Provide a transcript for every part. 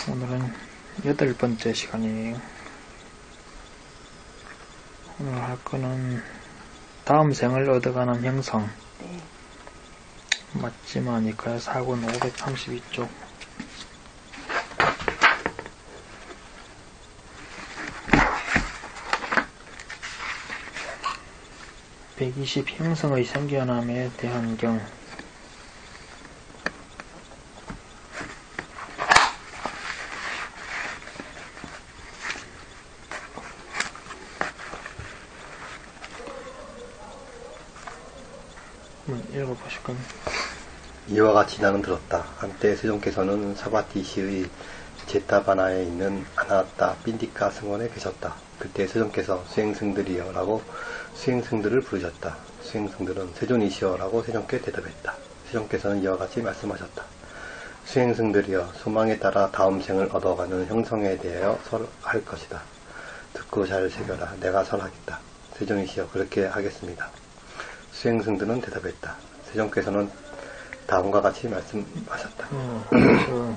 오늘은 8번째 시간이에요. 오늘 할 거는 다음 생을 얻어가는 형성. 네. 맞지만 이까요 4권 532쪽. 120 형성의 생겨남에 대한 경. 읽어보실까요? 이와 같이 나는 들었다. 한때 세종께서는 사바티시의 제타바나에 있는 아나따 빈디카 승원에 계셨다. 그때 세종께서 수행승들이여 라고 수행승들을 부르셨다. 수행승들은 세존이시여 라고 세종께 대답했다. 세종께서는 이와 같이 말씀하셨다. 수행승들이여 소망에 따라 다음 생을 얻어가는 형성에 대하여 설할 것이다. 듣고 잘 새겨라. 내가 설하겠다. 세존이시여 그렇게 하겠습니다. 수행승들은 대답했다. 세종께서는 다음과 같이 말씀하셨다. 그래서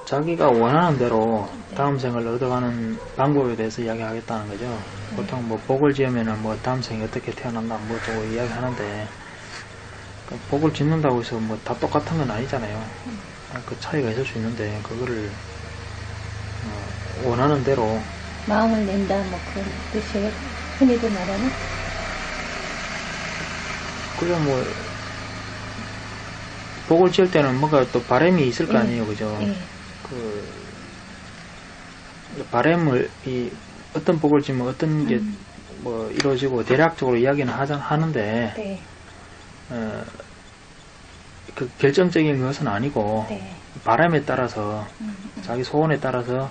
자기가 원하는 대로 다음 생을 얻어가는 방법에 대해서 이야기하겠다는 거죠. 보통 뭐 복을 지으면은 뭐 다음 생이 어떻게 태어난다 뭐 또 이야기하는데 복을 짓는다고 해서 뭐 다 똑같은 건 아니잖아요. 그 차이가 있을 수 있는데 그거를 원하는 대로 마음을 낸다 뭐 그런 뜻이에요. 흔히들 말하는. 그죠. 뭐 복을 지을 때는 뭔가 또 바람이 있을 거 아니에요. 그죠. 그 바람을 어떤 복을 지면 어떤 게 뭐 이루어지고 대략적으로 이야기는 하는데 네. 그 결정적인 것은 아니고 네. 바람에 따라서 자기 소원에 따라서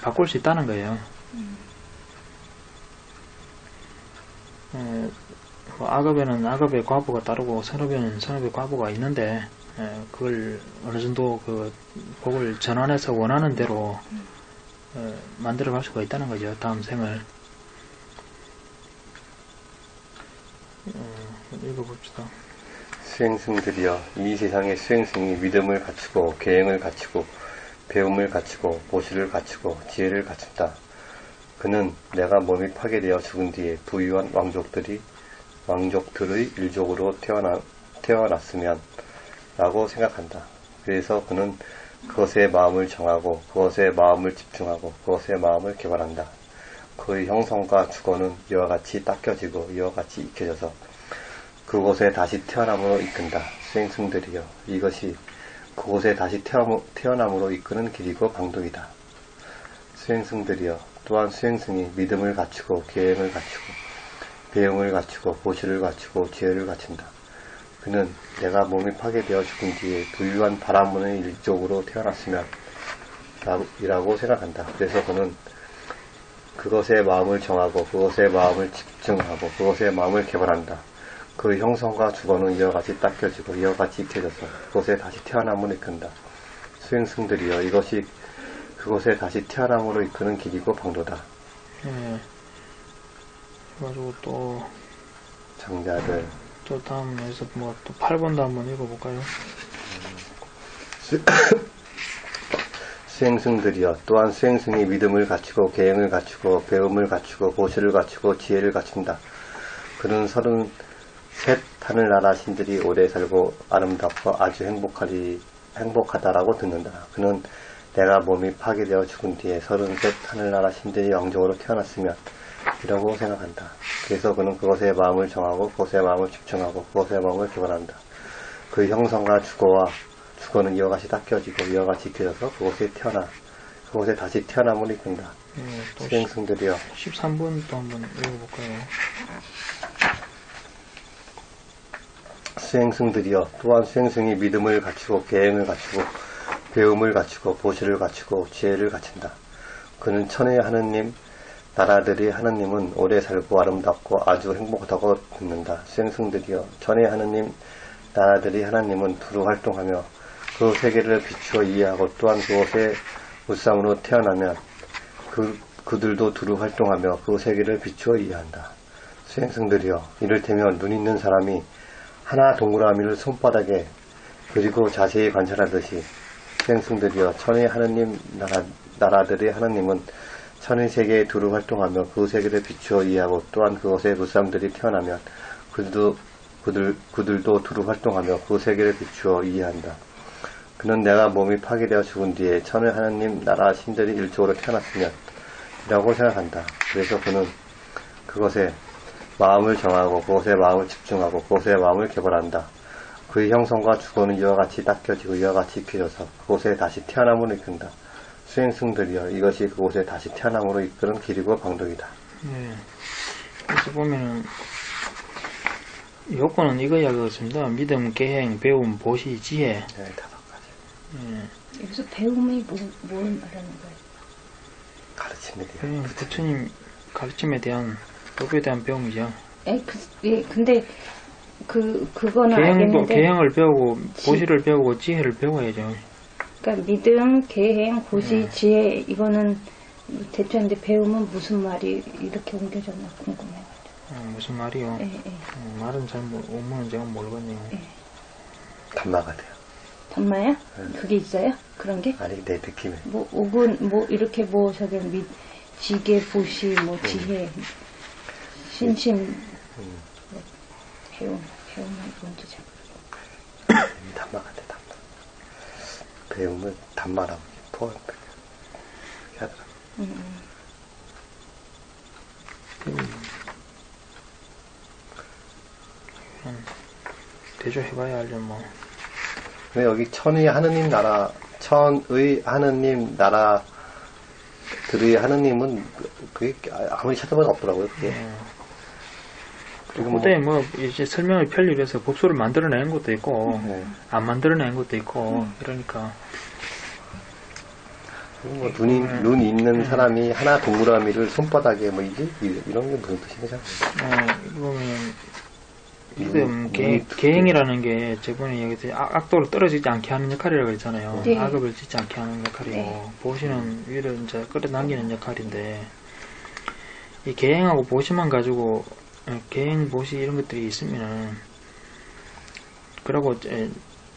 바꿀 수 있다는 거예요. 악업에는 악업의 과보가 따르고 선업에는 선업의 과보가 있는데 그걸 어느 정도 그 복을 전환해서 원하는 대로 만들어 갈 수가 있다는 거죠. 다음 생을. 읽어봅시다. 수행승들이여 이 세상의 수행승이 믿음을 갖추고 계행을 갖추고 배움을 갖추고 보시를 갖추고 지혜를 갖춘다. 그는 내가 몸이 파괴되어 죽은 뒤에 부유한 왕족들의 일족으로 태어났으면 라고 생각한다. 그래서 그는 그것에 마음을 정하고 그것에 마음을 집중하고 그것에 마음을 개발한다. 그의 형성과 주거는 이와 같이 닦여지고 이와 같이 익혀져서 그곳에 다시 태어남으로 이끈다. 수행승들이여 이것이 그곳에 다시 태어남으로 이끄는 길이고 방도이다. 수행승들이여 또한 수행승이 믿음을 갖추고 계행을 갖추고 배움을 갖추고 보시를 갖추고 지혜를 갖춘다. 그는 내가 몸이 파괴되어 죽은 뒤에 부유한 바라문의 일족으로 태어났으면 이라고 생각한다. 그래서 그는 그것에 마음을 정하고 그것에 마음을 집중하고 그것에 마음을 개발한다. 그 형성과 주거는 이와 같이 닦여지고 이와 같이 익혀져서 그것에 다시 태어남으로 이끈다. 수행승들이여 이것이 그것에 다시 태어남으로 이끄는 길이고 방도다. 그래가지고 또 장자들 또 다음에서 뭐 또 8번도 한번 읽어볼까요? 수행승들이여 또한 수행승이 믿음을 갖추고 계행을 갖추고 배움을 갖추고 보시를 갖추고 지혜를 갖춘다. 그는 33 하늘나라 신들이 오래 살고 아름답고 아주 행복하다라고 듣는다. 그는 내가 몸이 파괴되어 죽은 뒤에 33 하늘나라 신들이 왕족으로 태어났으면 이라고 생각한다. 그래서 그는 그것에 마음을 정하고 그것에 마음을 집중하고 그것에 마음을 개발한다. 그 형성과 주거는 이와 같이 닦여지고 이와 같이 익혀져서 그곳에 다시 태어남을 이끈다. 수행승들이여 13번 또 한번 읽어볼까요? 수행승들이여 또한 수행승이 믿음을 갖추고 계행을 갖추고 배움을 갖추고 보시를 갖추고 지혜를 갖춘다. 그는 천의 하느님 나라들이 하느님은 오래 살고 아름답고 아주 행복하다고 듣는다. 수행승들이여 천의 하느님 나라들이 하나님은 두루 활동하며 그 세계를 비추어 이해하고 또한 그곳에 무쌍으로 태어나면 그들도 두루 활동하며 그 세계를 비추어 이해한다. 수행승들이여 이를테면 눈 있는 사람이 하나 동그라미를 손바닥에 그리고 자세히 관찰하듯이 수행승들이여 천의 하느님 나라들의 하느님은 천의 세계에 두루 활동하며 그 세계를 비추어 이해하고 또한 그것에 무사람들이 태어나면 그들도 두루 활동하며 그 세계를 비추어 이해한다. 그는 내가 몸이 파괴되어 죽은 뒤에 천의 하느님 나라 신들이 일적으로 태어났으면 이라고 생각한다. 그래서 그는 그것에 마음을 정하고 그것에 마음을 집중하고 그것에 마음을 개발한다. 그의 형성과 주거는 이와 같이 닦여지고 이와 같이 익혀져서 그곳에 다시 태어남으로 이끈다. 수행승들이여 이것이 그곳에 다시 태어남으로 이끄는 길이고 방도이다. 네. 그래서 보면은 요건은 이거야겠습니다. 믿음, 계행, 배움, 보시, 지혜. 네, 5가지. 네. 여기서 배움이 뭘 말하는 거예요? 가르침에 대한. 부처님 가르침에 대한 법에 대한 배움이죠. 예, 근데 그거는 알겠는데. 계행을 배우고 보시를 배우고 지혜를 배워야죠. 그러니까 믿음, 계행, 보시, 지혜 이거는 대체인데 배움은 무슨 말이 이렇게 옮겨졌나 궁금해요. 무슨 말이요? 예, 예. 말은 잘 원문은 제가 모르겠네요. 예. 담마가 돼요. 단마야? 그게 있어요? 그런 게? 아니 내 느낌에. 뭐 오근 뭐 이렇게 뭐 저기 지계, 보시, 뭐 지혜, 신심, 뭐 배움은 뭔지 잘 모르겠어요. 담마가 돼 담마. 배움은 담마라고 포함 그렇게 하더라고. 대조해봐야 알죠 뭐. 근데 여기 천의 하느님 나라, 천의 하느님 나라들의 하느님은 그게 아무리 찾아봐도 없더라고요. 그게. 그리고 그때 뭐 이제 설명을 편리해서 법소를 만들어내는 것도 있고 안 만들어내는 것도 있고 이러니까. 뭐 눈 있는 사람이 하나 동그라미를 손바닥에 뭐 이런 게 무슨 뜻인지 잘 보면 믿음, 계행이라는 게 저번에 여기서 악도로 떨어지지 않게 하는 역할이라고 했잖아요. 네. 악업을 짓지 않게 하는 역할이고 네. 보시는 위를 이제 끌어당기는 역할인데 이 계행하고 보시만 가지고 계행, 보시 이런 것들이 있으면은 그러고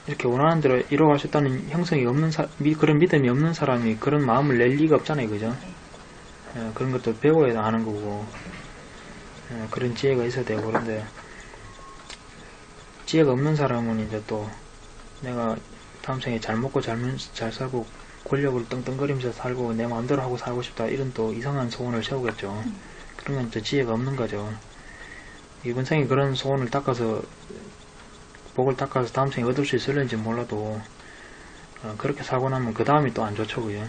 이렇게 원하는 대로 이루어갈 수 있다는 형성이 없는 그런 믿음이 없는 사람이 그런 마음을 낼 리가 없잖아요, 그죠? 그런 것도 배워야 하는 거고 그런 지혜가 있어야 되고 그런데 지혜가 없는 사람은 이제 또 내가 다음 생에 잘 먹고 잘 살고 권력을 떵떵거리면서 살고 내 마음대로 하고 살고 싶다 이런 또 이상한 소원을 세우겠죠. 그런 건 이제 지혜가 없는 거죠. 이번 생에 그런 소원을 닦아서 복을 닦아서 다음 생에 얻을 수 있을는지 몰라도 그렇게 살고 나면 그 다음이 또 안 좋죠, 그게.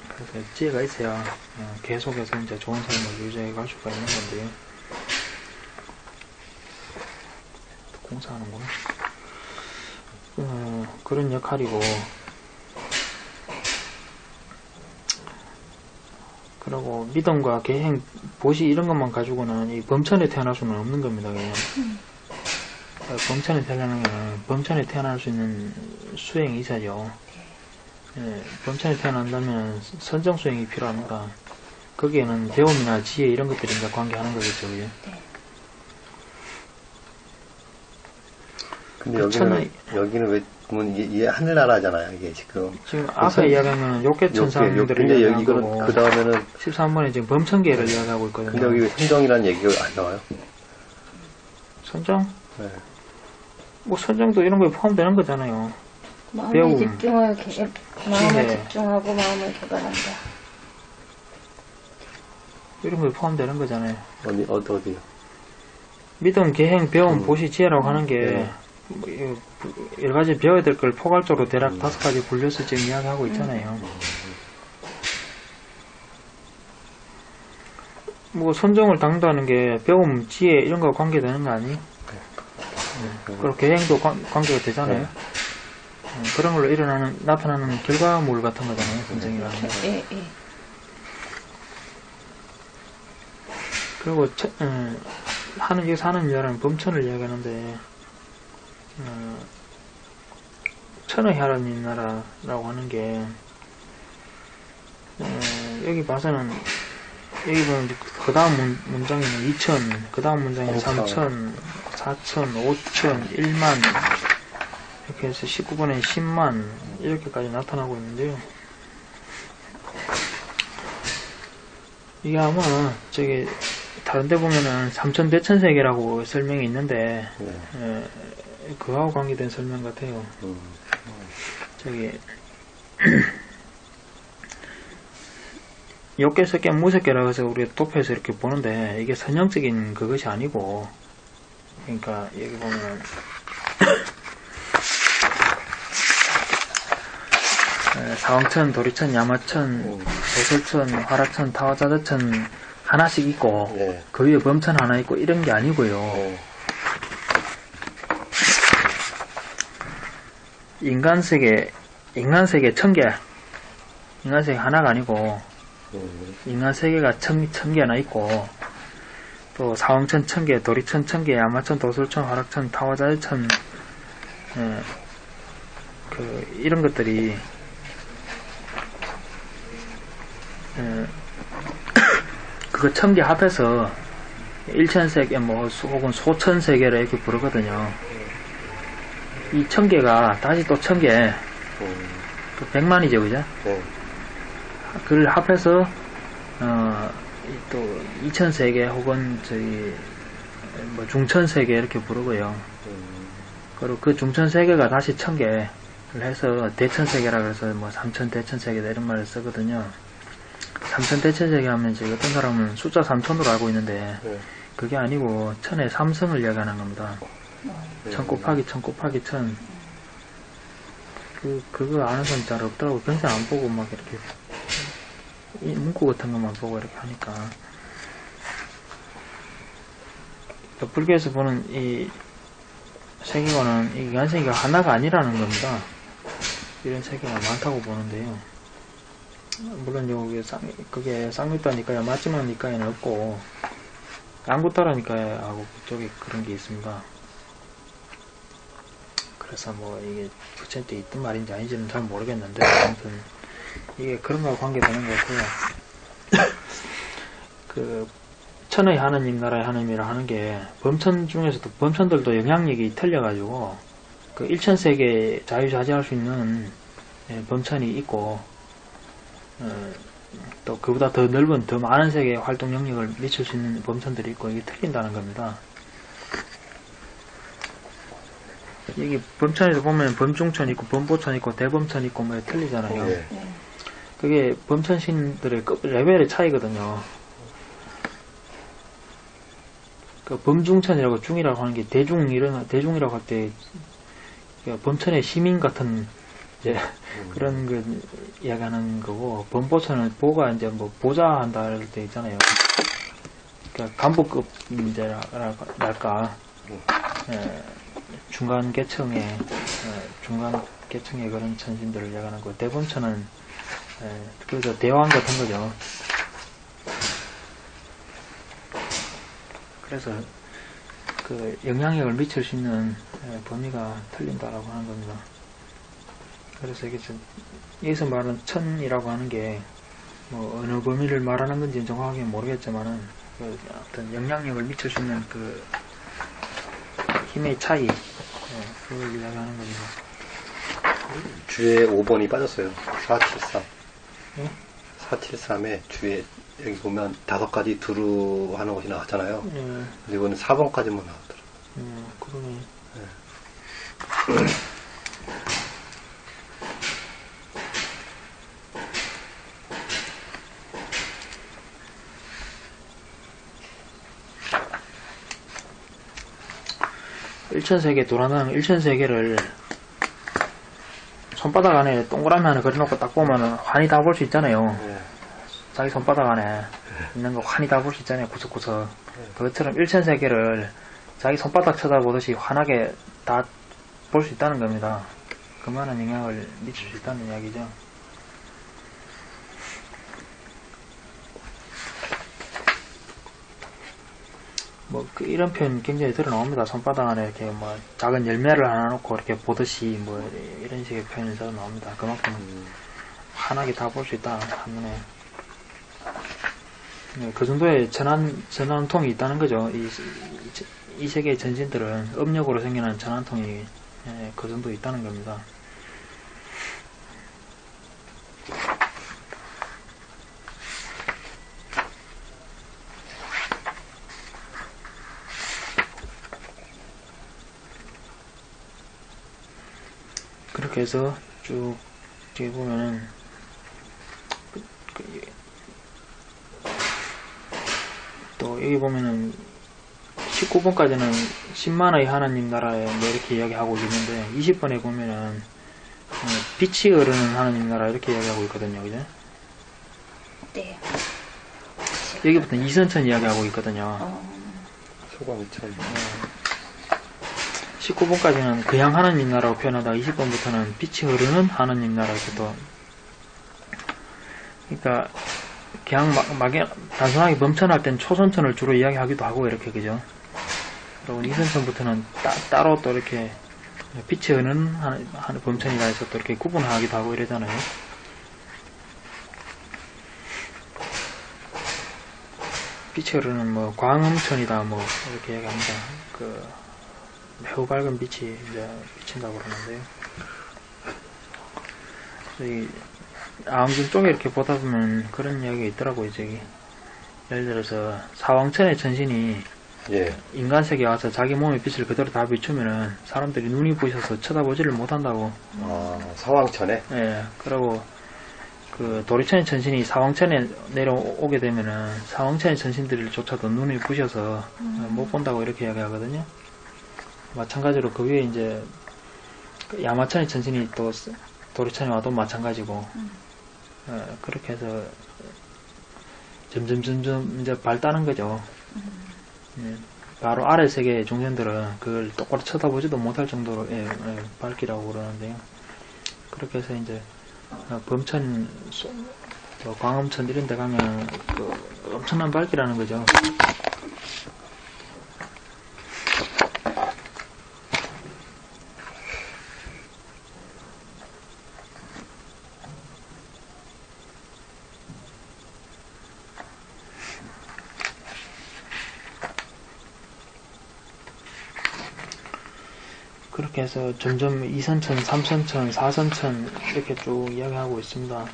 그래서 지혜가 있어야 계속해서 이제 좋은 삶을 유지해 갈 수가 있는 건데요. 공사하는구나. 그런 역할이고 그리고 믿음과 계행, 보시 이런 것만 가지고는 이 범천에 태어날 수는 없는 겁니다. 그냥. 범천에 태어나면 범천에 태어날 수 있는 수행이 있어야죠. 범천에 태어난다면 선정 수행이 필요합니다. 거기에는 배움이나 지혜 이런 것들이 이제 관계하는 거겠죠. 그죠? 근데 여기는 왜 보면 이게 하늘나라잖아요. 이게 지금 앞에 이야기하면 욕계천사들을 근데 이야기하는 이거는 거고 그 다음에는 13번에 지금 범천계를 이야기하고 있거든요. 근데 여기 왜 선정이라는 얘기가 안 나와요? 선정? 네. 뭐 선정도 이런 거에 포함되는 거잖아요. 마음에 배움, 집중을 마음을 지혜. 집중하고 마음을 개발한다. 이런 거에 포함되는 거잖아요. 어디요? 믿음, 계행, 배움, 보시, 지혜라고 하는 게 뭐 여러 가지 배워야 될 걸 포괄적으로 대략 5가지 분류해서 지금 이야기하고 있잖아요. 뭐 선정을 당도하는 게 배움, 지혜 이런 거 관계되는 거 아니? 그리고 계행도 관계가 되잖아요. 그런 걸로 나타나는 결과물 같은 거잖아요. 선정이라는 게. 예. 그리고 여기서 하는 이야기는 범천을 이야기하는데 천의 하나님 나라라고 하는 게 여기 봐서는 여기 보면 그 다음 문장에는 2000, 그 다음 문장에는 3000, 4000, 5000, 1만 이렇게 해서 19분의 10만 이렇게까지 나타나고 있는데요. 이게 아마 저기 다른 데 보면은 3천 대천세계라고 설명이 있는데 그거하고 관계된 설명 같아요. 저기 욕계, 석계, 무석계라고 해서 우리가 도표에서 이렇게 보는데 이게 선형적인 그것이 아니고, 그러니까 여기 보면 사왕천, 도리천, 야마천, 도솔천, 화락천, 타화자자천 하나씩 있고 그 위에 범천 하나 있고 이런 게 아니고요. 인간세계 1000개, 인간세계 하나가 아니고 인간세계가 1000개나 있고, 또 사왕천 1000개, 도리천 1000개, 야마천, 도솔천, 화락천, 타화자천, 이런 것들이 그거 1000개 합해서 1000세계 혹은 소천세계라 이렇게 부르거든요. 이 1000개가 다시 또 1000개, 그 100만이죠, 그죠? 그걸 합해서 또 2000세계 혹은 저기 중천세계 이렇게 부르고요. 그리고 그 중천세계가 다시 1000개를 해서 대천세계라 그래서 3000 대천세계다 이런 말을 쓰거든요. 3000 대천세계 하면 이제 어떤 사람은 숫자 3000으로 알고 있는데 그게 아니고 천의 삼성을 이야기하는 겁니다. 1000 곱하기 1000 곱하기 1000. 그거 아는 사람 잘 없더라고. 평생 안 보고 막 이렇게 이 문구 같은 것만 보고 이렇게 하니까. 불교에서 보는 이 세계관은 이 인간세계가 하나가 아니라는 겁니다. 이런 세계가 많다고 보는데요. 물론 그게 쌍육다니까요, 맞지만 니까에는 없고 양구따라니까요 하고 그쪽에 그런 게 있습니다. 그래서 이게 부처한테 있던 말인지 아닌지는 잘 모르겠는데 아무튼 이게 그런 거와 관계되는 것 같고요. 그 천의 하느님, 나라의 하느님이라 하는 게 범천 중에서도 범천들도 영향력이 틀려가지고 그 1000세계 자유자재할 수 있는 범천이 있고 또 그보다 더 넓은 더 많은 세계에 활동 영역을 미칠 수 있는 범천들이 있고 이게 틀린다는 겁니다. 여기 범천에서 보면 범중천 있고 범보천 있고 대범천 있고 틀리잖아요. 그게 범천신들의 레벨의 차이거든요. 그 범중천이라고 중이라고 하는 게 대중이라고 할 때 범천의 시민 같은 이제 그런 거 이야기하는 거고, 범보천은 보가 이제 보좌한다 할 때 있잖아요. 그러니까 간부급 문제랄까 중간 계층의 그런 천신들을 이야기하는 거고, 대범천은 그래서 대왕 같은 거죠. 그래서 그 영향력을 미칠 수 있는 범위가 틀린다라고 하는 겁니다. 그래서 이게 여기서 말하는 천이라고 하는 게 어느 범위를 말하는 건지 정확하게 모르겠지만은 어떤 영향력을 미칠 수 있는 그 힘의 차이, 그걸 이야기하는 겁니다. 주에 5번이 빠졌어요. 473. 네? 473에 주에 여기 보면 5가지 두루 하는 것이 나왔잖아요. 네. 근데 이거는 4번까지만 나왔더라고요. 그러네. 네. 일천세계 돌아다니는 일천세계를 손바닥 안에 동그라미 하나 그려놓고 딱 보면은 환히 다 볼 수 있잖아요. 자기 손바닥 안에 있는 거 환히 다 볼 수 있잖아요. 구석구석. 그것처럼 일천세계를 자기 손바닥 쳐다보듯이 환하게 다 볼 수 있다는 겁니다. 그만한 영향을 미칠 수 있다는 이야기죠. 이런 표현 굉장히 드러 나옵니다. 손바닥 안에 이렇게 작은 열매를 하나 놓고 이렇게 보듯이 이런 식의 표현이 드러 나옵니다. 그만큼 환하게 다 볼 수 있다, 한눈에. 그 정도의 전환통이 있다는 거죠. 이 세계의 전신들은 업력으로 생겨난 전환통이 예, 그 정도 있다는 겁니다. 그렇게 해서 쭉 뒤에 보면은 또 여기 보면은 19번까지는 10만의 하나님 나라에 뭐 이렇게 이야기하고 있는데 20번에 보면은 빛이 흐르는 하나님 나라 이렇게 이야기하고 있거든요. 그죠? 네. 여기부터 이선천 이야기하고 있거든요. 소광천. 19번까지는 그냥 하나님 나라고 표현하다가 20번부터는 빛이 흐르는 하나님 나라 이렇게 또 그러니까 그냥 단순하게 범천할 땐 초선천을 주로 이야기하기도 하고 이렇게 그죠? 그리고 이선천부터는 따로 또 이렇게 빛이 흐르는 범천이라 해서 또 이렇게 구분하기도 하고 이러잖아요. 빛이 흐르는 뭐 광음천이다 뭐 이렇게 얘기합니다. 그 매우 밝은 빛이 이제 비친다고 그러는데요. 저기 아음진 쪽에 이렇게 보다 보면 그런 이야기가 있더라고요. 저기 예를 들어서 사왕천의 천신이 예. 인간 세계에 와서 자기 몸의 빛을 그대로 다 비추면은 사람들이 눈이 부셔서 쳐다보지를 못한다고. 사왕천에? 예. 그리고 그 도리천의 천신이 사왕천에 내려오게 되면은 사왕천의 천신들조차도 눈이 부셔서 못 본다고 이렇게 이야기하거든요. 마찬가지로 그 위에 이제 야마천의 천신이 또 도리천에 와도 마찬가지고 그렇게 해서 점점 이제 밝다는 거죠. 바로 아래 세계의 중생들은 그걸 똑바로 쳐다보지도 못할 정도로 밝기라고 그러는데요. 그렇게 해서 이제 범천, 광음천 이런 데 가면 그 엄청난 밝기라는 거죠. 그렇게 해서 점점 2선천, 3선천, 4선천 이렇게 쭉 이야기하고 있습니다.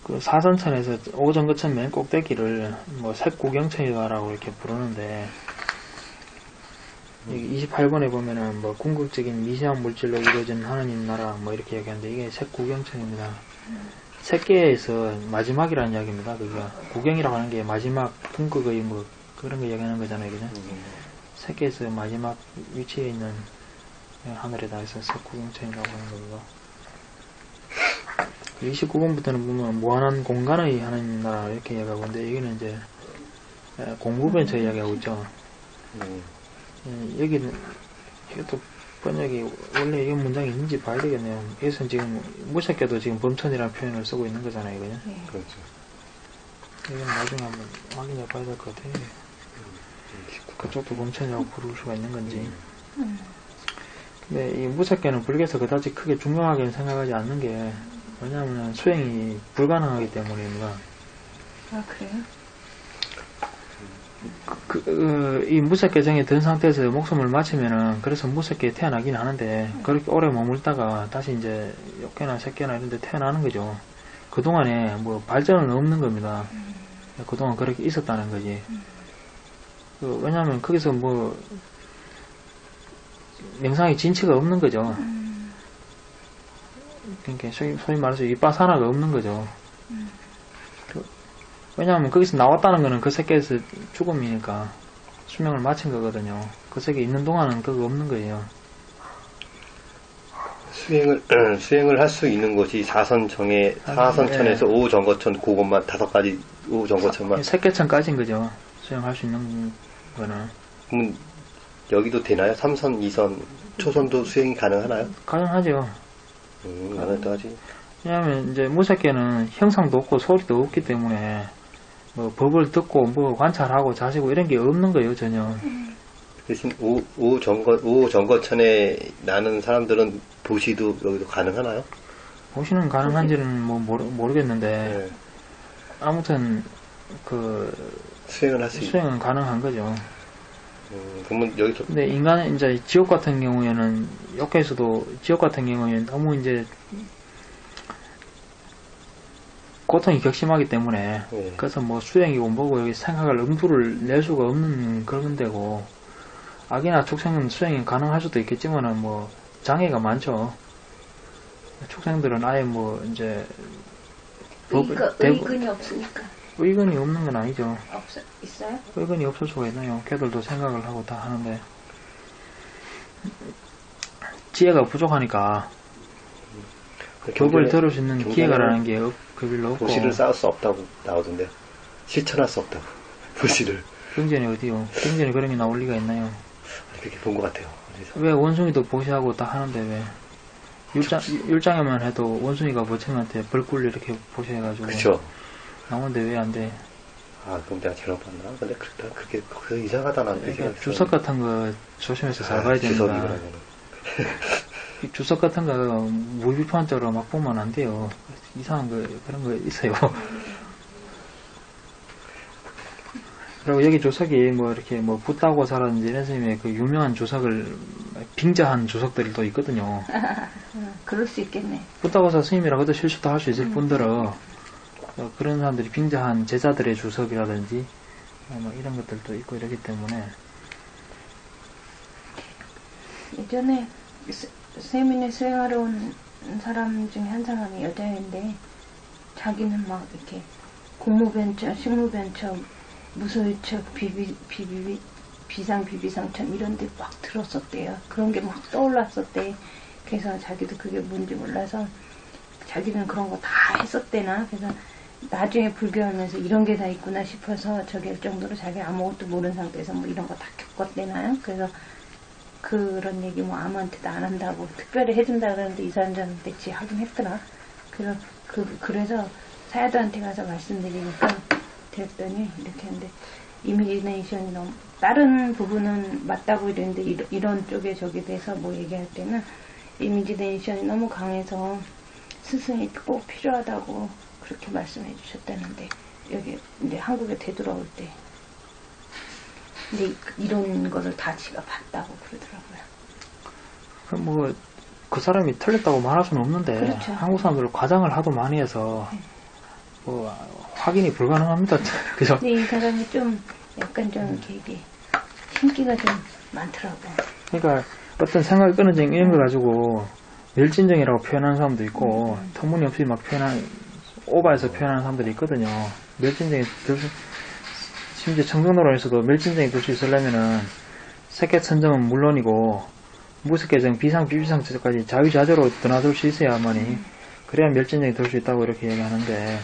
그 4선천에서 오정거천 맨 꼭대기를 뭐 색구경천이라고 이렇게 부르는데 여기 28번에 보면은 뭐 궁극적인 미세한 물질로 이루어진 하나님 나라 뭐 이렇게 얘기하는데 이게 색구경천입니다. 색계에서 마지막이라는 이야기입니다. 그게 구경이라고 하는 게 마지막 궁극의 뭐 그런 거 얘기하는 거잖아요. 그죠? 색계에서 마지막 위치에 있는 하늘에다 해서 색구경천이라고 하는 겁니다. 29번부터는 보면 무한한 공간의 하나님 나라 이렇게 이야기하고 있는데 여기는 이제 공부변처 이야기하고 있죠. 여기는 이것도 번역이 원래 이 문장이 있는지 봐야 되겠네요. 여기서는 지금 무색해도 지금 범천이라는 표현을 쓰고 있는 거잖아요. 그죠? 네. 그렇죠. 이건 나중에 한번 확인해 봐야 될 것 같아요. 그쪽도 범천이라고 부를 수가 있는 건지. 근데 이 무색계는 불교에서 그다지 크게 중요하게 생각하지 않는 게 왜냐하면 수행이 불가능하기 때문입니다. 아, 그래요? 이 무색계정에 든 상태에서 목숨을 마치면은 그래서 무색계에 태어나긴 하는데 그렇게 오래 머물다가 다시 이제 육계나 색계나 이런 데 태어나는 거죠. 그동안에 뭐 발전은 없는 겁니다. 그동안 그렇게 있었다는 거지. 왜냐하면 거기서 뭐 명상의 진치가 없는 거죠. 그러니까 소위 말해서 윗바사나가 없는 거죠. 왜냐하면 거기서 나왔다는 거는 그 세계에서 죽음이니까 수명을 마친 거거든요. 그 세계에 있는 동안은 그거 없는 거예요. 수행을 할 수 있는 곳이 사선천에서 오정거천 그것만 5가지 오정거천만. 색계천까지인 거죠. 수행할 수 있는 거는. 그럼 여기도 되나요? 3선, 2선, 초선도 수행이 가능하나요? 가능하죠. 가능하지. 왜냐하면 이제 무색계는 형상도 없고 소리도 없기 때문에 뭐 법을 듣고 뭐 관찰하고 자시고 이런 게 없는 거예요 전혀. 대신 우호 정거천에 나는 사람들은 보시도 여기도 가능하나요? 보시는 가능한지는 뭐 모르겠는데 네. 아무튼 그 수행을 할 수 있는. 수행은 가능한 거죠. 그러면 여기서 근데 인간은 이제 지옥 같은 경우에는 역에서도 지옥 같은 경우에는 너무 이제 고통이 격심하기 때문에 네. 그래서 뭐 수행이고 뭐고 여기 생각을 엄두를 낼 수가 없는 그런 데고 악이나 축생은 수행이 가능할 수도 있겠지만은 뭐 장애가 많죠. 축생들은 아예 뭐 이제 의근이 없으니까. 의견이 없는 건 아니죠. 있어요? 의견이 없을 수가 있나요? 걔들도 생각을 하고 다 하는데 지혜가 부족하니까 법을 들을 수 있는 기회가라는 게 그 별로 없고. 도시를 쌓을 수 없다고 나오던데 실천할 수 없다고 도시를. 경전이 어디요? 경전이 그런 게 나올 리가 있나요? 그렇게 본 것 같아요. 그래서. 왜 원숭이도 보시하고 다 하는데 왜 율장에만 해도 원숭이가 부처님한테 벌꿀 이렇게 보시해가지고 그렇죠. 나오는데 왜 안 돼? 아 그럼 내가 잘못 봤나? 근데 그렇게 이상하다 나는 그러니까 주석 같은 거 조심해서 잘 봐야 주석이 됩니다. 그러면은. 이 주석 같은 거 무비판적으로 막 보면 안 돼요. 이상한 거 그런 거 있어요. 그리고 여기 주석이 뭐 이렇게 뭐 붓다고사라든지 이런 스님의 그 유명한 주석을 빙자한 주석들도 있거든요. 그럴 수 있겠네. 붓다고사 스님이라고 해도 실수도 할 수 있을 뿐더러 그런 사람들이 빙자한 제자들의 주석이라든지 뭐 이런 것들도 있고 이러기 때문에 예전에 세민에 수행하러 온 사람 중에 한 사람이 여자인데 자기는 막 이렇게 공무변처, 식무변처, 무소유처, 비상비비상처 이런 데 막 들었었대요. 그런 게 막 떠올랐었대. 그래서 자기도 그게 뭔지 몰라서 자기는 그런 거 다 했었대나. 그래서 나중에 불교하면서 이런 게 다 있구나 싶어서 저기 할 정도로 자기 아무것도 모르는 상태에서 뭐 이런 거 다 겪었대나요. 그래서 그런 얘기 뭐 아무한테도 안 한다고 특별히 해준다 그러는데 이 사람들한테 지 하긴 했더라. 그래서 사야도한테 가서 말씀드리니까 됐더니 이렇게 했는데 이미지네이션이 너무 다른 부분은 맞다고 이랬는데 이런 쪽에 저기 대해서 뭐 얘기할 때는 이미지네이션이 너무 강해서 스승이 꼭 필요하다고 그렇게 말씀해 주셨다는데 여기 이제 한국에 되돌아올 때 근데 이런 거를 다 지가 봤다고 그러더라고요. 뭐 그 사람이 틀렸다고 말할 수는 없는데 그렇죠. 한국 사람들은 과장을 하도 많이 해서 뭐 확인이 불가능합니다. 그죠? 근데 이 사람이 좀 약간 좀 이게 신기가 좀 많더라고. 그러니까 어떤 생각이 끊어진 이런 걸 가지고 멸진정이라고 표현하는 사람도 있고 터무니없이 막 오바해서 표현하는 사람들이 있거든요. 멸진정이 심지어 청정노론에서도 멸진정이 될 수 있으려면은 색계천정은 물론이고 무색계정, 비상, 비비상까지 자유자재로 드나들 수 있어야만이 그래야 멸진정이 될 수 있다고 이렇게 얘기하는데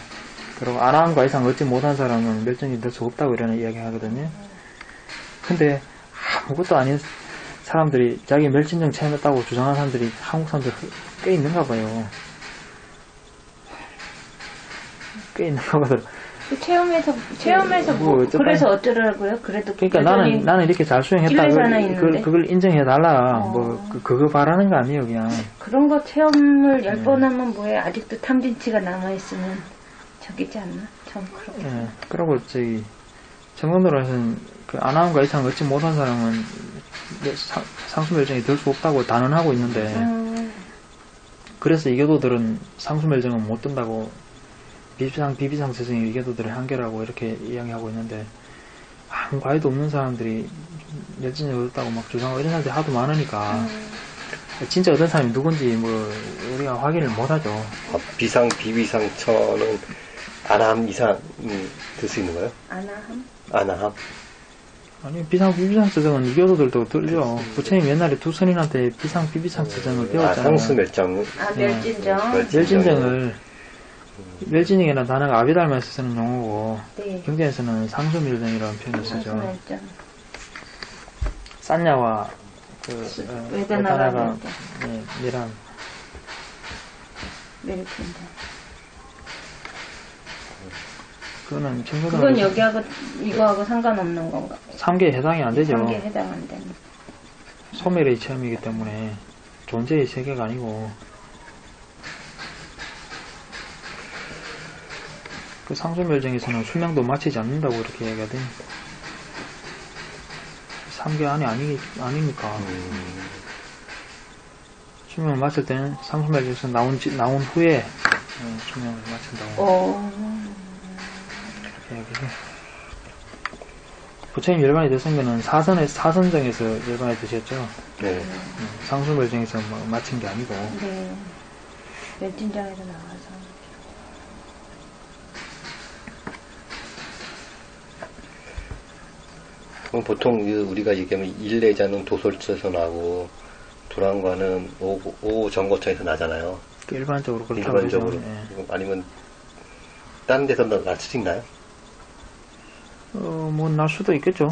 그리고 아나함과 이상 얻지 못한 사람은 멸진정이 될 수 없다고 이런 이야기 하거든요. 근데 아무것도 아닌 사람들이 자기 멸진정 체험했다고 주장하는 사람들이 한국 사람들 꽤 있는가 봐요. 꽤 있는가 봐요. 체험해서 뭐 그래서 어쩌라고요? 그래도 그러니까 나는 이렇게 잘 수행했다. 그걸 인정해 달라. 뭐 그거 바라는 거 아니에요, 그냥. 그런 거 체험을 10번 하면 뭐해? 아직도 탐진치가 남아 있으면 저기지 않나? 전 그렇게. 예. 그리고 저기 정건도로서는 그 아나운과 이상 얻지 못한 사람은 상수멸정이 될 수 없다고 단언하고 있는데 그래서 이교도들은 상수멸정은 못 든다고 비비상 스승이 이교도들의 한계라고 이렇게 이야기하고 있는데 아무 과외도 없는 사람들이 멸진을 얻었다고 막 주장하고 이런 사람들이 하도 많으니까 진짜 얻은 사람이 누군지 뭐 우리가 확인을 못하죠. 비상 비비상처는 아나함 이상 될 수 있는 거예요? 아나함? 아니 비비상 스승은 이교도들도 들려. 부처님 옛날에 두 선인한테 비비상 스승을 배웠잖아요. 상수멸정. 멸진정. 멸진정을 멸진정이라는 단어가 아비달마에서 쓰는 용어고 네. 경전에서는 상수멸정이라는 표현을 쓰죠. 상수멸정. 산야와 외다나가 미란. 멸진정. 그거는 그건 청소년 여기하고 이거하고 상관없는 건가? 3개에 해당이 안 되죠. 3개 해당 안 되는. 소멸의 체험이기 때문에 존재의 세계가 아니고 그 상소멸정에서는 수명도 마치지 않는다고 이렇게 얘기하더니 3개 안에 아니니까 수명을 마칠 때는 상소멸정에서 나온 후에 수명을 마친다고 이렇게 얘기해요. 부처님 열반이 되신 거는 사선정에서 열반이 되셨죠. 네. 상소멸정에서 마친 게 아니고. 네. 멸진장에서 나와서. 그럼 보통 우리가 얘기하면 일내자는 도솔처에서 나고 도랑과는 오 정거처에서 나잖아요. 일반적으로 그렇다고 일반적으로. 그러죠. 아니면 다른 데서 날 수도 있나요? 뭐 날 수도 있겠죠.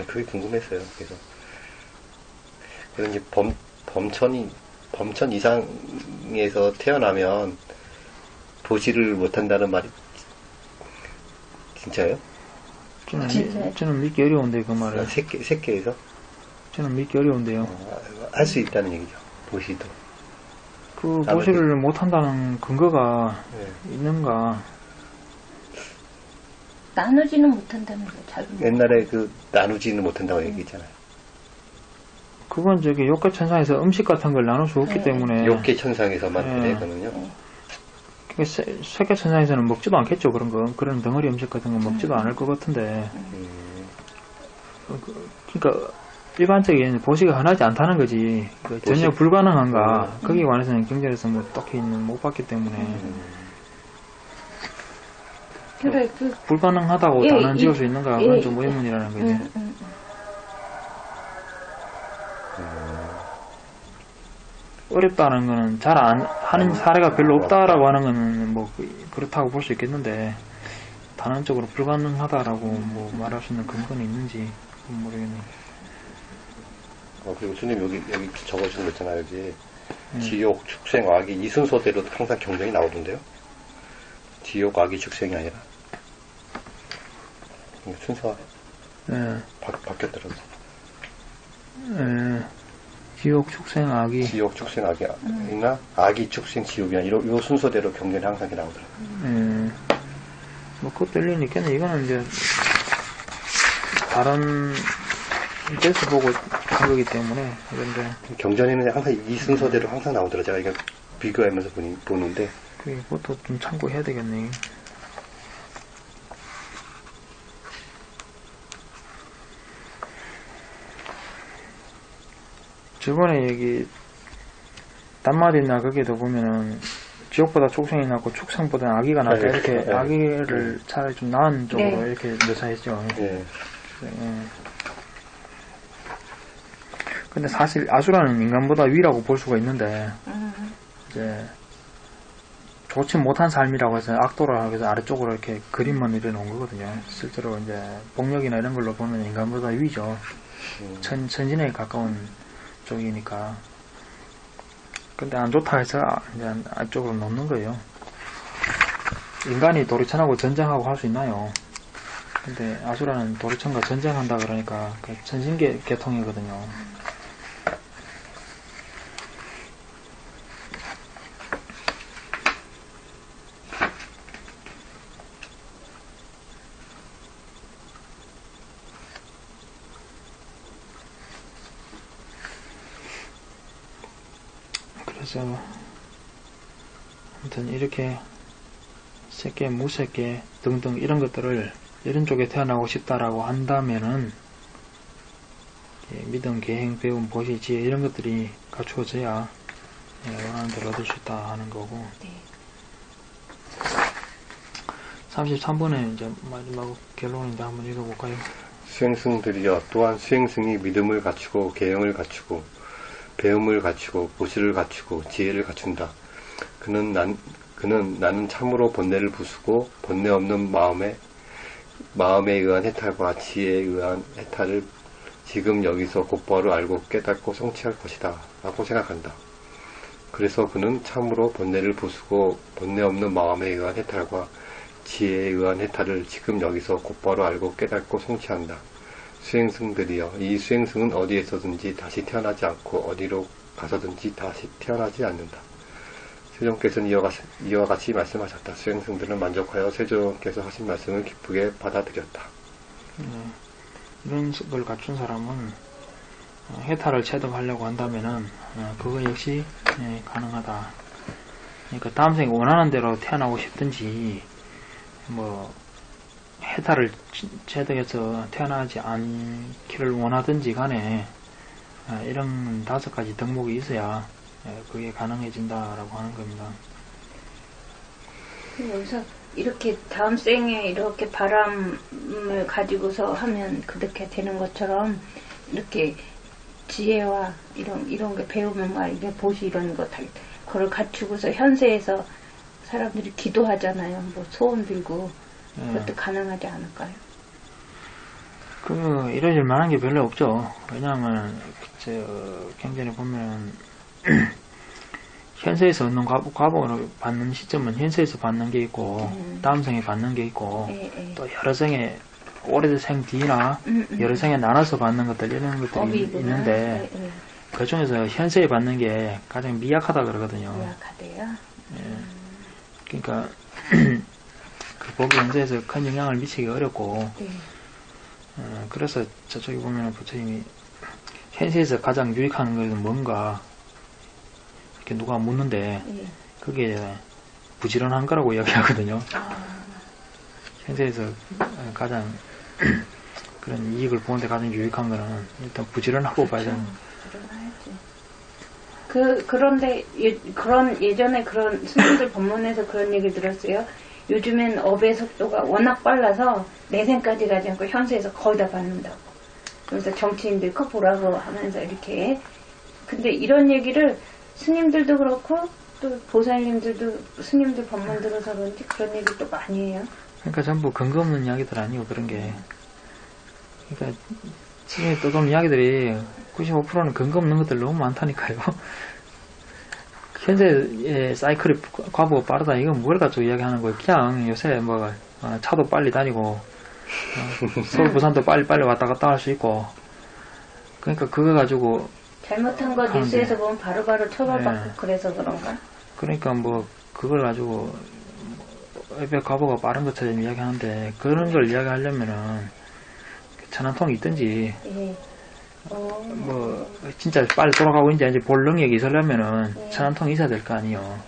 그게 궁금했어요. 그래서 이제 범천 이상에서 태어나면 보지를 못한다는 말이 진짜예요? 저는 믿기 어려운데 그 말을. 새끼에서 저는 믿기 어려운데요. 할 수 있다는 얘기죠. 보시도. 그 보시를 못한다는 근거가 네. 있는가? 나누지는 못한다는 거 잘. 옛날에 그 나누지는 못한다고 얘기했잖아요. 그건 저기 욕계천상에서 음식 같은 걸 나눌 수 없기 때문에. 욕계천상에서만 그래, 그거는요. 쇠계천상에서는 먹지도 않겠죠, 그런 거. 그런 덩어리 음식 같은 거 먹지도 않을 것 같은데. 그러니까 일반적인 보시가 흔하지 않다는 거지. 전혀 불가능한가? 거기에 관해서는 경전에서 뭐 딱히 못 봤기 때문에. 그래, 불가능하다고 단언 지을 수 있는가? 그건 좀 의문이라는 거지. 어렵다는 거는 잘 안 하는 사례가 별로 없다라고 하는 거는 뭐 그렇다고 볼 수 있겠는데 단언적으로 불가능하다라고 뭐 말할 수 있는 근거는 있는지 모르겠네. 그리고 스님 여기 적어주신 거 있잖아요. 여기 지옥, 축생, 악이 이 순서대로 항상 경전이 나오던데요. 지옥, 악이, 축생이 아니라 순서가 바뀌었더라고요. 지옥, 축생, 악이. 지옥, 축생, 악이나 악이, 축생, 지옥이나 요 순서대로 경전이 항상 나오더라고요. 뭐 그것도 일리는 있겠네. 이거는 이제 다른 데서 보고 한 거기 때문에. 그런데 경전에는 항상 이 순서대로 항상 나오더라고요. 제가 이거 비교하면서 보는데 그것도 좀 참고해야 되겠네. 저번에 여기 단마디나 거기에도 보면은 지옥보다 축생이 낫고 축생보다 악이가 낫다 이렇게 악이를 차라리 좀 나은 쪽으로 이렇게 묘사했죠. 근데 사실 아수라는 인간보다 위라고 볼 수가 있는데 이제 좋지 못한 삶이라고 해서 악도라고 해서 아래쪽으로 이렇게 그림만 이려놓은 거거든요. 실제로 이제 복력이나 이런 걸로 보면 인간보다 위죠. 천진에 가까운 쪽이니까. 근데 안 좋다 해서 이제 안쪽으로 놓는 거예요. 인간이 도리천하고 전쟁하고 할 수 있나요? 근데 아수라는 도리천과 전쟁한다 그러니까 그 천신계 계통이거든요. 그래서 아무튼 이렇게 새끼, 무새끼 등등 이런 것들을 이런 쪽에 태어나고 싶다라고 한다면은 믿음, 계행, 배움, 보시, 지혜 이런 것들이 갖추어져야 원하는 대로 얻을 수 있다 하는 거고. 33번에 이제 마지막 결론인데 한번 읽어볼까요? 수행승들이여 또한 수행승이 믿음을 갖추고 계행을 갖추고 배움을 갖추고 보시를 갖추고 지혜를 갖춘다. 그는 나는 참으로 번뇌를 부수고 번뇌 없는 마음에 의한 해탈과 지혜에 의한 해탈을 지금 여기서 곧바로 알고 깨닫고 성취할 것이다 라고 생각한다. 그래서 그는 참으로 본래를 부수고 본래 없는 마음에 의한 해탈과 지혜에 의한 해탈을 지금 여기서 곧바로 알고 깨닫고 성취한다. 수행승들이여, 이 수행승은 어디에서든지 다시 태어나지 않고 어디로 가서든지 다시 태어나지 않는다. 세종께서는 이와 같이 말씀하셨다. 수행승들은 만족하여 세종께서 하신 말씀을 기쁘게 받아들였다. 이런 걸 갖춘 사람은 해탈을 체득하려고 한다면은 그거 역시 가능하다. 그러니까 다음 생에 원하는 대로 태어나고 싶든지 뭐 해탈을 체득해서 태어나지 않기를 원하든지 간에 이런 5가지 덕목이 있어야 그게 가능해진다라고 하는 겁니다. 여기서 이렇게 다음 생에 이렇게 바람을 가지고서 하면 그렇게 되는 것처럼 이렇게 지혜와 이런 게 배우면 막 이게 보시 이런 거 다 그걸 갖추고서 현세에서 사람들이 기도하잖아요. 뭐 소원 빌고 그것도 가능하지 않을까요? 이러질 만한 게 별로 없죠. 왜냐하면 경전에 보면 현세에서 얻는 과복을 받는 시점은 현세에서 받는 게 있고 다음 생에 받는 게 있고 또 여러 생에 오래된 생 뒤나 여러 생에 나눠서 받는 것들 이런 것들이 있는데 그 중에서 현세에 받는 게 가장 미약하다 그러거든요. 미약하대요? 그러니까 그 복이 현세에서 큰 영향을 미치기 어렵고 그래서 저쪽에 보면 부처님이 현세에서 가장 유익한 것은 뭔가 이렇게 누가 묻는데 그게 부지런한 거라고 이야기하거든요. 현세에서 가장 그런 이익을 보는데 가장 유익한 거는 일단 부지런하고 봐야 되는. 그런데 예전에 그런 스님들 법문에서 그런 얘기 들었어요. 요즘엔 업의 속도가 워낙 빨라서 내생까지 가지 않고 현세에서 거의 다 받는다고. 그래서 정치인들 컷 보라고 하면서 이렇게. 근데 이런 얘기를 스님들도 그렇고 또 보살님들도 스님들 법문 들어서 그런지 그런 얘기 또 많이 해요. 그러니까 전부 근거 없는 이야기들 아니고 그런 게. 그러니까 지금 떠도는 이야기들이 95%는 근거 없는 것들 너무 많다니까요. 현재의 사이클이 과보가 빠르다 이건 뭘 가지고 이야기하는 거예요. 그냥 요새 뭐 차도 빨리 다니고 서울 부산도 빨리 왔다 갔다 할 수 있고 그러니까 그거 가지고 잘못한 거 뉴스에서 보면 바로바로 처벌받고 그래서 그런가? 그러니까 뭐 그걸 가지고 왜 과보가 빠른 것처럼 이야기하는데 그런 걸 이야기하려면은 천안통이 있든지 뭐 진짜 빨리 돌아가고 이제 볼 능력이 있으려면은 천안통이 있어야 될 거 아니요.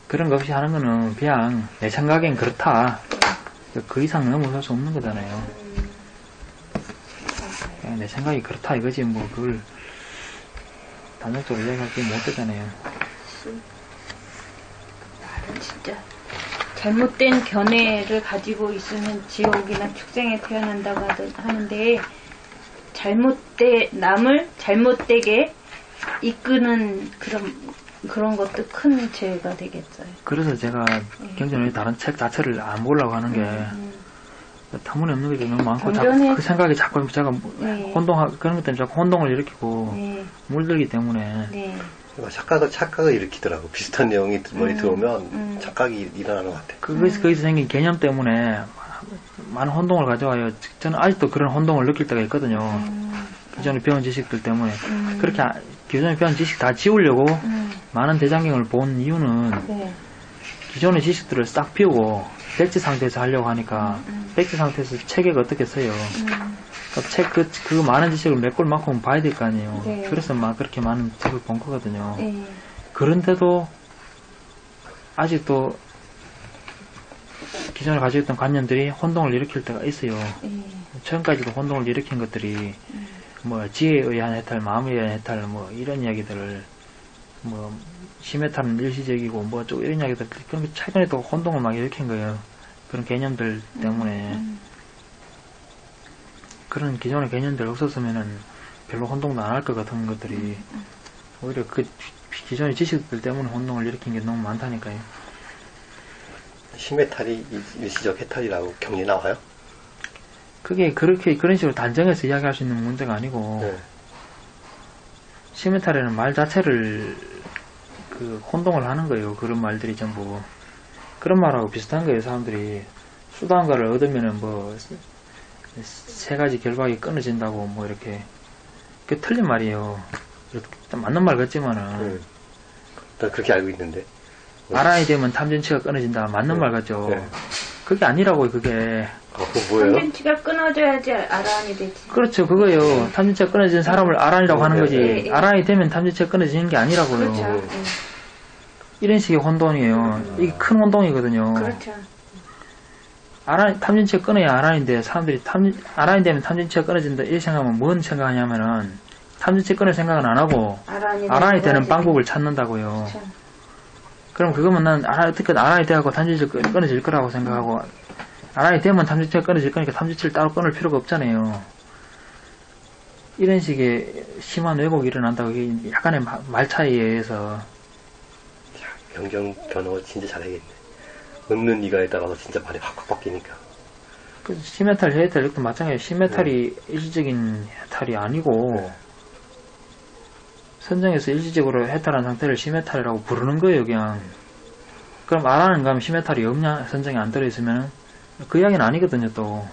그런 거 없이 하는 거는 그냥 내 생각엔 그렇다. 그 이상 넘어설 수 없는 거잖아요. 그냥 내 생각이 그렇다 이거지 뭐 그걸 단정적으로 이야기할 게 못 되잖아요. 말은 진짜 잘못된 견해를 가지고 있으면 지옥이나 축생에 태어난다고 하는데 남을 잘못되게 이끄는 그런 것도 큰 죄가 되겠어요. 그래서 제가 경전에 다른 책 자체를 안 보려고 하는 게 터무니없는 게 너무 많고 자꾸 그 생각이 자꾸 제가 그런 것 때문에 자꾸 혼동을 일으키고 물들기 때문에 착각을 일으키더라고. 비슷한 내용이 머리 들어오면 착각이 일어나는 것 같아. 거기서 생긴 개념 때문에 많은 혼동을 가져와요. 저는 아직도 그런 혼동을 느낄 때가 있거든요. 기존에 배운 지식들 때문에. 그렇게 기존에 배운 지식 다 지우려고 많은 대장경을 본 이유는 기존의 지식들을 싹 비우고 백지 상태에서 하려고 하니까 백지 상태에서 체계가 어떻게 써요. 그러니까 그 많은 지식을 메꿀 만큼 봐야 될 거 아니에요. 그래서 막 그렇게 많은 책을 본 거거든요. 그런데도 아직도 기존에 가지고 있던 관념들이 혼동을 일으킬 때가 있어요. 처음까지도 혼동을 일으킨 것들이 뭐 지혜에 의한 해탈, 마음에 의한 해탈 뭐 이런 이야기들을 뭐 심해탈은 일시적이고 뭐 좀 이런 이야기들 그런 게 최근에 또 혼동을 막 일으킨 거예요. 그런 개념들 때문에 그런 기존의 개념들 없었으면은 별로 혼동도 안 할 것 같은 것들이 오히려 그 기존의 지식들 때문에 혼동을 일으킨 게 너무 많다니까요. 심해탈이 일시적 해탈이라고 경리 나와요? 그게 그런 식으로 단정해서 이야기할 수 있는 문제가 아니고, 네. 시메탈이라는 말 자체를 혼동을 하는 거예요. 그런 말들이 전부. 그런 말하고 비슷한 거예요. 사람들이 수단가를 얻으면은 뭐 세 가지 결박이 끊어진다고 뭐 이렇게. 그 틀린 말이에요. 맞는 말 같지만은 난 그렇게 알고 있는데. 알아야 되면 탐진치가 끊어진다. 맞는 말 같죠. 네. 그게 아니라고요. 그게. 그거 뭐예요? 탐진치가 끊어져야지 아란이 되지. 그렇죠. 그거요. 탐진치가 끊어진 사람을 아란이라고 하는 거지. 예, 예. 아란이 되면 탐진치가 끊어지는 게 아니라고요. 그렇죠. 이런 식의 혼돈이에요. 이게 큰 혼돈이거든요. 그렇죠. 탐진치가 끊어야 아란인데, 사람들이 아란이 되면 탐진치가 끊어진다. 이렇게 생각하면 뭔 생각하냐면은, 탐진치 끊을 생각은 안 하고, 아란이 되는 방법을 찾는다고요. 그렇죠. 그럼 그거면 난 어떻게든 아란이 돼갖고 탐진치가 끊어질 거라고 생각하고, 아란이 되면 탐진치가 끊어질 거니까 탐진치를 따로 끊을 필요가 없잖아요. 이런 식의 심한 왜곡이 일어난다고, 이게 약간의 말 차이에 의해서. 변경 변호 진짜 잘하겠네. 없는 이가에다가도 진짜 말이 확확 바뀌니까. 그 시메탈, 헤이탈 이것도 마찬가지예요. 시메탈이 일시적인 해탈이 아니고, 선정에서 일시적으로 해탈한 상태를 시메탈이라고 부르는 거예요, 그냥. 그럼 아라는 가면 시메탈이 없냐? 선정에 안 들어있으면? 그 이야기는 아니거든요, 또.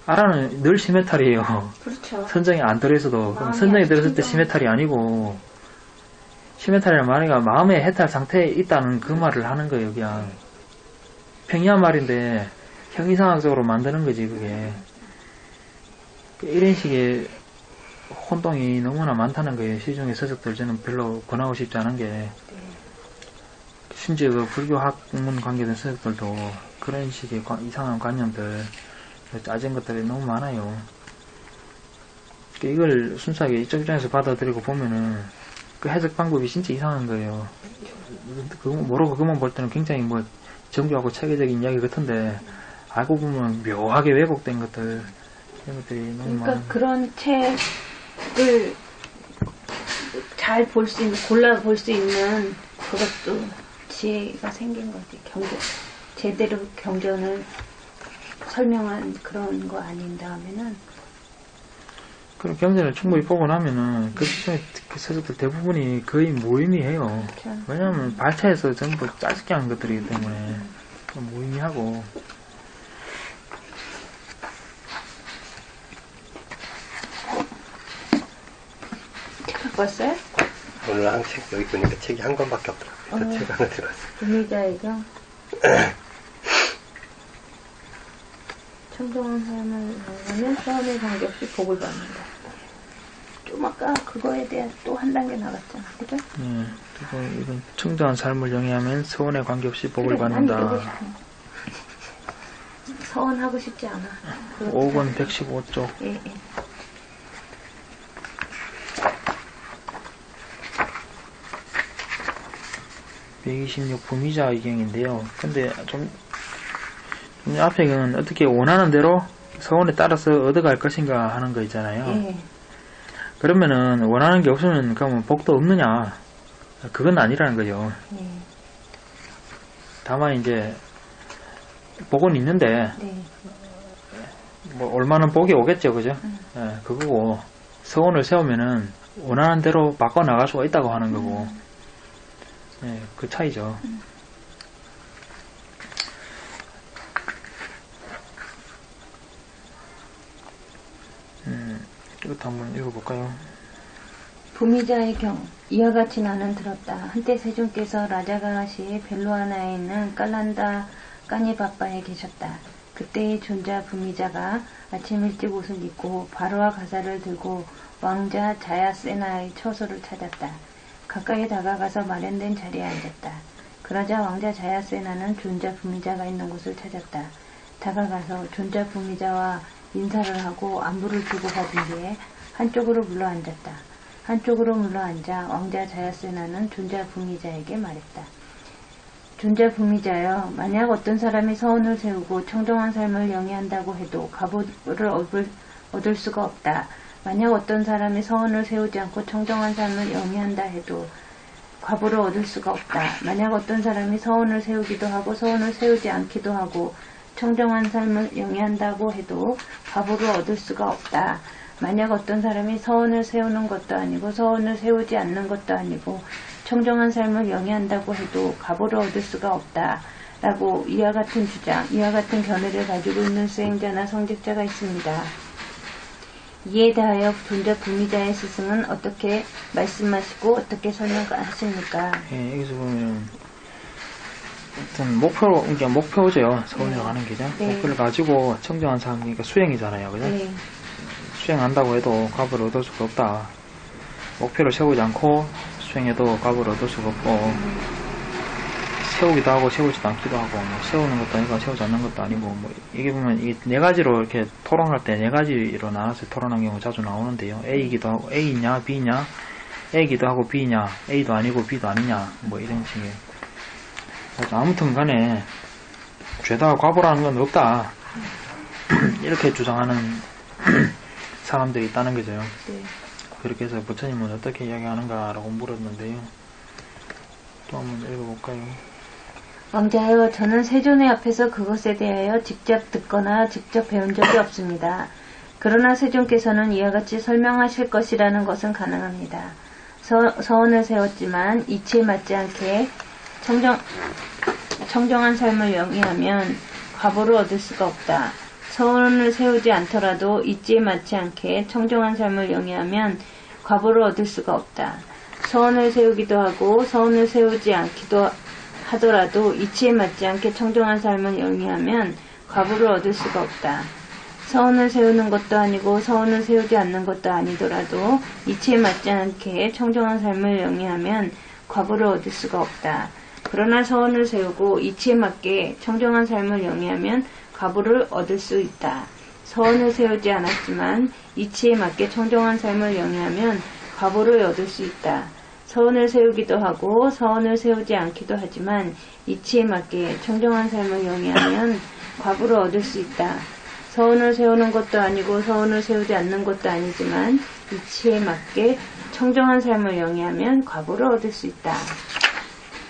아라는 늘 시메탈이에요. 그렇죠. 선정에 안 들어있어도. 그럼 선정에 들어있을 때 시메탈이 아니고, 시메탈이라는 말이가 마음의 해탈 상태에 있다는 그 말을 하는 거예요, 그냥. 평이한 말인데, 형이상학적으로 만드는 거지, 그게. 이런 식의 혼동이 너무나 많다는 거예요. 시중의 서적들 저는 별로 권하고 싶지 않은 게. 심지어 그 불교 학문 관계된 서적들도 그런 식의 이상한 관념들, 짜증 것들이 너무 많아요. 이걸 순수하게 이쪽 입장에서 받아들이고 보면은, 그 해석 방법이 진짜 이상한 거예요. 모르고 그만 볼 때는 굉장히 뭐 정교하고 체계적인 이야기 같은데 알고 보면 묘하게 왜곡된 것들 이런 것들이 너무 그러니까 많아요. 그런 책을 잘 볼 수 있는, 골라 볼 수 있는 그것도 지혜가 생긴 거지. 제대로 경전을 설명한 그런 거 아닌 다음에는. 그럼 경전을 충분히 보고 나면은 그 시중에 그 서적들 대부분이 거의 무의미해요. 그렇죠. 왜냐하면 발차에서 전부 짜증게 한 것들이기 때문에 무의미하고. 책 갖고 왔어요? 오늘 한 책 여기 보니까 책이 한 권밖에 없더라고요. 그래서 책 하나 들어갔어요. 불미자이죠. 청정한 삶을 하면 처음에 관계없이 복을 받는다. 좀 아까 그거에 대한 또 한 단계 나갔잖아, 그죠? 네. 그리고 이건 청정한 삶을 영위하면 서원에 관계없이 복을 그래, 받는다. 난 이러고 싶어. 서원하고 싶지 않아. 5권 115쪽. 예, 예. (126) 부미자 이경인데요. 근데 좀 앞에 는 어떻게 원하는 대로 서원에 따라서 얻어갈 것인가 하는 거 있잖아요. 예. 그러면은 원하는 게 없으면 그러면 복도 없느냐? 그건 아니라는 거죠. 예. 다만 이제 복은 있는데 네. 뭐 얼마나 복이 오겠죠, 그죠? 예, 그거고 서원을 세우면은 원하는 대로 바꿔 나갈 수가 있다고 하는 거고. 예, 그 차이죠. 이것도 한번 읽어볼까요? 부미자의 경 이와 같이 나는 들었다. 한때 세종께서 라자가시의 벨로아나에 있는 깔란다 까니바빠에 계셨다. 그때의 존자 부미자가 아침 일찍 옷을 입고 바로와 가사를 들고 왕자 자야세나의 처소를 찾았다. 가까이 다가가서 마련된 자리에 앉았다. 그러자 왕자 자야세나는 존자 부미자가 있는 곳을 찾았다. 다가가서 존자 부미자와 인사를 하고 안부를 주고받은 뒤에 한쪽으로 물러앉았다. 한쪽으로 물러앉아 왕자 자야세나는 존자 부미자에게 말했다. 존자 부미자여, 만약 어떤 사람이 서원을 세우고 청정한 삶을 영위한다고 해도 갑오를 얻을 수가 없다. 만약 어떤 사람이 서원을 세우지 않고 청정한 삶을 영위한다 해도 갑오를 얻을 수가 없다. 만약 어떤 사람이 서원을 세우기도 하고 서원을 세우지 않기도 하고 청정한 삶을 영위한다고 해도 과보를 얻을 수가 없다. 만약 어떤 사람이 서원을 세우는 것도 아니고 서원을 세우지 않는 것도 아니고 청정한 삶을 영위한다고 해도 과보를 얻을 수가 없다. 라고 이와 같은 주장, 이와 같은 견해를 가지고 있는 수행자나 성직자가 있습니다. 이에 대하여 존자 부미자의 스승은 어떻게 말씀하시고 어떻게 설명하십니까? 예, 여기서 보면 어떤 목표로, 그러니까 목표죠. 서울역 가는 게죠. 네. 목표를 가지고 청정한 삶, 그러니까 수행이잖아요. 그죠? 네. 수행한다고 해도 과보를 얻을 수가 없다. 목표를 세우지 않고 수행해도 과보를 얻을 수가 없고, 세우기도 하고 세우지도 않기도 하고, 뭐 세우는 것도 아니고 세우지 않는 것도 아니고, 뭐 이게 보면 이 네 가지로 이렇게 토론할 때 네 가지로 나눠서 토론한 경우 자주 나오는데요. A이기도 하고 A냐 B냐, A이기도 하고 B냐, A도 아니고 B도 아니냐, 뭐 이런 식의. 아무튼 간에 죄다 과보라는 건 없다. 이렇게 주장하는 사람들이 있다는 거죠. 네. 그렇게 해서 부처님은 어떻게 이야기하는가라고 물었는데요. 또 한번 읽어볼까요? 왕자여, 저는 세존의 앞에서 그것에 대하여 직접 듣거나 직접 배운 적이 없습니다. 그러나 세존께서는 이와 같이 설명하실 것이라는 것은 가능합니다. 서원을 세웠지만 이치에 맞지 않게 청정한 삶을 영위하면 과보를 얻을 수가 없다. 서원을 세우지 않더라도 이치에 맞지 않게 청정한 삶을 영위하면 과보를 얻을 수가 없다. 서원을 세우기도 하고 서원을 세우지 않기도 하더라도 이치에 맞지 않게 청정한 삶을 영위하면 과보를 얻을 수가 없다. 서원을 세우는 것도 아니고 서원을 세우지 않는 것도 아니더라도 이치에 맞지 않게 청정한 삶을 영위하면 과보를 얻을 수가 없다. 그러나 서원을 세우고 이치에 맞게 청정한 삶을 영위하면 과보를 얻을 수 있다. 서원을 세우지 않았지만 이치에 맞게 청정한 삶을 영위하면 과보를 얻을 수 있다. 서원을 세우기도 하고 서원을 세우지 않기도 하지만 이치에 맞게 청정한 삶을 영위하면 과보를 얻을 수 있다. 서원을 세우는 것도 아니고 서원을 세우지 않는 것도 아니지만 이치에 맞게 청정한 삶을 영위하면 과보를 얻을 수 있다.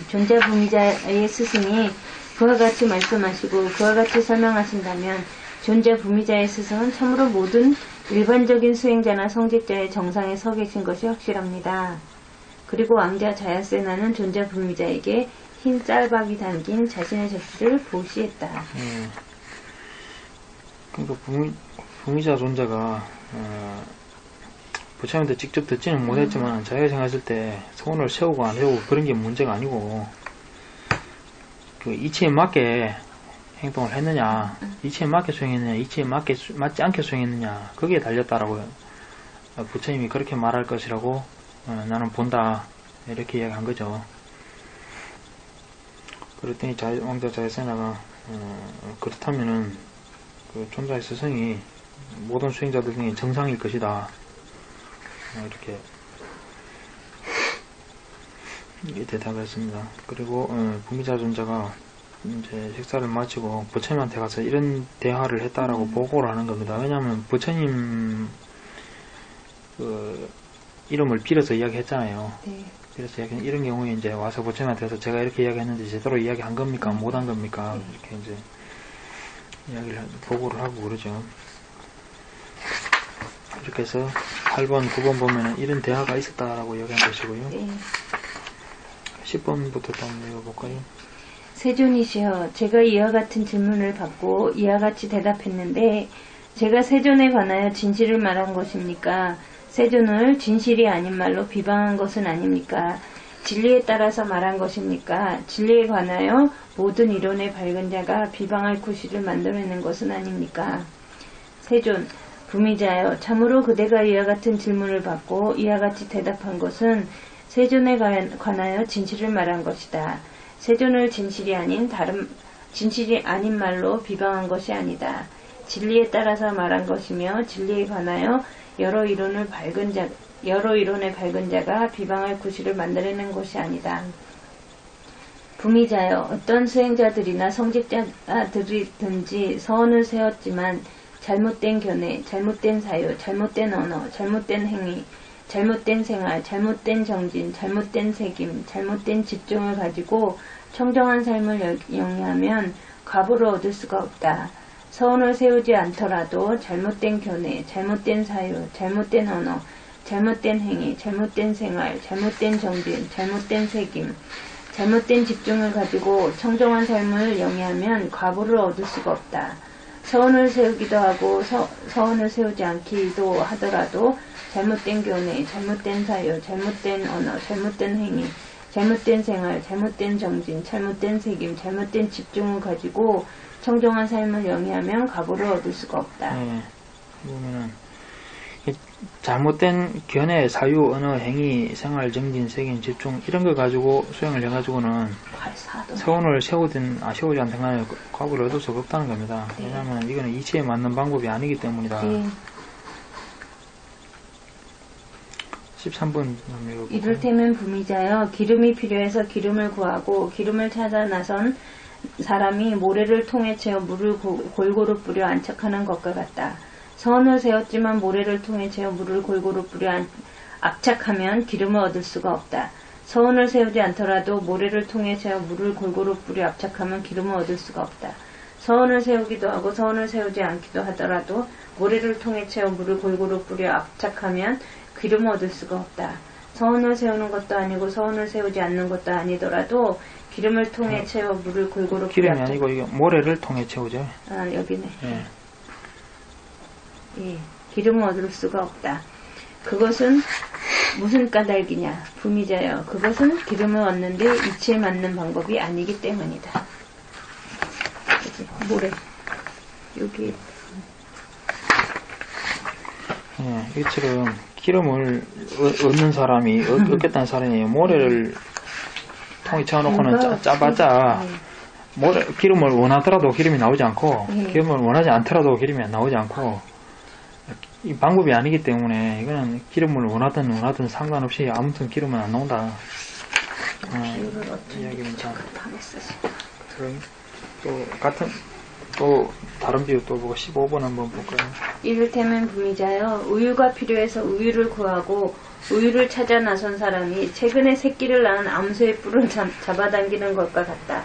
존자 부미자의 스승이 그와 같이 말씀하시고 그와 같이 설명하신다면 존자 부미자의 스승은 참으로 모든 일반적인 수행자나 성직자의 정상에 서 계신 것이 확실합니다. 그리고 왕자 자야세나는 존자 부미자에게 흰 쌀박이 담긴 자신의 접시를 보시했다. 그러니까 부미자 존자가 부처님한테 직접 듣지는 못했지만 자기가 생각했을 때 서원을 세우고 안 세우고 그런 게 문제가 아니고 그 이치에 맞게 행동을 했느냐, 이치에 맞게 수행했느냐, 이치에 맞지 않게 수행했느냐, 거기에 달렸다라고 부처님이 그렇게 말할 것이라고 나는 본다, 이렇게 이야기한 거죠. 그랬더니 왕자 자야세나가 그렇다면은 그 존자의 스승이 모든 수행자들 중에 정상일 것이다, 이렇게 대답을 했습니다. 그리고 부미자 존자가 이제 식사를 마치고 부처님한테 가서 이런 대화를 했다라고 보고를 하는 겁니다. 왜냐하면 부처님 그 이름을 빌어서 이야기했잖아요. 네. 그래서 이런 경우에 이제 와서 부처님한테 가서 제가 이렇게 이야기했는데 제대로 이야기한 겁니까? 못한 겁니까? 이렇게 이제 이야기를 보고를 하고 그러죠. 이렇게 해서 8번, 9번 보면은 이런 대화가 있었다라고 이야기한 것이고요. 네. 10번부터 또 한번 읽어볼까요? 세존이시여, 제가 이와 같은 질문을 받고 이와 같이 대답했는데 제가 세존에 관하여 진실을 말한 것입니까? 세존을 진실이 아닌 말로 비방한 것은 아닙니까? 진리에 따라서 말한 것입니까? 진리에 관하여 모든 이론의 밝은 자가 비방할 구실을 만들어내는 것은 아닙니까? 세존, 부미자여, 참으로 그대가 이와 같은 질문을 받고 이와 같이 대답한 것은 세존에 관하여 진실을 말한 것이다. 세존을 진실이 아닌 말로 비방한 것이 아니다. 진리에 따라서 말한 것이며 진리에 관하여 여러 이론의 밝은 자가 비방할 구실을 만들어낸 것이 아니다. 부미자여, 어떤 수행자들이나 성직자들이든지 서원을 세웠지만 잘못된 견해, 잘못된 사유, 잘못된 언어, 잘못된 행위, 잘못된 생활, 잘못된 정진, 잘못된 새김, 잘못된 집중을 가지고 청정한 삶을 영위하면 과보를 얻을 수가 없다. 서원을 세우지 않더라도 잘못된 견해, 잘못된 사유, 잘못된 언어, 잘못된 행위, 잘못된 생활, 잘못된 정진, 잘못된 책임, 잘못된 집중을 가지고 청정한 삶을 영위하면 과보를 얻을 수가 없다. 서원을 세우기도 하고 서원을 세우지 않기도 하더라도 잘못된 견해, 잘못된 사유, 잘못된 언어, 잘못된 행위, 잘못된 생활, 잘못된 정진, 잘못된 책임, 잘못된 집중을 가지고 청정한 삶을 영위하면 과보를 얻을 수가 없다. 네. 보면은 잘못된 견해, 사유, 언어, 행위, 생활, 정진, 책임, 집중 이런 걸 가지고 수행을 해가지고는 서원을 세우지 않든 간에 과보를 얻을 수가 없다는 겁니다. 네. 왜냐하면 이거는 이치에 맞는 방법이 아니기 때문이다. 네. 13번 이를테면 부미자여 기름이 필요해서 기름을 구하고 기름을 찾아 나선 사람이 모래를 통에 채워 물을 골고루 뿌려 안착하는 것과 같다. 서원을 세웠지만 모래를 통해 채워 물을 골고루 뿌려 압착하면 기름을 얻을 수가 없다. 서원을 세우지 않더라도 모래를 통해 채워 물을 골고루 뿌려 압착하면 기름을 얻을 수가 없다. 서원을 세우기도 하고 서원을 세우지 않기도 하더라도 모래를 통해 채워 물을 골고루 뿌려 압착하면 기름을 얻을 수가 없다. 서원을 세우는 것도 아니고 서원을 세우지 않는 것도 아니더라도 기름을 통해 채워 물을 골고루 뿌려 기름이 아니고 이게 모래를 통해 채우죠. 아, 여기네. 예. 예, 기름을 얻을 수가 없다. 그것은 무슨 까닭이냐? 부미자여. 그것은 기름을 얻는데 이치에 맞는 방법이 아니기 때문이다. 그치? 모래. 여기. 예, 이처럼 기름을 얻는 사람이, 얻겠다는 사람이 모래를 통에 채워놓고는 짜봤자, 기름을 원하더라도 기름이 나오지 않고, 기름을 원하지 않더라도 기름이 나오지 않고, 이 방법이 아니기 때문에, 이거는 기름을 원하든 상관없이 아무튼 기름은 안 나온다. 이야기는 참. 또 다른 비유 또 보고 15번 한번 볼까요? 이를테면 부미자여 우유가 필요해서 우유를 구하고 우유를 찾아 나선 사람이 최근에 새끼를 낳은 암소의 뿔을 잡아당기는 것과 같다.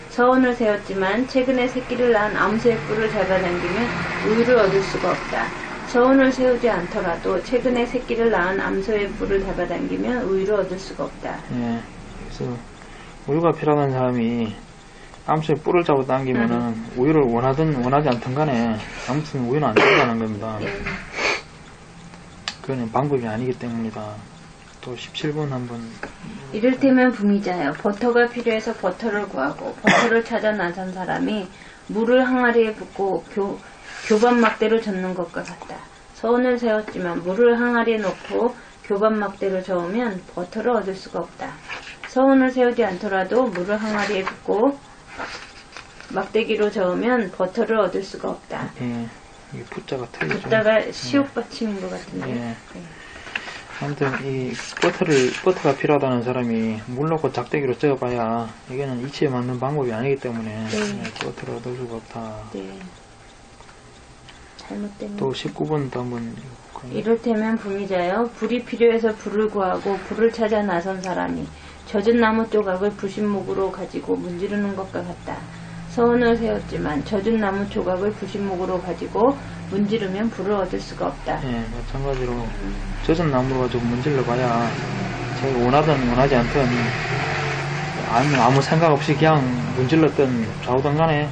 서원을 세웠지만 최근에 새끼를 낳은 암소의 뿔을 잡아당기면 우유를 얻을 수가 없다. 서원을 세우지 않더라도 최근에 새끼를 낳은 암소의 뿔을 잡아당기면 우유를 얻을 수가 없다. 예, 그래서 우유가 필요한 사람이 암소의 뿔을 잡아당기면은 우유를 원하든 원하지 않든 간에 아무튼 우유는 안 된다는 겁니다. 그거는 방법이 아니기 때문이다. 또 17번 한번. 이를테면 부미자여 버터가 필요해서 버터를 구하고 버터를 찾아 나선 사람이 물을 항아리에 붓고 교반 막대로 젓는 것과 같다. 서원을 세웠지만 물을 항아리에 넣고 교반 막대로 저으면 버터를 얻을 수가 없다. 서원을 세우지 않더라도 물을 항아리에 붓고 막대기로 저으면 버터를 얻을 수가 없다. 예, 이게 붓자가 틀리죠. 붓자가 시옷 받침인 것 같은데. 예. 네. 아무튼 이 버터가 필요하다는 사람이 물 넣고 작대기로 쪄봐야 이게는 이치에 맞는 방법이 아니기 때문에 버터를 얻을 수가 없다. 네. 잘못된 또 19번도 한번 볼까요? 이를테면 부미자여 불이 필요해서 불을 구하고 불을 찾아 나선 사람이 젖은 나무 조각을 부신목으로 가지고 문지르는 것과 같다. 서원을 세웠지만 젖은 나무 조각을 부신목으로 가지고 문지르면 불을 얻을 수가 없다. 예, 마찬가지로 젖은 나무로 가지고 문질러 봐야 자기가 원하든 원하지 않든 아니면 아무 생각 없이 그냥 문질렀든 좌우든 간에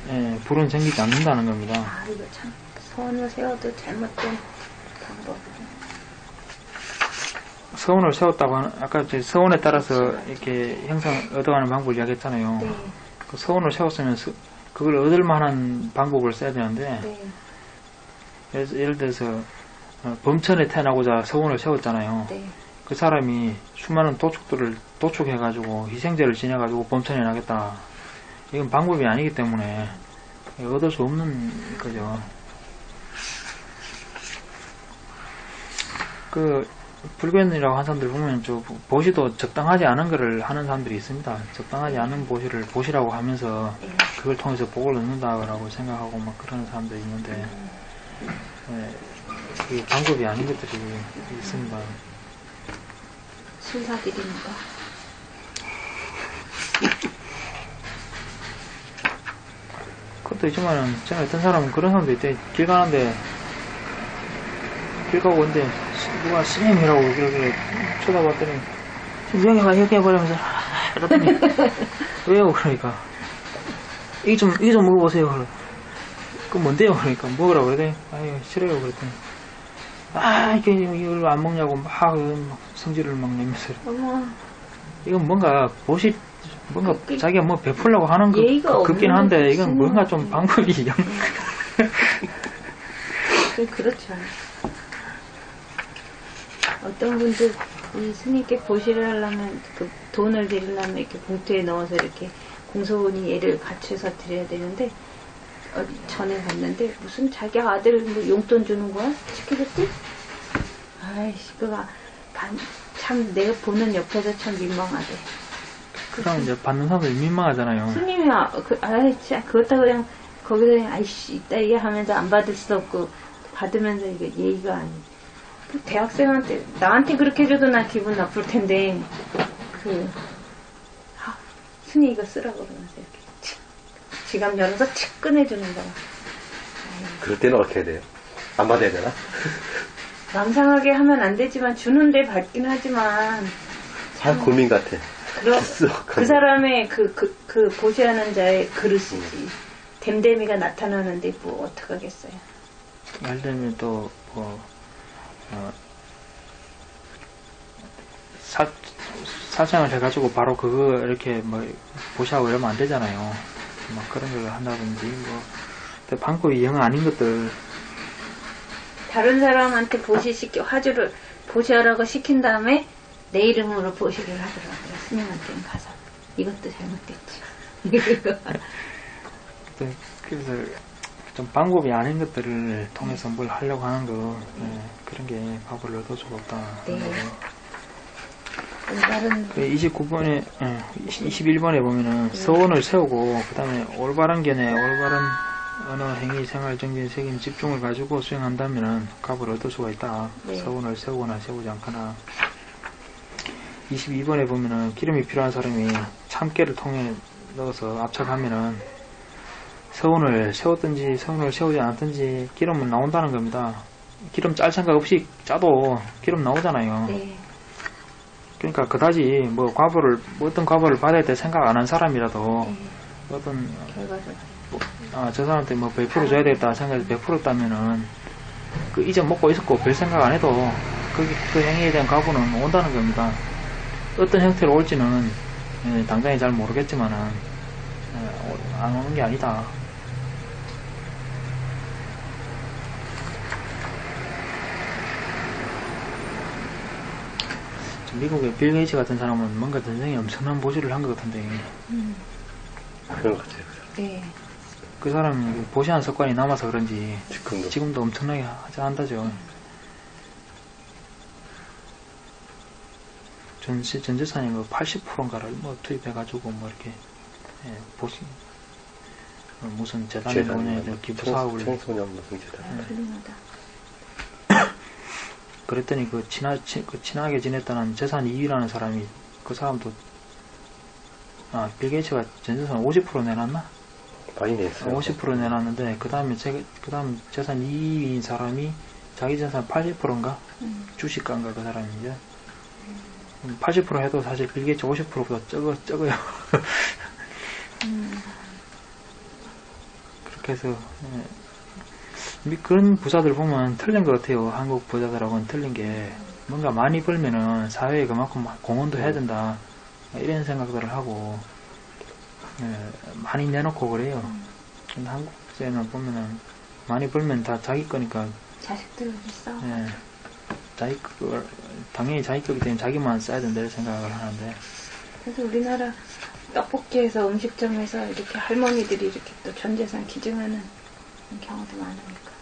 예, 불은 생기지 않는다는 겁니다. 아, 이거 참 서원을 세워도 잘못된 방법. 서원을 세웠다고 하는, 아까 서원에 따라서 이렇게 형상 얻어가는 방법을 이야기했잖아요. 네. 그 서원을 세웠으면 그걸 얻을 만한 방법을 써야 되는데, 네. 예를 들어서 범천에 태어나고자 서원을 세웠잖아요. 네. 그 사람이 수많은 도축들을 도축해가지고 희생제를 지내가지고 범천에 나겠다. 이건 방법이 아니기 때문에 얻을 수 없는 거죠. 그 불교인이라고 하는 사람들 보면 보시도 적당하지 않은 거를 하는 사람들이 있습니다. 적당하지 않은 보시를 보시라고 하면서 그걸 통해서 복을 얻는다고 생각하고 막 그러는 사람들이 있는데 그게 방법이 아닌 것들이 있습니다. 수사드립니다. 수도 있지만은, 전에 어떤 사람은 그런 사람도 있대. 길 가는데, 길 가고 있는데, 누가 스님이라고 그렇게 쳐다봤더니, 여기 와, 여기 와버리면서, 이러더니, 왜요? 그러니까, 이거 좀 먹어보세요. 그래. 그 뭔데요? 그러니까, 먹으라고 그러더니, 아유, 싫어요. 그랬더니, 이걸 안 먹냐고 막 성질을 막 내면서. 어머, 이건 뭔가 자기가 뭐 베풀려고 하는 것 같긴 한데, 이건 뭔가 좀 방법이. 그렇죠. 어떤 분들 이 스님께 보시를 하려면 그 돈을 드리려면 이렇게 봉투에 넣어서 이렇게 공소원이 얘를 갖춰서 드려야 되는데 전에 갔는데 무슨 자기 아들 뭐 용돈 주는 거야? 시켜줬지? 아이씨 그거 참 내가 보는 옆에서 참 민망하대. 그럼 이제 받는 사람들 민망하잖아요. 스님이 진짜 그렇다고 그냥 거기서 그냥 아이씨 이따 이게 하면서 안 받을 수도 없고 받으면서 이게 예의가 아니. 그 대학생한테 나한테 그렇게 해줘도 나 기분 나쁠 텐데 스님 이거 쓰라고 그러면서 이렇게 지갑 열어서 칙 꺼내주는 거야. 그럴 때는 어떻게 해야 돼요? 안 받아야 되나? 맘상하게 하면 안 되지만 주는데 받긴 하지만 참 고민 같아. 그 사람의 그 보시하는 자의 그릇이지. 댐댐이가 나타나는데 뭐 어떡하겠어요. 예를 들면 또 사장을 해가지고 바로 그거 이렇게 뭐 보시하고 이러면 안 되잖아요. 막 그런 걸 한다든지 뭐 방법이 영 아닌 것들. 다른 사람한테 화주를 보시하라고 시킨 다음에 내 이름으로 보시를 하더라고요. 스님한테는 가서 이것도 잘못됐지. 그래서 좀 방법이 아닌 것들을 통해서 뭘 하려고 하는 거 그런 게 밥을 얻을 수가 없다. 네. 다른 29번에 21번에 보면은 서원을 세우고 그 다음에 올바른 견해, 올바른 언어, 행위, 생활, 정신, 책임, 집중을 가지고 수행한다면은 값을 얻을 수가 있다. 네. 서원을 세우거나 세우지 않거나. 22번에 보면은 기름이 필요한 사람이 참깨를 통에 넣어서 압착하면은 서원을 세웠든지 서원을 세우지 않았든지 기름은 나온다는 겁니다. 기름 짤 생각 없이 짜도 기름 나오잖아요. 네. 그러니까 그다지 뭐 어떤 과보를 받아야 될 생각 안 한 사람이라도 어떤 저 사람한테 뭐 100% 줘야 되겠다 생각해서 100%였다면은 그 이제 먹고 있었고 별 생각 안 해도 그 행위에 대한 과보는 온다는 겁니다. 어떤 형태로 올지는 당장에 잘 모르겠지만은 안 오는 게 아니다. 미국의 빌 게이츠 같은 사람은 뭔가 전생에 엄청난 보시를 한 것 같은데. 그런 것 같아요. 네. 그 사람은 보시한 습관이 남아서 그런지 지금도 엄청나게 한다죠. 전 재산이 뭐 80%인가를 뭐 투입해가지고 뭐 이렇게 보시 무슨 재단에 뭐냐 기부 사업을 청소년 무슨 재단. 훌륭하다. 그랬더니 친하게 지냈다는 재산 2위라는 사람이 그 사람도 빌 게이츠가 전 재산 50% 내놨나? 많이 냈어요. 50% 내놨는데 그 다음 재산 2위인 사람이 자기 재산 80%인가? 주식가인가 그 사람이죠. 80% 해도 사실 빌 게이츠 50%보다 적어요. 그렇게 해서 그런 부자들 보면 틀린 것 같아요. 한국 부자들하고는 틀린 게 뭔가 많이 벌면은 사회에 그만큼 공헌도 해야 된다 이런 생각들을 하고 많이 내놓고 그래요. 근데 한국 부자는 보면은 많이 벌면 다 자기 거니까 자식들 써. 당연히 자기 거기 때문에 자기만 써야 된다 이런 생각을 하는데. 그래서 우리나라 떡볶이에서 음식점에서 이렇게 할머니들이 이렇게 또 전재산 기증하는 경우도 많으니까.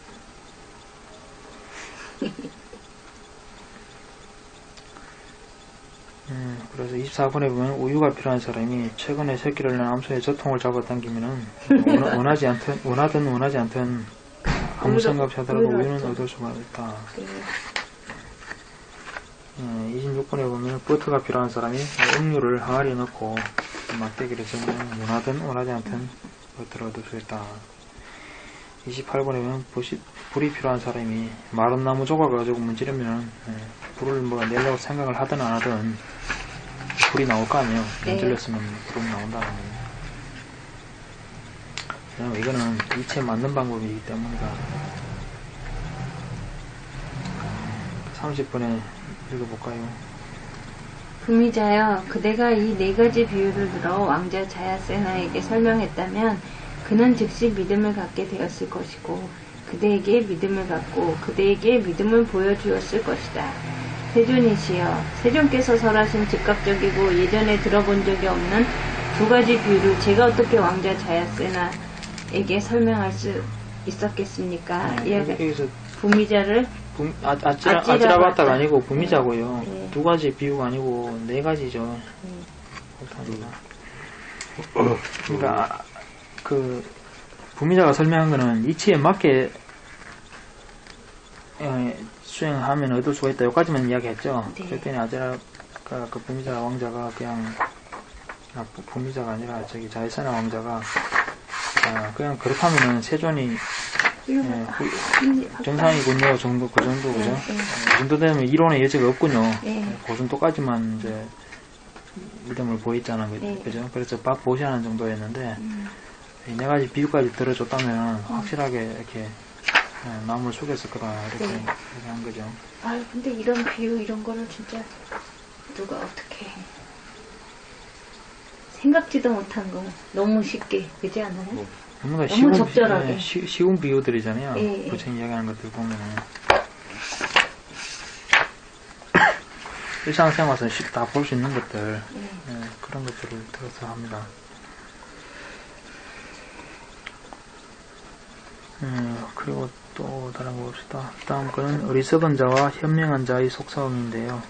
그래서 24번에 보면 우유가 필요한 사람이 최근에 새끼를 낳은 암소의 젖통을 잡아당기면은 원하든 원하지 않든 아무 생각 없이 하더라도 우유는 얻을 수가 있다. 26번에 보면 버터가 필요한 사람이 음료를 항아리에 넣고 막대기를 재면 원하든 원하지 않든 버터를 얻을 수 있다. 28번에 보면 불이 필요한 사람이 마른 나무 조각을 가지고 문지르면 불을 뭐 내려고 생각을 하든 안 하든 불이 나올 거 아니에요. 문질렀으면 불이 나온다는 거예요. 왜냐면 이거는 이치에 맞는 방법이기 때문이다. 30번에 읽어볼까요? 부미자여, 그대가 이 네 가지 비유를 들어 왕자 자야세나에게 설명했다면 그는 즉시 믿음을 갖게 되었을 것이고 그대에게 믿음을 갖고 그대에게 믿음을 보여주었을 것이다. 세존이시여, 세존께서 설하신 즉각적이고 예전에 들어본 적이 없는 두 가지 비유를 제가 어떻게 왕자 자야세나에게 설명할 수 있었겠습니까? 여기서 부미자를 아지라바타가 아니고 부미자고요. 네. 두 가지 비유가 아니고 네 가지죠. 그러니까 그 부미자가 설명한 거는 이치에 맞게 수행하면 얻을 수가 있다. 여기까지만 이야기했죠. 네. 그랬더니 아지라가 그 부미자 왕자가 그냥 부미자가 아니라 저기 자이사나 왕자가 그냥 그렇다면은 세존이 정상이군요. 그 정도 그죠? 그 정도 되면 이론의 여지가 없군요. 그 정도까지만 이제 믿음을 보였잖아, 그죠? 그래서 보시하는 정도였는데 네 가지 비유까지 들어줬다면 확실하게 이렇게 나무를 속였을 거다 이렇게 한 거죠. 아, 근데 이런 비유 이런 거를 진짜 누가 어떻게 생각지도 못한 거 너무 쉽게 그지 않아요? 너무 적절하게. 쉬운 비유들이잖아요. 예. 부처님 이야기하는 것들 보면은 일상생활에서 다 볼 수 있는 것들 그런 것들을 들어서 합니다. 그리고 또 다른 거 봅시다. 다음 거는 어리석은 자와 현명한 자의 속성인데요.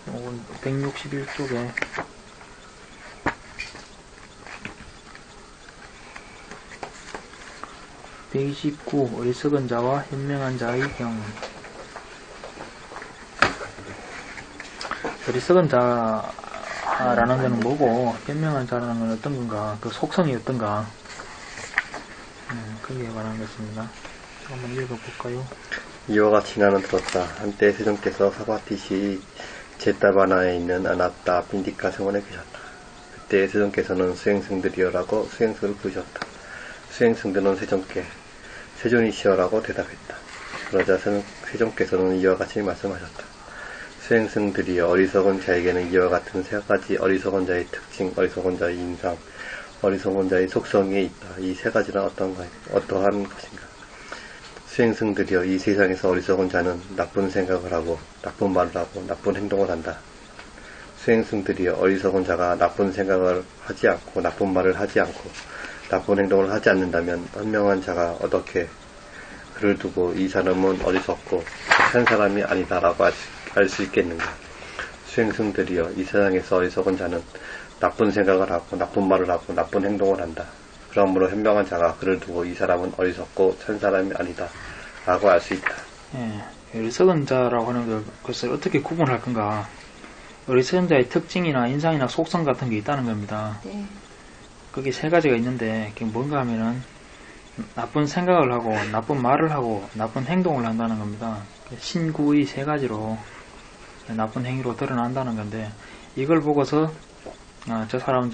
이건 161쪽에 129 어리석은 자와 현명한 자의 경. 어리석은 자라는 것은 뭐고 현명한 자라는 건 어떤 건가, 그 속성이 어떤가, 거기에 관한 것입니다. 한번 읽어볼까요? 이와 같이 나는 들었다. 한때 세존께서 사바티시 제타바나에 있는 아나타 빈디카 성원에 계셨다. 그때 세존께서는 수행승들이여라고 수행승을 부르셨다. 수행승들은 세존께 세존이시여라고 대답했다. 그러자 세존께서는 이와 같이 말씀하셨다. 수행승들이여, 어리석은 자에게는 이와 같은 세 가지 어리석은 자의 특징, 어리석은 자의 인상, 어리석은 자의 속성이 있다. 이 세 가지는 어떠한 것인가? 수행승들이여, 이 세상에서 어리석은 자는 나쁜 생각을 하고 나쁜 말을 하고 나쁜 행동을 한다. 수행승들이여, 어리석은 자가 나쁜 생각을 하지 않고 나쁜 말을 하지 않고 나쁜 행동을 하지 않는다면 현명한 자가 어떻게 그를 두고 이 사람은 어리석고 한 사람이 아니다라고 알 수 있겠는가? 수행승들이여, 이 세상에서 어리석은 자는 나쁜 생각을 하고 나쁜 말을 하고 나쁜 행동을 한다. 그러므로 현명한 자가 그를 두고 이 사람은 어리석고 천 사람이 아니다 라고 알 수 있다. 어리석은 자라고 하는 것을 어떻게 구분할 건가? 어리석은 자의 특징이나 인상이나 속성 같은 게 있다는 겁니다. 그게 세 가지가 있는데 그게 뭔가 하면은 나쁜 생각을 하고 나쁜 말을 하고 나쁜 행동을 한다는 겁니다. 신구의 세 가지로 나쁜 행위로 드러난다는 건데, 이걸 보고서 저 사람은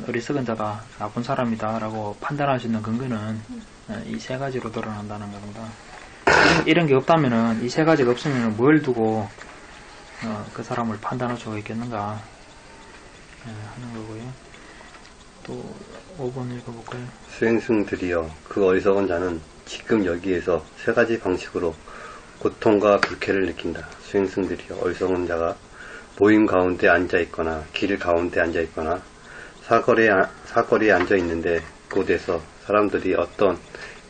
어리석은 자다, 나쁜 사람이다 라고 판단할 수 있는 근거는 이 세 가지로 드러난다는 겁니다. 이런 게 없다면은, 이 세 가지가 없으면 뭘 두고 그 사람을 판단할 수가 있겠는가 하는 거고요. 또 5번 읽어볼까요? 수행승들이여, 그 어리석은 자는 지금 여기에서 세 가지 방식으로 고통과 불쾌를 느낀다. 수행승들이여, 어리석은 자가 모임 가운데 앉아있거나 길 가운데 앉아있거나 사거리에 앉아있는데 그곳에서 사람들이 어떤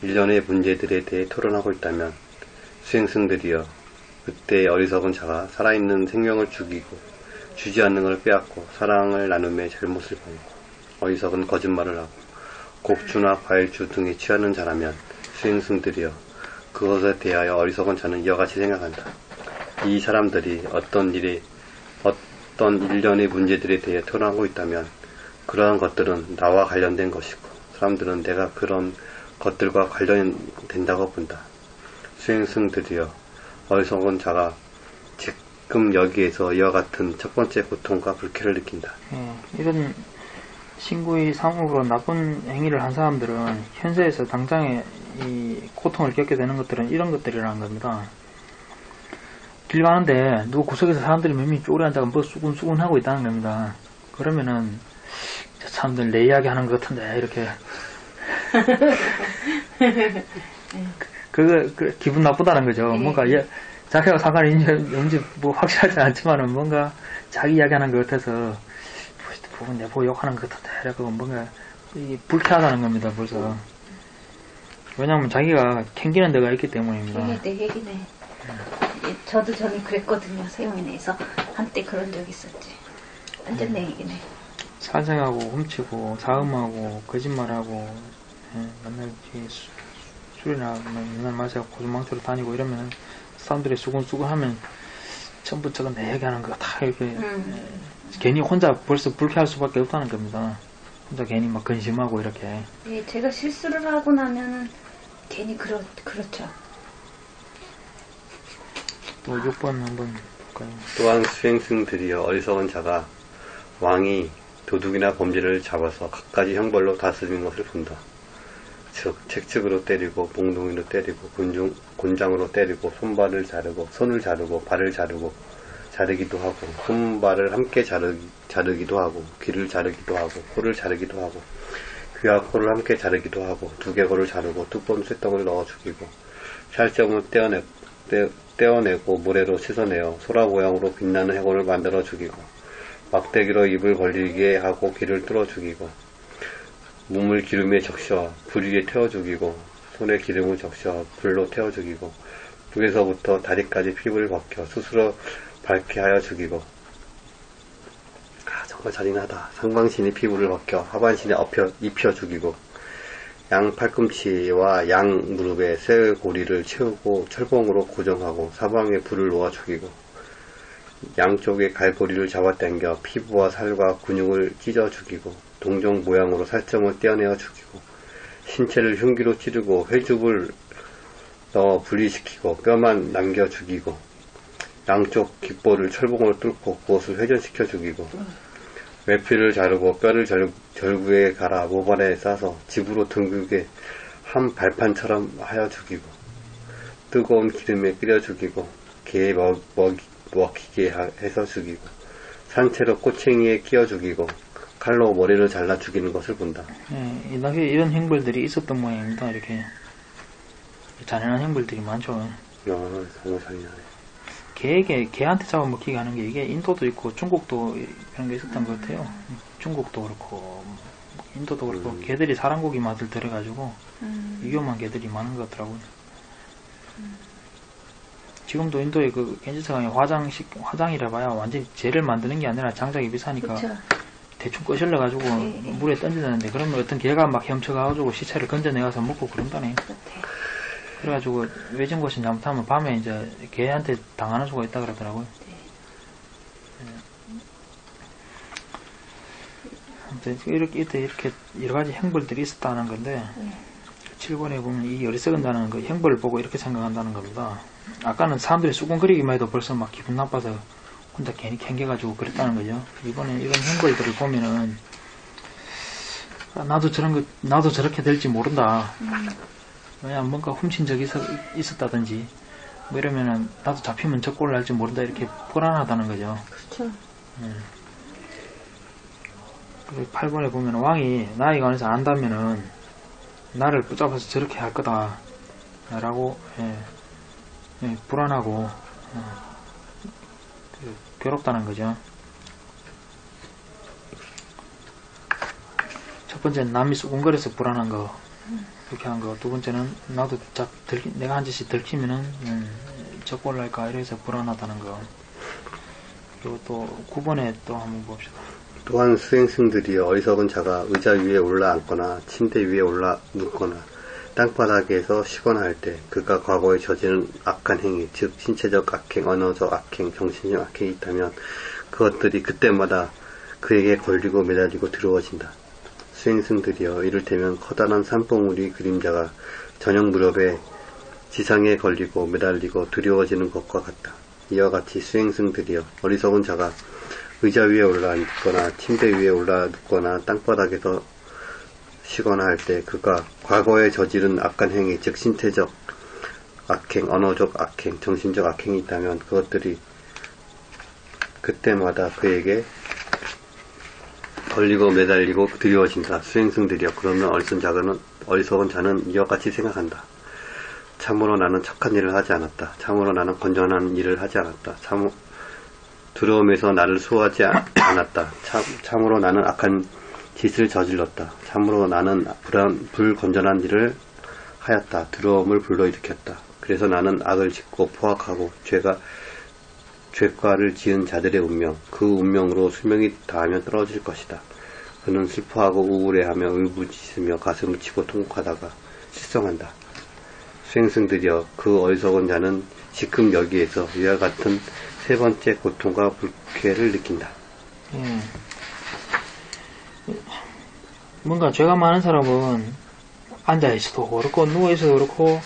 일련의 문제들에 대해 토론하고 있다면, 수행승들이여, 그때 어리석은 자가 살아있는 생명을 죽이고 주지 않는 걸 빼앗고 사랑을 나눔의 잘못을 범하고 어리석은 거짓말을 하고 곡주나 과일주 등에 취하는 자라면, 수행승들이여, 그것에 대하여 어리석은 자는 이와 같이 생각한다. 이 사람들이 어떤 일련의 문제들에 대해 토론하고 있다면 그러한 것들은 나와 관련된 것이고, 사람들은 내가 그런 것들과 관련된다고 본다. 수행승들이여 어리석은 자가 지금 여기에서 이와 같은 첫 번째 고통과 불쾌를 느낀다. 이런 신구의 상으로 나쁜 행위를 한 사람들은 현세에서 당장에 이 고통을 겪게 되는 것들은 이런 것들이라는 겁니다. 길 가는데 누구 구석에서 사람들이 몇 명이 쪼그려 앉아서 뭐 수군수군 하고 있다는 겁니다. 그러면은 저 사람들 내 이야기 하는 것 같은데 이렇게 그 기분 나쁘다는 거죠. 뭔가 자기가 상관이 있는지 뭐 확실하지 않지만은 뭔가 자기 이야기 하는 것 같아서 내보고 욕하는 것 같은데 이래서 뭔가 불쾌하다는 겁니다. 벌써. 왜냐하면 자기가 캥기는 데가 있기 때문입니다. 내 얘기네. 저도 전에 그랬거든요. 세용인에서 한때 그런 적이 있었지. 완전 내 얘기네. 살생하고 훔치고 사음하고 거짓말하고 맨날 술이나 맨날 마셔서 고주망초로 다니고 이러면 사람들이 수근수근하면 전부 저거 내 얘기하는 거 다 이렇게 괜히 혼자 벌써 불쾌할 수밖에 없다는 겁니다. 혼자 괜히 막 근심하고 이렇게. 네, 제가 실수를 하고 나면은 괜히 그렇죠. 또 6번 한번 볼까요? 또한 수행승들이여 어리석은 자가 왕이 도둑이나 범죄를 잡아서 갖가지 형벌로 다스리는 것을 본다. 즉 책측으로 때리고 몽둥이로 때리고 곤장으로 때리고 손발을 자르고 손을 자르고 발을 자르기도 하고 손발을 함께 자르기도 하고 귀를 자르기도 하고 코를 자르기도 하고 귀와 코를 함께 자르기도 하고 두개골을 자르고 뚜껑 쇳덩을 넣어 죽이고 살점을 떼어내고 모래로 씻어내어 소라 모양으로 빛나는 해골을 만들어 죽이고 막대기로 입을 벌리게 하고 귀를 뚫어 죽이고 몸을 기름에 적셔 불 위에 태워 죽이고 손에 기름을 적셔 불로 태워 죽이고 북에서부터 다리까지 피부를 벗겨 스스로 밝게 하여 죽이고 정말 잔인하다. 상반신의 피부를 벗겨 하반신에 입혀 죽이고 양 팔꿈치와 양 무릎에 쇠 고리를 채우고 철봉으로 고정하고 사방에 불을 놓아 죽이고 양쪽에 갈고리를 잡아당겨 피부와 살과 근육을 찢어 죽이고 동정 모양으로 살점을 떼어내어 죽이고 신체를 흉기로 찌르고 회죽을 넣어 분리시키고 뼈만 남겨 죽이고 양쪽 귓볼을 철봉으로 뚫고 그것을 회전시켜 죽이고 외피를 자르고 뼈를 절구에 갈아 모발에 싸서 집으로 둥글게 한 발판처럼 하여 죽이고 뜨거운 기름에 끓여 죽이고 개에 먹히게 해서 죽이고 산채로 꼬챙이에 끼워 죽이고 칼로 머리를 잘라 죽이는 것을 본다. 이 당시에 이런 행벌들이 있었던 모양입니다. 이렇게 잔인한 행벌들이 많죠. 정말 잔인하네. 개한테 잡아먹히게 하는 게 이게 인도도 있고 중국도 그런 게 있었던 것 같아요. 중국도 그렇고 인도도 그렇고 개들이 사람 고기 맛을 들여가지고 위험한 개들이 많은 것 같더라고요. 지금도 인도의 그 겐지스강의 화장이라 봐야 완전히 재를 만드는 게 아니라 장작이 비싸니까 그쵸. 대충 꺼실러가지고 물에 던지는데 그러면 어떤 개가 막 헤엄쳐가지고 시체를 건져내가서 먹고 그런다네. 그래가지고 외진 곳이 잘못하면 밤에 이제 개한테 당하는 수가 있다 그러더라고요. 아무튼 이렇게 여러 가지 행벌들이 있었다는 건데 7번에 보면 이 어리석은 자는 그 행벌을 보고 이렇게 생각한다는 겁니다. 아까는 사람들이 수군거리기만 해도 벌써 막 기분 나빠서 혼자 괜히 캥겨가지고 그랬다는 거죠. 이번에 이런 행벌들을 보면은 나도 저렇게 될지 모른다. 왜냐면 뭔가 훔친 적이 있었다든지 뭐 이러면은 나도 잡히면 저 꼴을 날지 모른다 이렇게 불안하다는 거죠. 그렇죠. 그리고 8번에 보면 왕이 나이가 어느서 안다면은 나를 붙잡아서 저렇게 할 거다 라고 불안하고 괴롭다는 거죠. 첫 번째는 남이 수군거려서 불안한 거 그렇게 한 거. 두 번째는 나도 내가 한 짓이 들키면은 저 꼴 날까 이래서 불안하다는 거. 그리고 또 9번에 또 한번 봅시다. 또한 수행승들이 어리석은 자가 의자 위에 올라앉거나 침대 위에 올라 눕거나 땅바닥에서 쉬거나 할 때 그가 과거에 저지른 악한 행위, 즉 신체적 악행, 언어적 악행, 정신적 악행이 있다면 그것들이 그때마다 그에게 걸리고 매달리고 두려워진다. 수행승들이여 이를테면 커다란 산봉우리 그림자가 저녁 무렵에 지상에 걸리고 매달리고 두려워지는 것과 같다. 이와 같이 수행승들이여 어리석은 자가 의자 위에 올라앉거나 침대 위에 올라눕거나 땅바닥에서 쉬거나 할 때 그가 과거에 저지른 악한 행위, 즉 신체적 악행, 언어적 악행, 정신적 악행이 있다면 그것들이 그때마다 그에게 걸리고 매달리고 두려워진다. 수행승들이여 그러면 어리석은 자는 이와 같이 생각한다. 참으로 나는 착한 일을 하지 않았다. 참으로 나는 건전한 일을 하지 않았다. 두려움에서 나를 수호하지 않았다. 참으로 나는 악한 짓을 저질렀다. 참으로 나는 불건전한 일을 하였다. 두려움을 불러일으켰다. 그래서 나는 악을 짓고 포악하고 죄과를 지은 자들의 운명, 그 운명으로 수명이 다하면 떨어질 것이다. 그는 슬퍼하고 우울해하며 울부짖으며 가슴을 치고 통곡하다가 실성한다. 수행승들이여 그 어리석은 자는 지금 여기에서 위와 같은 세 번째 고통과 불쾌를 느낀다. 뭔가 죄가 많은 사람은 앉아있어도 그렇고 누워있어도 그렇고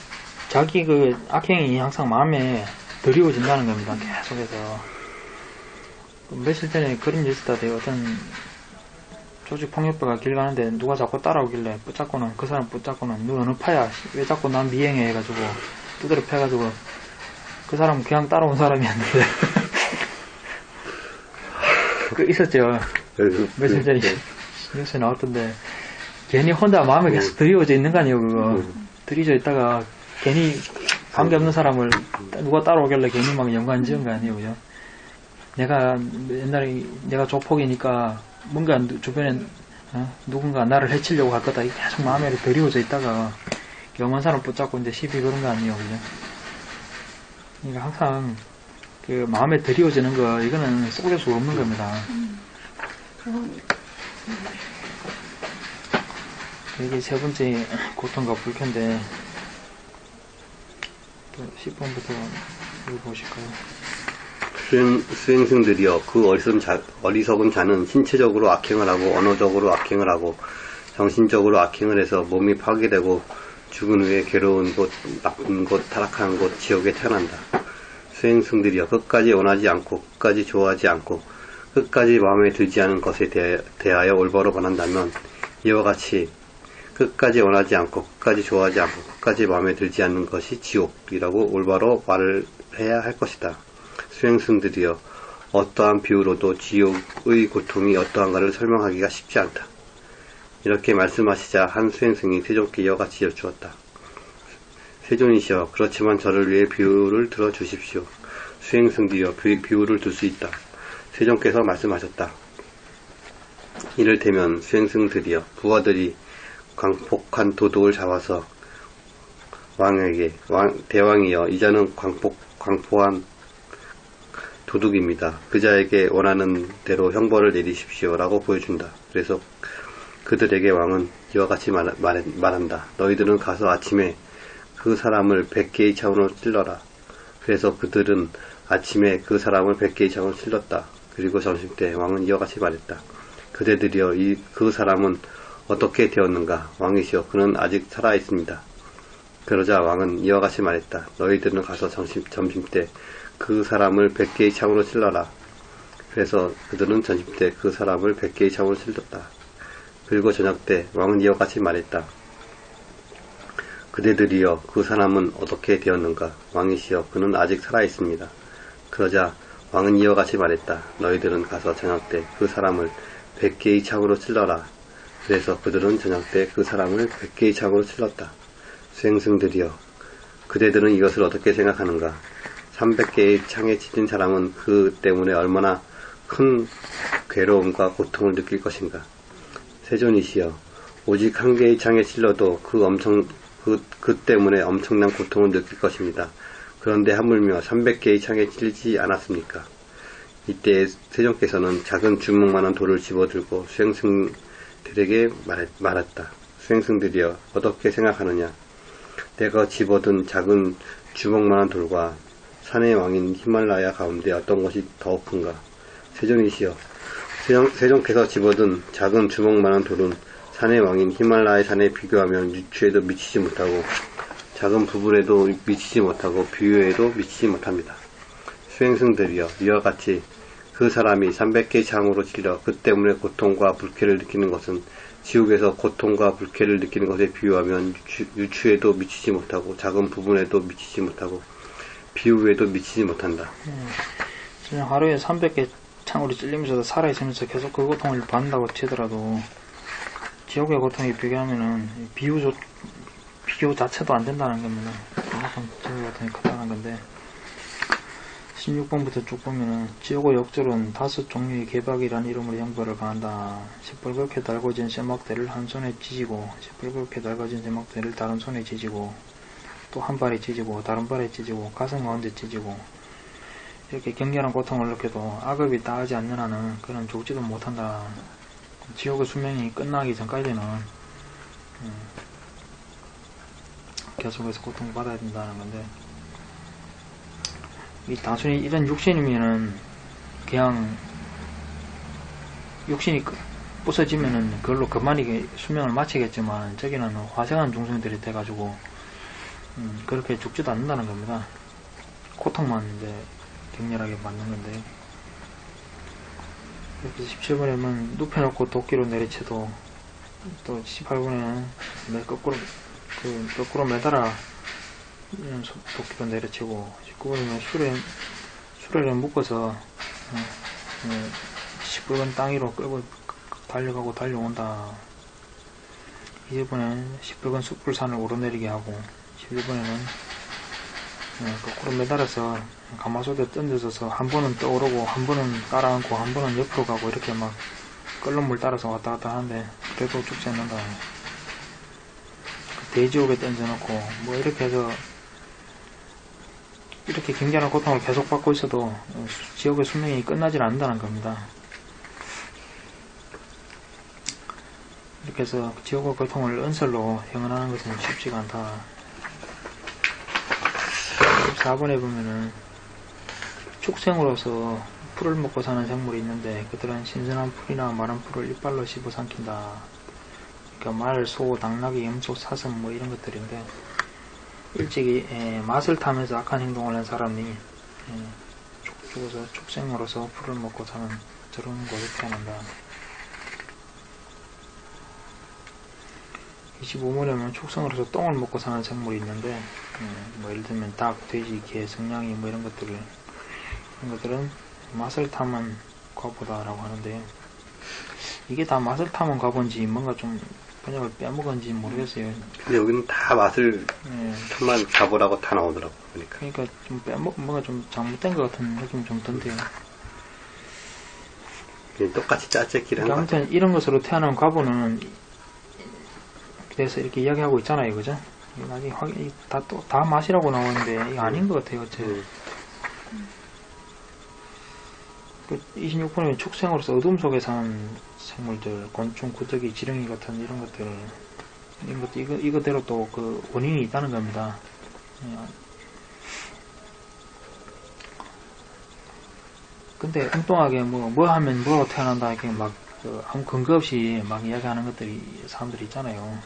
자기 그 악행이 항상 마음에 드리워진다는 겁니다. 계속해서. 며칠 전에 그런 일 있었다. 어떤 조직폭력배가 길 가는데 누가 자꾸 따라오길래 붙잡고는 그 사람 붙잡고는 너 어느 파야? 왜 자꾸 난 미행해? 해가지고 두드려 패가지고 그 사람은 그냥 따라온 사람이었는데 그 있었죠. 며칠 전에 뉴스에 나왔던데 괜히 혼자 마음에 계속 드리워져 있는 거 아니에요. 그거 드리워져 있다가 괜히 관계없는 사람을 누가 따라오길래 괜히 막 연관 지은 거 아니에요. 그죠? 내가 옛날에 내가 조폭이니까 뭔가 주변에 누군가 나를 해치려고 할 거다. 계속 마음에 드리워져 있다가 영한 사람 붙잡고 이제 시비 그런 거 아니에요. 그죠? 그러니까 항상 그 마음에 드리워지는 거 이거는 속일 수 없는 겁니다. 이게 세 번째 고통과 불쾌인데 10번부터 읽어보실까요? 수행승들이여 그 어리석은 자는 신체적으로 악행을 하고 언어적으로 악행을 하고 정신적으로 악행을 해서 몸이 파괴되고 죽은 후에 괴로운 곳, 나쁜 곳, 타락한 곳, 지옥에 태어난다. 수행승들이여 끝까지 원하지 않고 끝까지 좋아하지 않고 끝까지 마음에 들지 않은 것에 대하여 올바로 반한다면 이와 같이 끝까지 원하지 않고 끝까지 좋아하지 않고 끝까지 마음에 들지 않는 것이 지옥이라고 올바로 말을 해야 할 것이다. 수행승들이여 어떠한 비유로도 지옥의 고통이 어떠한가를 설명하기가 쉽지 않다. 이렇게 말씀하시자 한 수행승이 세존께 이와 같이 여쭈었다. 세존이시여 그렇지만 저를 위해 비유를 들어주십시오. 수행승들이여 비유를 들 수 있다. 세존께서 말씀하셨다. 이를테면 수행승들이여 부하들이 광폭한 도둑을 잡아서 왕에게 대왕이여 이자는 광포한 도둑입니다. 그자에게 원하는 대로 형벌을 내리십시오 라고 보여준다. 그래서 그들에게 왕은 이와 같이 말한다. 너희들은 가서 아침에 그 사람을 100개의 창으로 찔러라. 그래서 그들은 아침에 그 사람을 100개의 창으로 찔렀다. 그리고 점심때 왕은 이와 같이 말했다. 그대들이여 그 사람은 어떻게 되었는가? 왕이시여 그는 아직 살아있습니다. 그러자 왕은 이와 같이 말했다. 너희들은 가서 점심때 그 사람을 100개의 창으로 찔러라. 그래서 그들은 점심때 그 사람을 100개의 창으로 찔렀다. 그리고 저녁때 왕은 이와 같이 말했다. 그대들이여 그 사람은 어떻게 되었는가? 왕이시여 그는 아직 살아있습니다. 그러자 왕은 이와 같이 말했다. 너희들은 가서 저녁때 그 사람을 100개의 창으로 찔러라. 그래서 그들은 저녁때 그 사람을 100개의 창으로 찔렀다. 수행승들이여 그대들은 이것을 어떻게 생각하는가? 300개의 창에 찔린 사람은 그 때문에 얼마나 큰 괴로움과 고통을 느낄 것인가? 세존이시여 오직 한 개의 창에 찔러도 그 때문에 엄청난 고통을 느낄 것입니다. 그런데 하물며 300개의 창에 찔리지 않았습니까? 이때 세존께서는 작은 주먹만한 돌을 집어들고 수행승들에게 말했다. 수행승들이여 어떻게 생각하느냐? 내가 집어든 작은 주먹만한 돌과 산의 왕인 히말라야 가운데 어떤 것이 더 큰가? 세존이시여 세존께서 집어든 작은 주먹만한 돌은 산의 왕인 히말라야 산에 비교하면 유추에도 미치지 못하고 작은 부분에도 미치지 못하고 비유에도 미치지 못합니다. 수행승들이여, 이와 같이 그 사람이 300개의 창으로 찔려 그 때문에 고통과 불쾌를 느끼는 것은 지옥에서 고통과 불쾌를 느끼는 것에 비유하면 유추에도 미치지 못하고 작은 부분에도 미치지 못하고 비유에도 미치지 못한다. 그냥 하루에 300개 창으로 찔리면서도 살아있으면서 계속 그 고통을 받는다고 치더라도 지옥의 고통에 비교하면은 비유 자체도 안 된다는 겁니다. 그만큼 지옥의 고통이 크다는 건데 16번부터 쭉 보면은 지옥의 역졸은 5종류의 개박이라는 이름으로 형벌을 가한다. 시뻘겋게 달궈진 쇠막대를 한 손에 찢고 시뻘겋게 달궈진 쇠막대를 다른 손에 찢고 또 한 발에 찢고 다른 발에 찢고 가슴 가운데 찢고 이렇게 격렬한 고통을 느껴도 악업이 따하지 않는 한은 그는 죽지도 못한다. 지옥의 수명이 끝나기 전까지는 계속해서 고통받아야 된다는 건데 이 단순히 이런 육신이면은 그냥 육신이 부서지면은 그걸로 그만이 수명을 마치겠지만 저기는 화생한 중생들이 돼가지고 그렇게 죽지도 않는다는 겁니다. 고통만 이제 격렬하게 받는 건데 이렇게 17번에 보면 눕혀놓고 도끼로 내리쳐도 또 18번에는 거꾸로 매달아 도끼로 내려치고 19번에는 수레를 묶어서 시뻘건 땅 위로 끌고 달려가고 달려온다. 20번에는 시뻘건 숯불산을 오르내리게 하고 11번에는 거꾸로 매달아서 가마솥에 던져서 한 번은 떠오르고 한 번은 깔아앉고 한 번은 옆으로 가고 이렇게 막 끓는 물 따라서 왔다 갔다 하는데 그래도 죽지 않는다. 대지옥에 던져놓고 뭐 이렇게 해서 이렇게 굉장한 고통을 계속 받고 있어도 지옥의 수명이 끝나질 않는다는 겁니다. 이렇게 해서 지옥의 고통을 은설로 형언하는 것은 쉽지가 않다. 4번에 보면은 축생으로서 풀을 먹고 사는 생물이 있는데 그들은 신선한 풀이나 마른 풀을 이빨로 씹어 삼킨다. 그러니까 말, 소, 당나귀, 염소, 사슴 뭐 이런 것들인데 일찍이 맛을 타면서 악한 행동을 한 사람이 죽어서 축생으로서 풀을 먹고 사는 저런 곳에 태어난다. 25번에 보면 축생으로서 똥을 먹고 사는 생물이 있는데 뭐 예를 들면 닭, 돼지, 개, 성냥이 뭐 이런 것들은 맛을 탐은 과보다라고 하는데요. 이게 다 맛을 탐은 과보인지 뭔가 좀 번역을 빼먹은지 모르겠어요. 근데 여기는 다 맛을 탐만 과보라고 다 나오더라고 보니까. 그러니까 좀 뭔가 좀 잘못된 것 같은 느낌이 좀 든대요. 똑같이 짜증기를 그러니까 한 거. 아무튼 이런 것으로 태어난 과보는 그래서 이렇게 이야기하고 있잖아요, 그죠? 나중에 다 맛이라고 나오는데 이거 아닌 것 같아요, 어째. 26번에 축생으로서 어둠 속에 사는 생물들, 곤충, 구더기, 지렁이 같은 이런 것들, 이거대로 또 그 원인이 있다는 겁니다. 근데 엉뚱하게 뭐 하면 뭐로 태어난다 이렇게 막 아무 근거 없이 막 이야기하는 것들이 사람들이 있잖아요.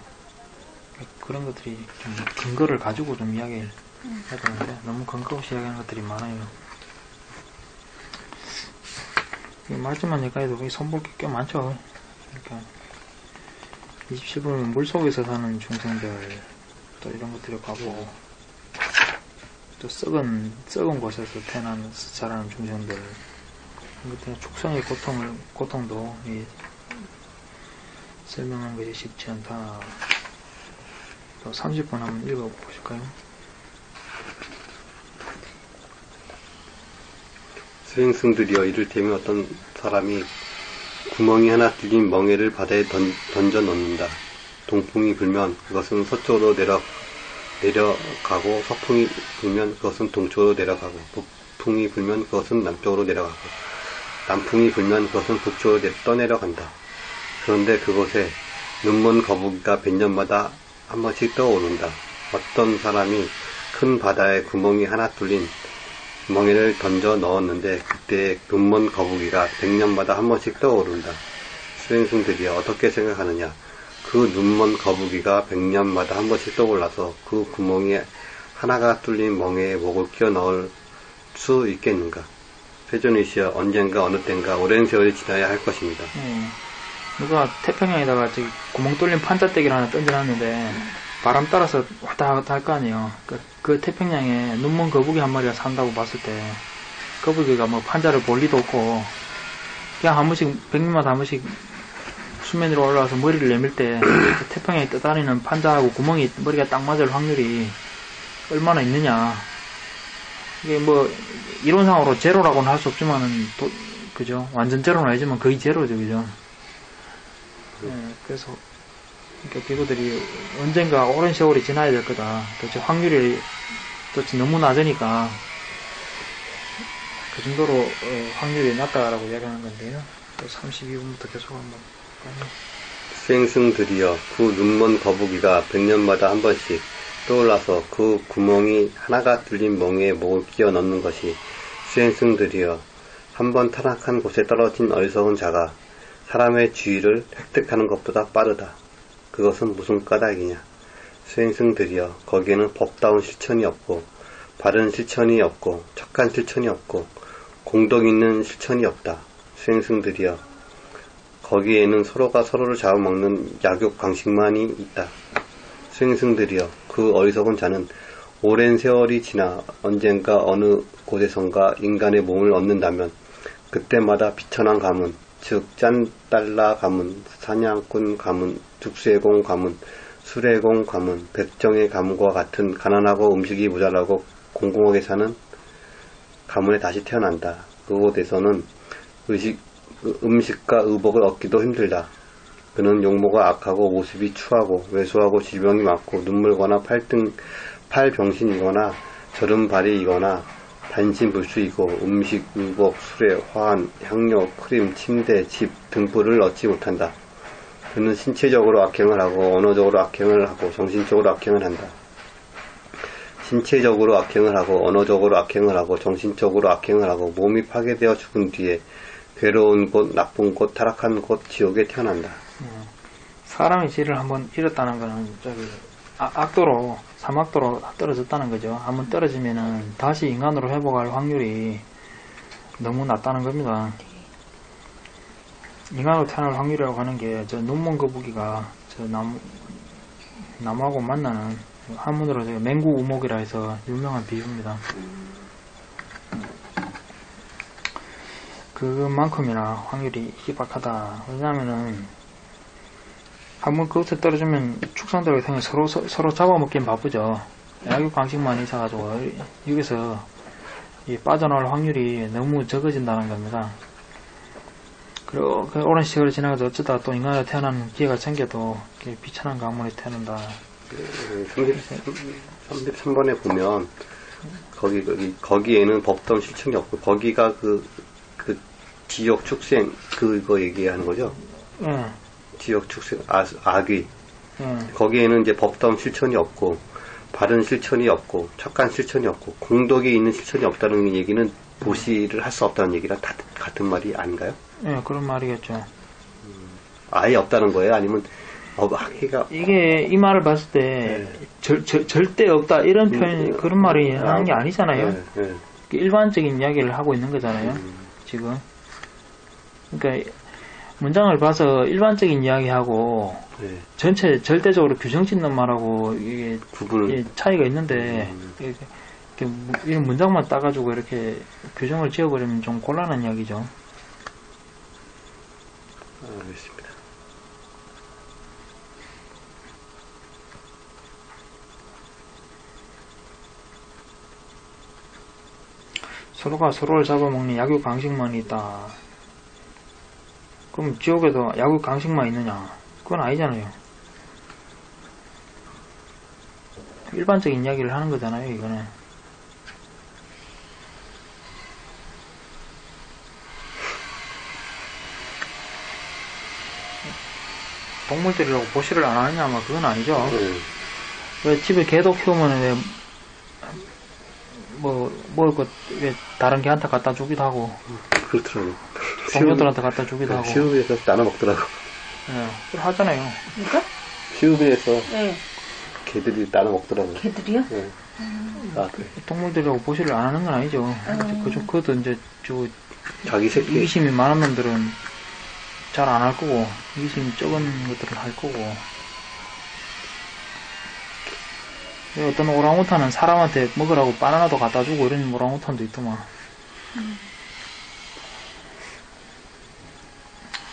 그런 것들이 좀 근거를 가지고 좀 이야기를 해야 되는데 너무 근거 없이 이야기하는 것들이 많아요. 말씀만 여기까지도 손볼 게 꽤 많죠. 그러니까 27번은 물속에서 사는 중생들 또 이런 것들을 가보고 또 썩은 곳에서 태어나는 자라는 중생들 이런 것들은 축생의 고통도 설명한 것이 쉽지 않다. 또 30번 한번 읽어보실까요? 수행승들이여, 이를테면 어떤 사람이 구멍이 하나 뚫린 멍에를 바다에 던져 넣는다. 동풍이 불면 그것은 서쪽으로 내려가고 서풍이 불면 그것은 동쪽으로 내려가고 북풍이 불면 그것은 남쪽으로 내려가고 남풍이 불면 그것은 북쪽으로 떠내려간다. 그런데 그곳에 눈먼 거북이가 100년마다 한 번씩 떠오른다. 어떤 사람이 큰 바다에 구멍이 하나 뚫린 멍에를 던져 넣었는데 그때 눈먼 거북이가 100년마다 한 번씩 떠오른다. 수행승들이여, 어떻게 생각하느냐? 그 눈먼 거북이가 100년마다 한 번씩 떠올라서 그 구멍에 하나가 뚫린 멍에에 목을 끼워 넣을 수 있겠는가? 세존이시여 언젠가 어느 땐가 오랜 세월이 지나야 할 것입니다. 누가 태평양에다가 저기 구멍 뚫린 판자떼기를 하나 던져놨는데 바람 따라서 왔다 갔다 할 거 아니에요. 그 태평양에 눈먼 거북이 한 마리가 산다고 봤을 때 거북이가 뭐 판자를 볼 리도 없고 그냥 한 번씩 100년마다 한 번씩 수면 위로 올라와서 머리를 내밀 때 그 태평양에 떠다니는 판자하고 구멍이 머리가 딱 맞을 확률이 얼마나 있느냐. 이게 뭐 이론상으로 제로라고는 할 수 없지만은 그죠? 완전 제로는 아니지만 거의 제로죠, 그죠? 그래서 그러니까 비구들이 언젠가 오랜 세월이 지나야 될 거다. 도대체 확률이 도대체 너무 낮으니까 그 정도로 확률이 낮다라고 이야기하는 건데요. 또 32분부터 계속 한번 볼까요? 수행승들이여 그 눈먼 거북이가 100년마다 한 번씩 떠올라서 그 구멍이 하나가 뚫린 멍에에 목을 끼워 넣는 것이 수행승들이여 한 번 타락한 곳에 떨어진 어리석은 자가 사람의 주의를 획득하는 것보다 빠르다. 그것은 무슨 까닭이냐. 수행승들이여 거기에는 법다운 실천이 없고 바른 실천이 없고 착한 실천이 없고 공덕 있는 실천이 없다. 수행승들이여 거기에는 서로가 서로를 잡아먹는 약욕 방식만이 있다. 수행승들이여 그 어리석은 자는 오랜 세월이 지나 언젠가 어느 곳에선가 인간의 몸을 얻는다면 그때마다 비천한 가문, 즉 짠달라 가문, 사냥꾼 가문, 죽세공 가문, 수레공 가문, 백정의 가문과 같은 가난하고 음식이 모자라고 공공하게 사는 가문에 다시 태어난다. 그곳에서는 음식과 의복을 얻기도 힘들다. 그는 용모가 악하고 모습이 추하고 왜소하고 질병이 많고 눈물거나 팔병신이거나 저른발이이거나 단신불수이고 음식, 의복, 수레, 화환, 향료, 크림, 침대, 집 등불을 얻지 못한다. 그는 신체적으로 악행을 하고 언어적으로 악행을 하고 정신적으로 악행을 한다. 신체적으로 악행을 하고 언어적으로 악행을 하고 정신적으로 악행을 하고 몸이 파괴되어 죽은 뒤에 괴로운 곳, 나쁜 곳, 타락한 곳, 지옥에 태어난다. 사람의 질을 한번 잃었다는 거는 악도로, 삼악도로 떨어졌다는 거죠. 한번 떨어지면은 다시 인간으로 회복할 확률이 너무 낮다는 겁니다. 인간으로 태어날 확률이라고 하는 게 저 눈먼 거북이가 저 나무하고 만나는 한문으로 맹구 우목이라 해서 유명한 비유입니다. 그만큼이나 확률이 희박하다. 왜냐하면은 한번 그것에 떨어지면 축산들과 생겨 서로 잡아먹긴 바쁘죠. 약육 방식만 있어가지고 여기서 빠져나올 확률이 너무 적어진다는 겁니다. 그리고 그 오랜 시간이 지나가서 어쩌다 또 인간으로 태어나는 기회가 생겨도 비천한 가문에 태어난다. 33번에 보면 거기에는 법다운 실천이 없고 거기가 그 지역 축생 그거 얘기하는 거죠? 지역 축생 악의 거기에는 이제 법다운 실천이 없고 바른 실천이 없고 착한 실천이 없고 공덕이 있는 실천이 없다는 얘기는 보시를 할 수 없다는 얘기랑 다 같은 말이 아닌가요? 네, 그런 말이겠죠. 아예 없다는 거예요? 아니면 학기가 이게 이 말을 봤을 때 절대 없다 이런 표현 그런 말이 하는 게 아니잖아요. 네. 일반적인 이야기를 하고 있는 거잖아요. 지금. 그러니까 문장을 봐서 일반적인 이야기하고 전체 절대적으로 규정짓는 말하고 이게 차이가 있는데 이런 문장만 따가지고 이렇게 규정을 지어버리면 좀 곤란한 이야기죠. 알겠습니다. 서로가 서로를 잡아먹는 약육 강식만 있다. 그럼 지옥에도 약육 강식만 있느냐? 그건 아니잖아요. 일반적인 이야기를 하는 거잖아요, 이거는. 동물들이라고 보시를 안 하느냐? 아마 그건 아니죠. 왜 집에 개도 키우면 왜 왜 다른 개한테 갖다 주기도 하고. 그렇더라고. 동료들한테 갖다 주기도 하고. 시험에서 나눠 먹더라고. 예, 그걸 하잖아요. 그러니까? 시우빈에서 네. 개들이 따로 먹더라고요. 개들이요? 네. 아, 그래. 동물들하고 보시를 안 하는 건 아니죠. 그것도 이제 자기 새끼. 이기심이 많은 놈들은 잘 안 할 거고, 이기심이 적은 것들은 할 거고. 어떤 오랑우탄은 사람한테 먹으라고 바나나도 갖다 주고 이런 오랑우탄도 있더만.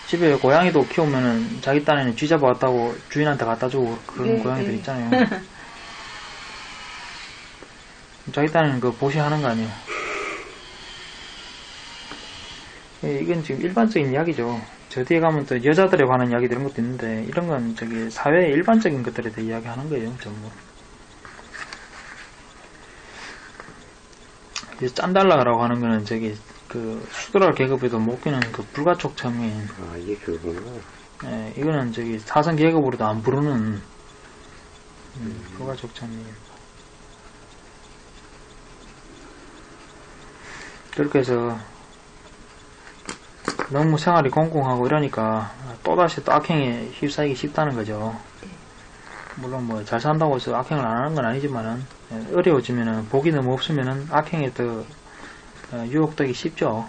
집에 고양이도 키우면은 자기 딴에는 쥐 잡아왔다고 주인한테 갖다 주고 그런 네, 고양이들 네. 있잖아요. 자기 딴에는 그 보시하는 거 아니에요. 이건 지금 일반적인 이야기죠. 저 뒤에 가면 또 여자들에 관한 이야기 이런 것도 있는데, 이런 건 저기 사회의 일반적인 것들에 대해 이야기하는 거예요, 전부. 이제 짠달라라고 하는 거는 저기 그 수도라 계급에도 못 끼는 그 불가촉 천민. 아, 이게 그거구나. 예, 이거는 저기 사선 계급으로도 안 부르는 불가촉 천민. 그렇게 해서 너무 생활이 공공하고 이러니까 또다시 또 악행에 휩싸이기 쉽다는 거죠. 물론 뭐 잘 산다고 해서 악행을 안 하는 건 아니지만은, 어려워지면은 복이 너무 없으면은 악행에 더 유혹되기 쉽죠.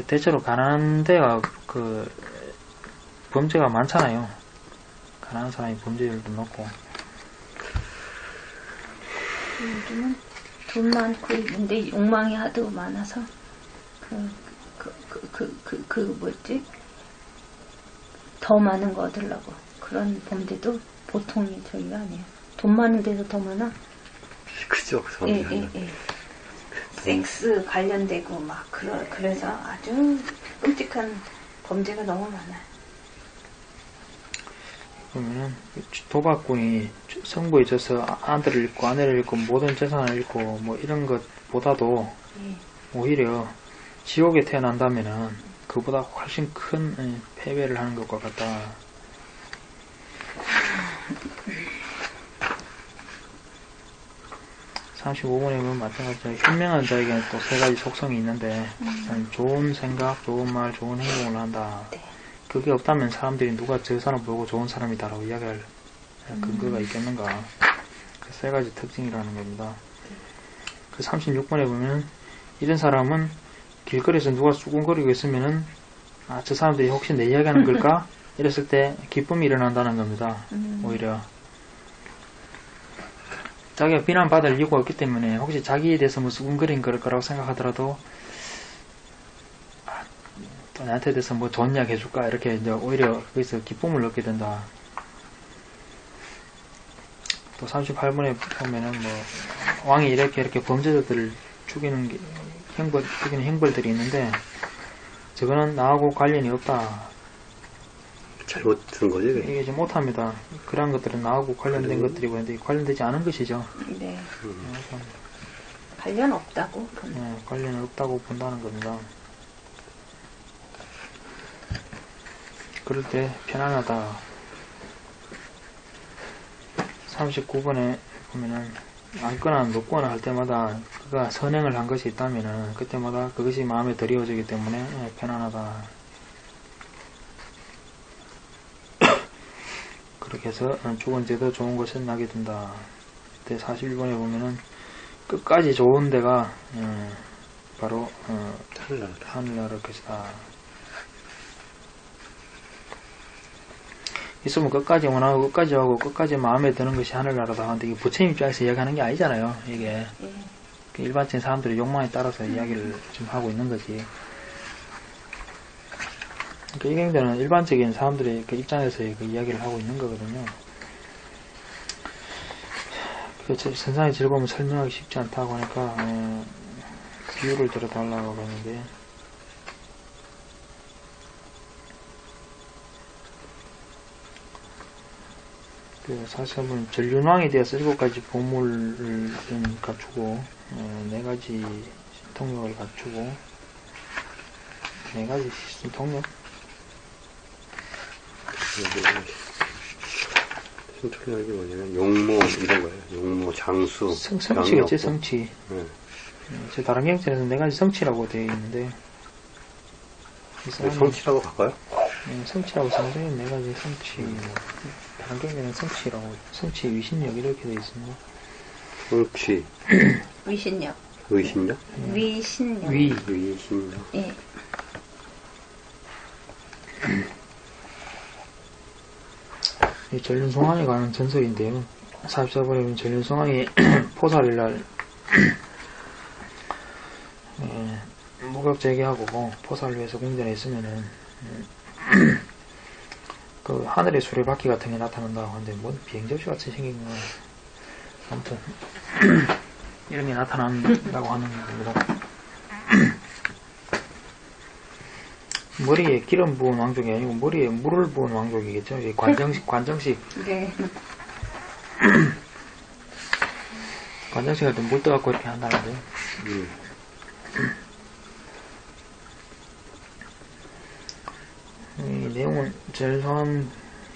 대체로 가난한 데가 그 범죄가 많잖아요. 가난한 사람이 범죄율도 높고. 요즘은 돈 많고 있는데 욕망이 하도 많아서 뭐지? 더 많은 거 얻으려고 그런 범죄도 보통이 저기가 아니에요. 돈 많은 데서 더 많아. 그죠, 그 예, 사람들이. 예, 예. 섹스 관련되고 막 그래서 아주 끔찍한 범죄가 너무 많아요. 그러면은 도박꾼이 성부에 있어서 아들을 잃고 아내를 잃고 모든 재산을 잃고 뭐 이런 것보다도 예. 오히려 지옥에 태어난다면은 그보다 훨씬 큰 패배를 하는 것과 같다. (35번에) 보면 마찬가지로 현명한 자에게는 또 세 가지 속성이 있는데, 좋은 생각, 좋은 말, 좋은 행동을 한다. 네. 그게 없다면 사람들이 누가 저 사람 보고 좋은 사람이다라고 이야기할 근거가 있겠는가. 그 세 가지 특징이라는 겁니다. 그 36번에 보면 이런 사람은 길거리에서 누가 수군거리고 있으면은 저 사람들이 혹시 내 이야기하는 걸까? 이랬을 때 기쁨이 일어난다는 겁니다. 오히려 자기가 비난받을 이유가 없기 때문에 혹시 자기에 대해서 뭐 수군거린 걸 거라고 생각하더라도 또 나한테 대해서 뭐 좋은 이야기 해줄까? 이렇게 이제 오히려 거기서 기쁨을 얻게 된다. 또 38번에 보면은 뭐 왕이 이렇게 범죄자들을 죽이는 행벌들이 있는데 저거는 나하고 관련이 없다. 잘못 든 거지, 그게? 이게 지금 못합니다. 그런 것들은 나하고 관련된 것들이고 근데 관련되지 않은 것이죠. 네. 관련 없다고 보는. 네, 관련이 없다고 본다는 겁니다. 그럴 때 편안하다. 39번에 보면은 앉거나 눕거나 할 때마다 그가 선행을 한 것이 있다면은 그때마다 그것이 마음에 드리워지기 때문에 편안하다. 그렇게 해서 죽은 죄도 좋은 것을 나게 된다. 그때 41번에 보면은 끝까지 좋은 데가 바로 하늘나라일 것이다. 있으면 끝까지 원하고 끝까지 하고 끝까지 마음에 드는 것이 하늘나라다 하는데 이게 부처님 입장에서 이야기하는 게 아니잖아요. 이게 일반적인 사람들의 욕망에 따라서 이야기를 지금 하고 있는 거지. 그러니까 이 경전은 일반적인 사람들의 그 입장에서의 그 이야기를 하고 있는 거거든요. 그 세상의 즐거움을 설명하기 쉽지 않다고 하니까 비유를 들어달라고 하는데 사실 한번 전륜왕이 되어서 7가지 보물을 좀 갖추고 4가지 신통력을 갖추고 4가지 신통력? 신통력이 뭐냐면 용모 이런 거예요. 용모, 장수, 성치겠지, 성치. 네. 제 다른 경전에서 4가지 성치라고 되어 있는데 성치라고 바꿔요? 성치라고 써서 4가지 성치 다른 경우에는 성취라고, 성취 위신력 이렇게 되어 있습니다. 성취, 위신력. 의신력? 위신력. 위신력. 예. 이 전륜송환에 관한 전설인데요. 44번에 전륜송환이 포살일날 무격제기하고 포살을 위해서 궁전에 있으면은 그 하늘의 수레바퀴 같은 게 나타난다고 하는데 뭔 비행접시 같이 생긴 거 아무튼 이런 게 나타난다고 하는 겁니다. 머리에 기름 부은 왕족이 아니고 머리에 물을 부은 왕족이겠죠. 이 관정식 네. 관정식 할 때 물 떠갖고 이렇게 한다는데 이 내용은 제일 좋아하는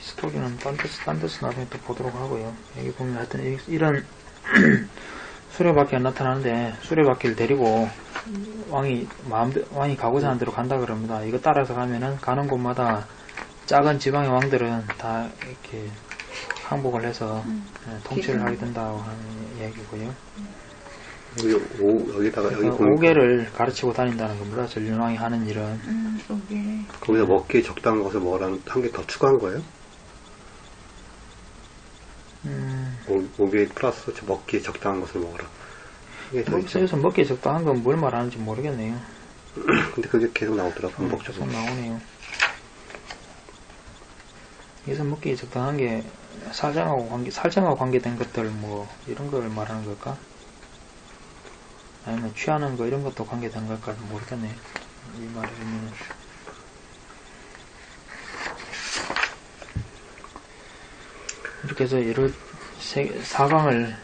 스토리는 딴 데서 나중에 또 보도록 하고요. 여기 보면 하여튼 이런 수레바퀴가 나타나는데 수레바퀴를 데리고 왕이 가고자 하는 대로 간다 그럽니다. 이거 따라서 가면은 가는 곳마다 작은 지방의 왕들은 다 이렇게 항복을 해서 통치를 하게 된다고 하는 이야기고요. 여기다가 여기 그러니까 오개를 가르치고 다닌다는 겁니다. 전륜왕이 하는 일은. 오개. 거기다 먹기에 적당한 것을 먹으라는 한 개 더 추가한 거예요? 오개 플러스 먹기에 적당한 것을 먹어라. 이게 더 있죠. 여기서 먹기에 적당한 건 뭘 말하는지 모르겠네요. 근데 그게 계속 나오더라고, 계속 반복적으로. 나오네요. 여기서 먹기에 적당한 게 살정하고 관계된 것들 뭐 이런 걸 말하는 걸까? 아니면 취하는 거 이런 것도 관계되는 걸까 모르겠네. 이 말을 하면 이렇게 해서 여러 사강을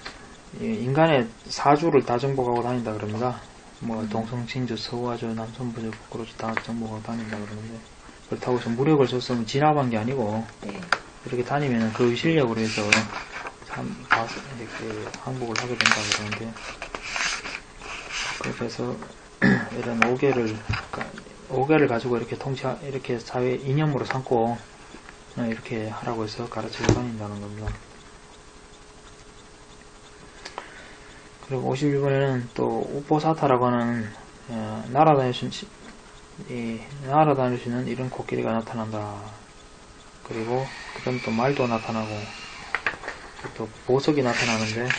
인간의 사주를 다 정복하고 다닌다 그럽니다. 뭐 동성친주, 서화주, 남선부주, 북구로주 다 정복하고 다닌다 그러는데 그렇다고 해서 무력을 썼으면 진압한 게 아니고 네. 이렇게 다니면 그 실력으로 해서 이렇게 항복을 하게 된다 그러는데 그렇게 해서 이런 오개를 가지고 이렇게 이렇게 사회 이념으로 삼고 이렇게 하라고 해서 가르치고 다닌다는 겁니다. 그리고 51번에는 또 우포사타라고 하는 날아다닐 수 있는 이런 코끼리가 나타난다. 그리고 그다음 또 말도 나타나고 또 보석이 나타나는데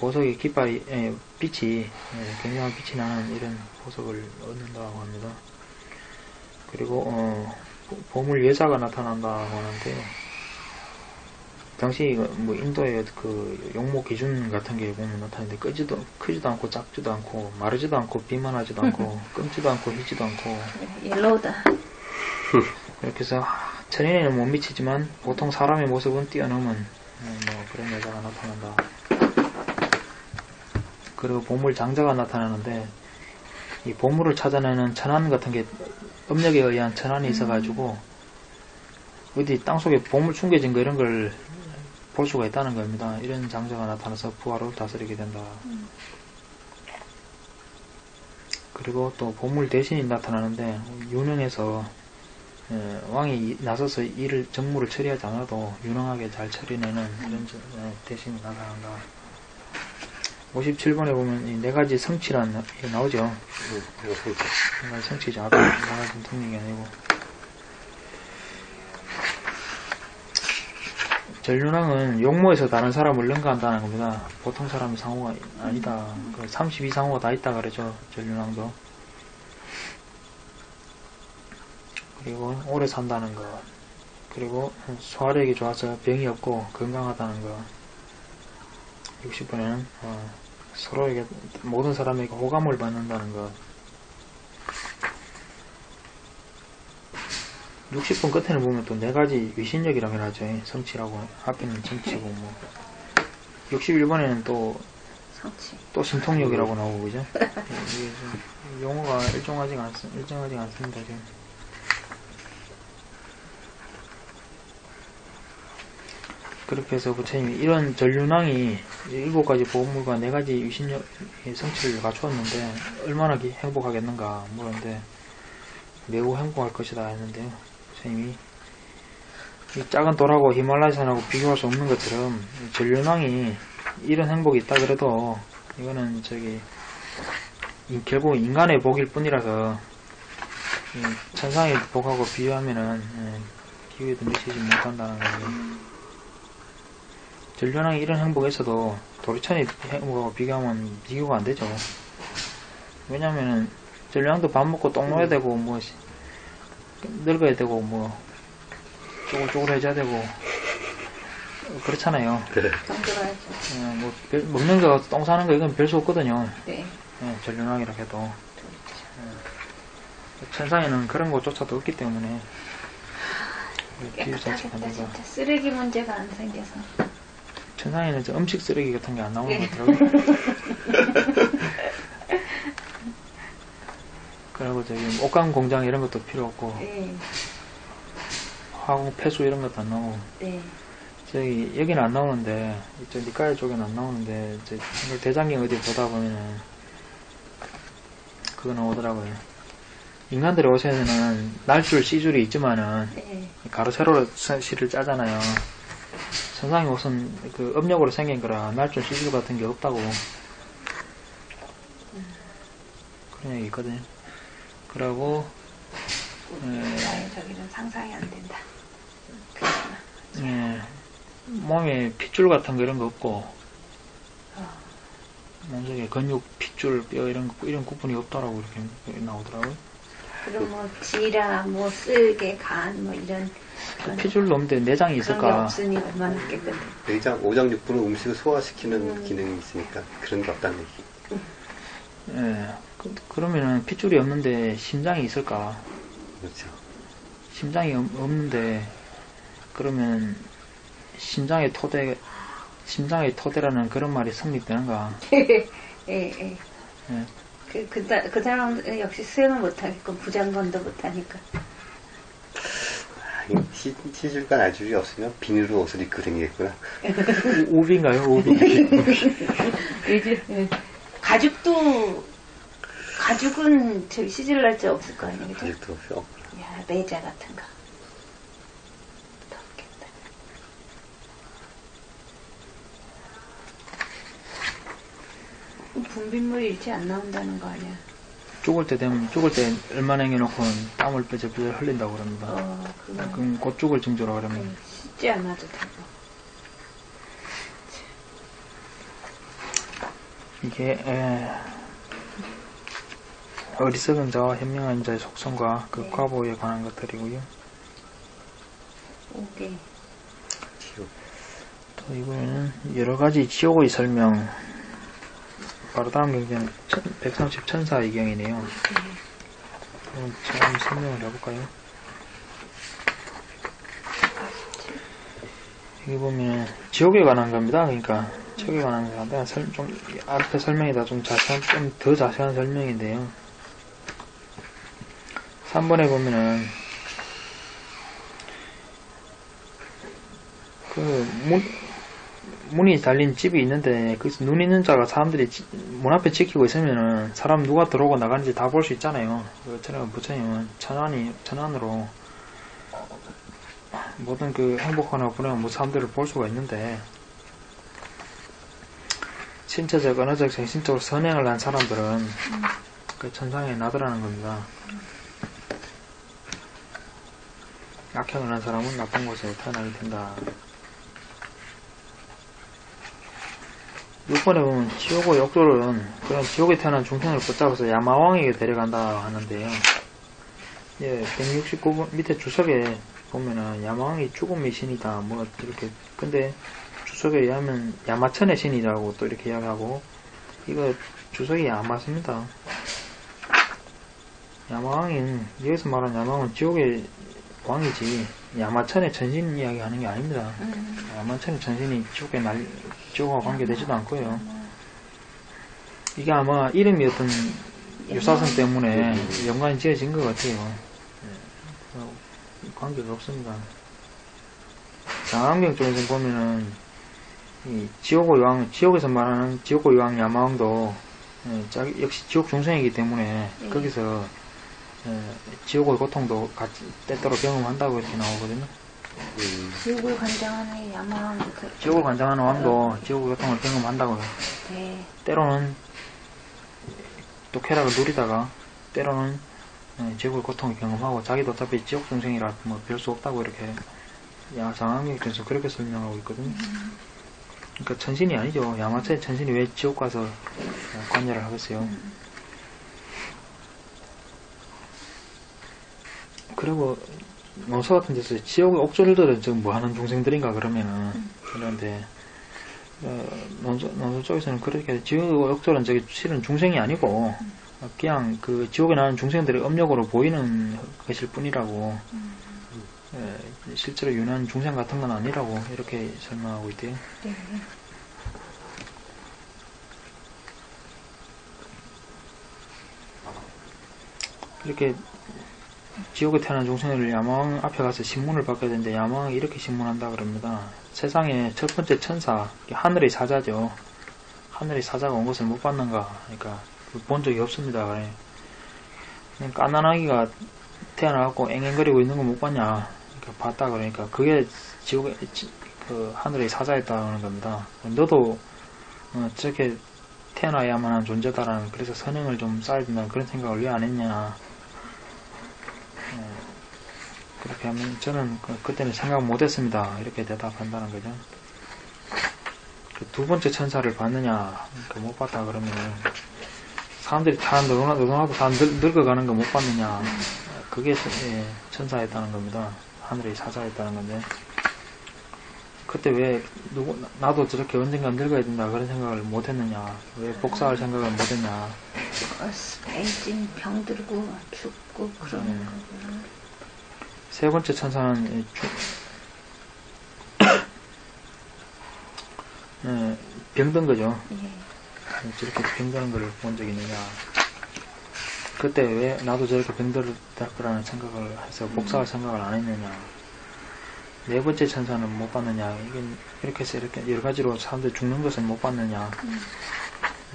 보석이 빛이 굉장한 빛이 나는 이런 보석을 얻는다고 합니다. 그리고 보물 여자가 나타난다고 하는데 당시 뭐 인도의 그 용모 기준 같은 게 보면 나타나는데 크지도 않고 작지도 않고 마르지도 않고 비만하지도 않고 검지도 않고 희지도 않고 옐로우다. 이렇게 해서 천인에는 못 미치지만 보통 사람의 모습은 뛰어넘은 뭐 그런 여자가 나타난다. 그리고 보물 장자가 나타나는데 이 보물을 찾아내는 천안 같은 게 업력에 의한 천안이 있어가지고 어디 땅속에 보물 숨겨진 거 이런 걸 볼 수가 있다는 겁니다. 이런 장자가 나타나서 부하를 다스리게 된다. 그리고 또 보물 대신이 나타나는데 유능해서 왕이 나서서 정무를 처리하지 않아도 유능하게 잘 처리내는 이런 대신이 나타난다. 57번에 보면 이 네 가지 성취란 게 나오죠. 네 가지 성취죠. 아까 네 가지 통력이 아니고. 전륜왕은 용모에서 다른 사람을 능가한다는 겁니다. 보통 사람의 상호가 아니다. 32상호가 다 있다 그러죠. 전륜왕도. 그리고 오래 산다는 것. 그리고 소화력이 좋아서 병이 없고 건강하다는 것. 60번에는 서로에게 모든 사람에게 호감을 받는다는 것. 60번 끝에는 보면 또 네 가지 위신력이라고 하죠. 성취라고 앞에는 정치고 뭐 61번에는 또 신통력이라고 나오고 그죠? 이게 좀 용어가 일정하지 않습니다 지금. 그렇게 해서 부처님이 이런 전륜왕이 7가지 보물과 4가지 위신력 성취를 갖추었는데 얼마나 행복하겠는가 물었는데 매우 행복할 것이다 했는데요. 부처님이 이 작은 돌하고 히말라야산하고 비교할 수 없는 것처럼 전륜왕이 이런 행복이 있다 그래도 이거는 결국 인간의 복일 뿐이라서 천상의 복하고 비교하면은 기회도 미치지 못한다는 거지. 전륜왕이 이런 행복에서도 도리천의 행복하고 비교하면 비교가 안 되죠. 왜냐면은 전륜왕도 밥 먹고 똥 놓아야 되고 뭐 늙어야 되고 뭐 쪼글쪼글해져야 되고 그렇잖아요. 그래. 정들어야죠. 먹는 거 똥 사는 거 이건 별 수 없거든요. 네. 전륜왕이라 해도 천상에는 그런 것조차도 없기 때문에 깨끗하겠다 진짜. 쓰레기 문제가 안 생겨서. 천상에는 음식 쓰레기 같은 게 안 나오는 것 같더라고요. 그리고 옷감 공장 이런 것도 필요 없고 네. 화공 폐수 이런 것도 안 나오고 네. 여기는 안 나오는데 이쪽 니까야 쪽에는 안 나오는데 대장경 어디 보다 보면은 그거 나오더라고요. 인간들의 옷에는 날줄 씨줄이 있지만은 네. 가로 세로로 실을 짜잖아요. 천상의 옷은 그 업력으로 생긴 거라 날줄 씨줄 같은 게 없다고 그런 얘기 있거든요. 그러고 나의 저기는 상상이 안 된다. 그렇구나. 몸에 핏줄 같은 거 이런 거 없고 몸속에 근육, 핏줄, 뼈 이런 구분이 없다라고 이렇게 나오더라고요. 그럼 뭐 지라, 뭐 쓸개, 간, 뭐 이런 그런 핏줄도 없는데 내장이 그런 게 있을까? 없으니 얼마나 깨끗해. 내장, 오장육부는 음식을 소화시키는 기능이 있으니까 그런 게 없다는 얘기. 그러면은 핏줄이 없는데 심장이 있을까? 그렇죠. 심장이 없는데 그러면 심장의 토대라는 그런 말이 성립되는가? 예. 예. 그 사람은 역시 수행을 못하겠고 부장건도 못하니까. 시줄과 날줄이 없으면 비닐로 옷을 입고 다니겠구나. 우비인가요? 우비. 요즘 가죽은 저기 시질 날짜 없을 거 아니에요? 그죠? 가죽도 없어. 야, 매자 같은 거. 덥겠다. 분비물이 이렇게 안 나온다는 거 아니야? 죽을 때 얼마나 해놓고 땀을 삐질삐질 흘린다고 그럽니다. 그럼 곧 죽을 징조라 그러면. 씻지 않아도 되고. 이게 어리석은 자와 현명한 자의 속성과 극화 보호에 관한 것들이고요. 오케이. 또 이번에는 여러 가지 지옥의 설명. 바로 다음 경제는 130 천사의 경이네요. 한번 제가 설명을 해볼까요? 여기 보면 지옥에 관한 겁니다. 그러니까 지옥에 관한 건데 좀 앞에 설명이다 좀 더 자세한 설명인데요. 3번에 보면은 문이 달린 집이 있는데 거기서 눈 있는 자가 사람들이 문 앞에 지키고 있으면은 사람 누가 들어오고 나가는지 다 볼 수 있잖아요. 그처럼 부처님은 천안으로 모든 그 행복하나 불행한 사람들을 볼 수가 있는데 신체적, 언어적, 정신적으로 선행을 한 사람들은 그 천상에 나더라는 겁니다. 악행을 한 사람은 나쁜 곳에 태어나게 된다. 6번에 보면 지옥의 역돌은 그런 지옥에 태어난 중생을 붙잡아서 야마왕에게 데려간다 하는데요. 169번 밑에 주석에 보면은 야마왕이 죽음의 신이다 뭐 이렇게 근데 주석에 의하면 야마천의 신이라고 또 이렇게 이야기하고 이거 주석이 안 맞습니다. 야마왕인 여기서 말하는 야마왕은 지옥의 왕이지 야마천의 전신 이야기하는 게 아닙니다. 야마천의 전신이 지옥과 관계되지도 않고요. 이게 아마 이름이 어떤 유사성 때문에 연관이 지어진 것 같아요. 관계가 없습니다. 장안경 쪽에서 보면은 이 지옥에서 말하는 지옥의 왕 야마왕도 역시 지옥 중생이기 때문에 거기서 지옥의 고통도 같이 때때로 경험한다고 이렇게 나오거든요. 지옥을 관장하는 야망 지옥을 관장하는 왕도 지옥의 고통을 경험한다고요. 네. 때로는 또 쾌락을 누리다가 때로는 지옥의 고통을 경험하고 자기도 어차피 지옥 중생이라 뭐 별 수 없다고 이렇게 장학명에서 그렇게 설명하고 있거든요. 그러니까 천신이 아니죠. 야마차의 천신이 왜 지옥 가서 관여를 하겠어요. 그리고 논서 같은 데서 지옥의 옥졸들은 지금 뭐 하는 중생들인가 그러면은 그런데 논서 쪽에서는 그렇게 지옥의 옥졸은 저기 실은 중생이 아니고 그냥 그 지옥에 나는 중생들의 업력으로 보이는 것일 뿐이라고 실제로 유난 중생 같은 건 아니라고 이렇게 설명하고 있대요. 네. 이렇게 지옥에 태어난 중생을 야망 앞에 가서 신문을 받게 되는데 야망이 이렇게 신문한다 그럽니다. 세상에 첫 번째 천사, 하늘의 사자죠. 하늘의 사자가 온 것을 못 봤는가? 그러니까 본 적이 없습니다. 그냥 까난아기가 태어나갖고 앵앵거리고 있는 거 못 봤냐? 그러니까 봤다 그러니까 그게 지옥의 그 하늘의 사자였다는 겁니다. 너도 저렇게 태어나야만 한 존재다라는 그래서 선행을 좀 쌓아야 된다는 그런 생각을 왜 안 했냐? 그렇게 하면 저는 그때는 생각 못했습니다. 이렇게 대답한다는 거죠. 그 두 번째 천사를 봤느냐? 못 봤다 그러면 사람들이 다 노동하고 다 늙어가는 거 못 봤느냐? 그게 천사였다는 겁니다. 하늘의 사자였다는 건데 그때 왜 나도 저렇게 언젠가 늙어야 된다 그런 생각을 못했느냐? 왜 복사할 생각을 못했냐? 애진 병들고 죽고 그러는 거구나. 세 번째 천사는 병든 거죠. 예. 저렇게 병드는 걸 본 적이 있느냐. 그때 왜 나도 저렇게 병들 거라는 생각을 해서 복사할 생각을 안 했느냐. 네 번째 천사는 못 봤느냐. 이렇게 해서 이렇게 여러 가지로 사람들이 죽는 것을 못 봤느냐.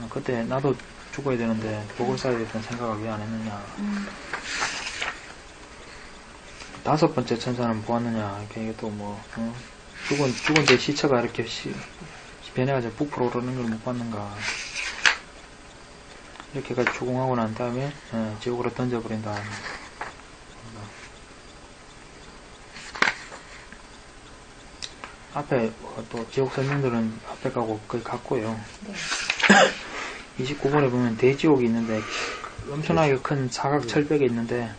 그때 나도 죽어야 되는데 복을 쌓아야 된다는 생각을 왜 안 했느냐. 다섯 번째 천사는 보았느냐. 이게 또 뭐, 죽은 제 시체가 이렇게 변해가지고 부풀어 오르는 걸 못 봤는가. 이렇게 해가지고 추궁하고 난 다음에, 지옥으로 던져버린다. 앞에, 또 지옥 설명들은 앞에 가고 거의 같고요. 네. 29번에 보면 대지옥이 있는데, 엄청나게 큰 사각 철벽이 있는데,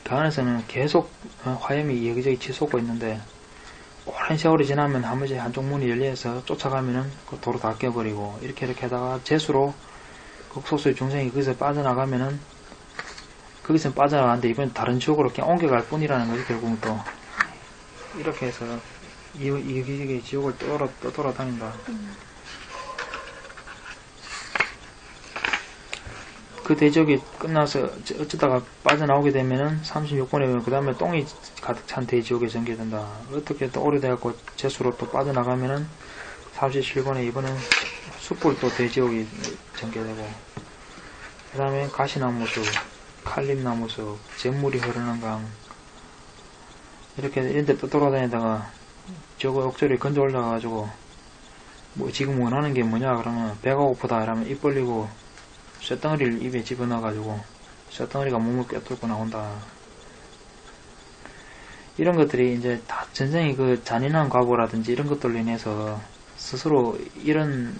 그 안에서는 계속 화염이 여기저기 치솟고 있는데 오랜 세월이 지나면 한 번씩 한쪽 문이 열려서 쫓아가면은 그 도로 다 깨버리고 이렇게 하다가 재수로 극소수의 중생이 거기서 빠져나가면은 거기서 빠져나가는데 이번 다른 지옥으로 그냥 옮겨갈 뿐이라는 거지. 결국은 또 이렇게 해서 여기저기 지옥을 떠돌아다닌다. 그 대적이 끝나서 어쩌다가 빠져나오게 되면은 36번에 그 다음에 똥이 가득 찬 대지옥에 전개된다. 어떻게 또 오래돼갖고 재수로 또 빠져나가면은 37번에 이번엔 숯불 또 대지옥이 전개되고 그 다음에 가시나무숲, 칼림나무숲, 잿물이 흐르는 강 이렇게 이런데 또 돌아다니다가 저거 옥절이 건져 올라가가지고 뭐 지금 원하는 게 뭐냐 그러면 배가 고프다 이러면 입 벌리고 쇳덩어리를 입에 집어넣어가지고 쇳덩어리가 몸을 꿰뚫고 나온다. 이런 것들이 이제 다 전생의 그 잔인한 과보라든지 이런 것들로 인해서 스스로 이런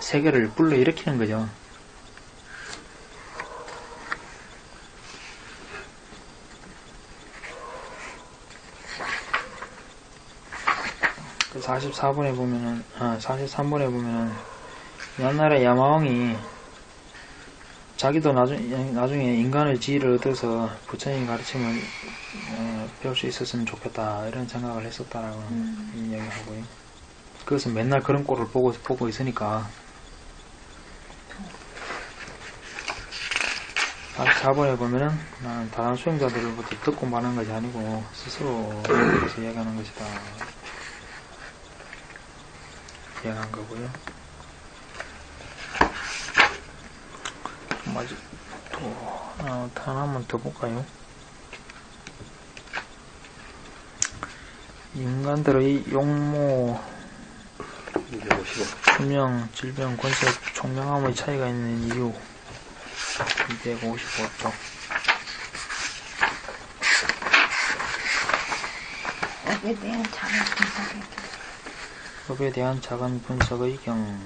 세계를 불러일으키는 거죠. 그 44번에 보면은, 43번에 보면은, 옛날에 야마왕이 자기도 나중에 인간의 지혜를 얻어서 부처님의 가르침을 배울 수 있었으면 좋겠다 이런 생각을 했었다라고 이야기하고요. 그것은 맨날 그런 꼴을 보고 있으니까 44번에 보면은 나는 다른 수행자들로부터 듣고 말하는 것이 아니고 스스로 그래서 이야기하는 것이다 이야기한 거고요. 하나만 더 볼까요? 인간들의 용모, 255. 수명, 질병, 권세, 총명함의 차이가 있는 이유 255쪽. 업에 대한 작은 분석의 법에 대한 작은 분석의 경.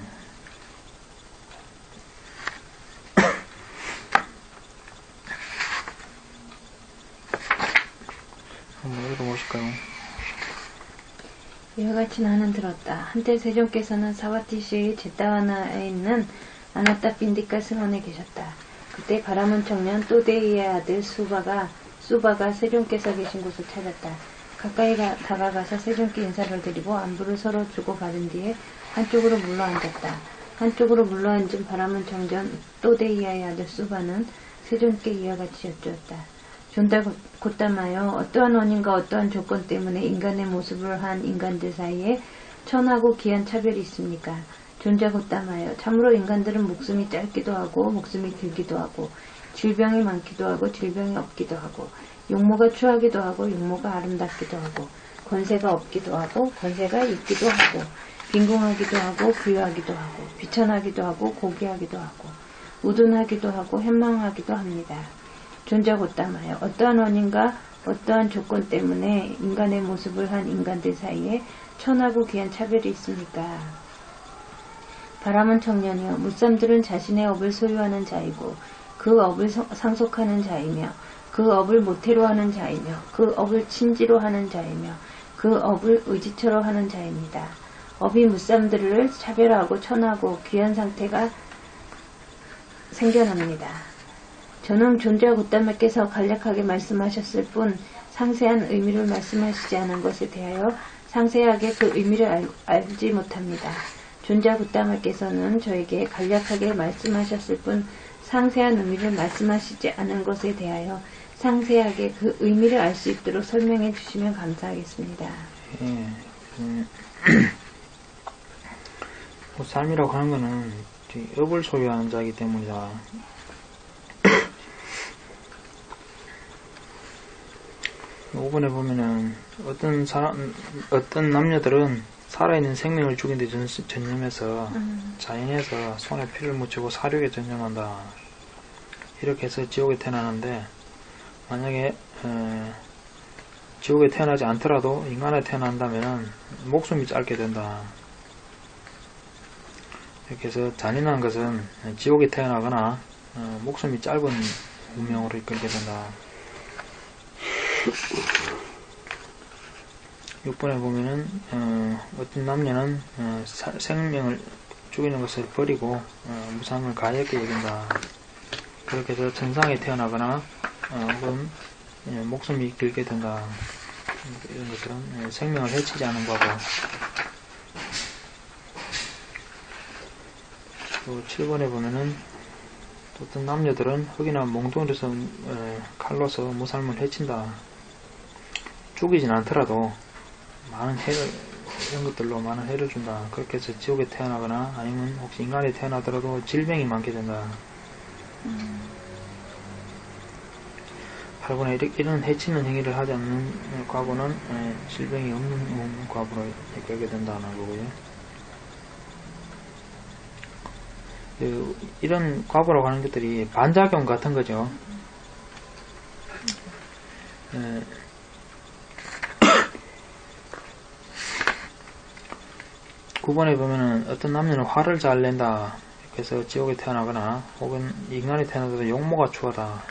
한번 읽어보실까요? 이와 같이 나는 들었다. 한때 세종께서는 사와티시의 제타와나에 있는 아나타 빈디카 승원에 계셨다. 그때 바라문 청년 또데이의 아들 수바가 세종께서 계신 곳을 찾았다. 가까이 다가가서 세종께 인사를 드리고 안부를 서로 주고받은 뒤에 한쪽으로 물러앉았다. 한쪽으로 물러앉은 바라문 청년 또데이의 아들 수바는 세종께 이와 같이 여쭈었다. 존다 곧담하여 어떠한 원인과 어떠한 조건 때문에 인간의 모습을 한 인간들 사이에 천하고 귀한 차별이 있습니까? 존자 곧담하여 참으로 인간들은 목숨이 짧기도 하고 목숨이 길기도 하고 질병이 많기도 하고 질병이 없기도 하고 용모가 추하기도 하고 용모가 아름답기도 하고 권세가 없기도 하고 권세가 있기도 하고 빈궁하기도 하고 부유하기도 하고 비천하기도 하고 고귀하기도 하고 우둔하기도 하고 현망하기도 합니다. 존자 곧담하여 어떠한 원인과 어떠한 조건 때문에 인간의 모습을 한 인간들 사이에 천하고 귀한 차별이 있습니까? 바라문 청년이여 무쌈들은 자신의 업을 소유하는 자이고 그 업을 상속하는 자이며 그 업을 모태로 하는 자이며 그 업을 친지로 하는 자이며 그 업을 의지처로 하는 자입니다. 업이 무쌈들을 차별하고 천하고 귀한 상태가 생겨납니다. 저는 존자 곧담하께서 간략하게 말씀하셨을 뿐 상세한 의미를 말씀하시지 않은 것에 대하여 상세하게 그 의미를 알지 못합니다. 존자 곧담하께서는 저에게 간략하게 말씀하셨을 뿐 상세한 의미를 말씀하시지 않은 것에 대하여 상세하게 그 의미를 알 수 있도록 설명해 주시면 감사하겠습니다. 예, 삶이라고 하는 거는 업을 소유하는 자이기 때문이다. 이번에 보면은 어떤 남녀들은 살아있는 생명을 죽인 데 전념해서 자연에서 손에 피를 묻히고 사륙에 전념한다. 이렇게 해서 지옥에 태어나는데 만약에 지옥에 태어나지 않더라도 인간에 태어난다면 목숨이 짧게 된다. 이렇게 해서 잔인한 것은 지옥에 태어나거나 목숨이 짧은 운명으로 이끌게 된다. 6번에 보면은 어떤 남녀는 생명을 죽이는 것을 버리고 무상을 가볍게 여긴다. 그렇게 해서 천상에 태어나거나 혹은 목숨이 길게 된다. 이런 것들은 생명을 해치지 않은 거고. 또 7번에 보면은 어떤 남녀들은 흙이나 몽둥이로서 칼로서 무살을 해친다. 죽이진 않더라도 많은 해를, 이런 것들로 많은 해를 준다. 그렇게 해서 지옥에 태어나거나 아니면 혹시 인간에 태어나더라도 질병이 많게 된다. 8번에 이런 해치는 행위를 하지 않는 과거는 질병이 없는 과거로 이끌게 된다는 거고요. 이런 과거라고 하는 것들이 반작용 같은 거죠. 9번에 보면은 어떤 남녀는 화를 잘 낸다. 그래서 지옥에 태어나거나 혹은 인간에 태어나서 용모가 추하다.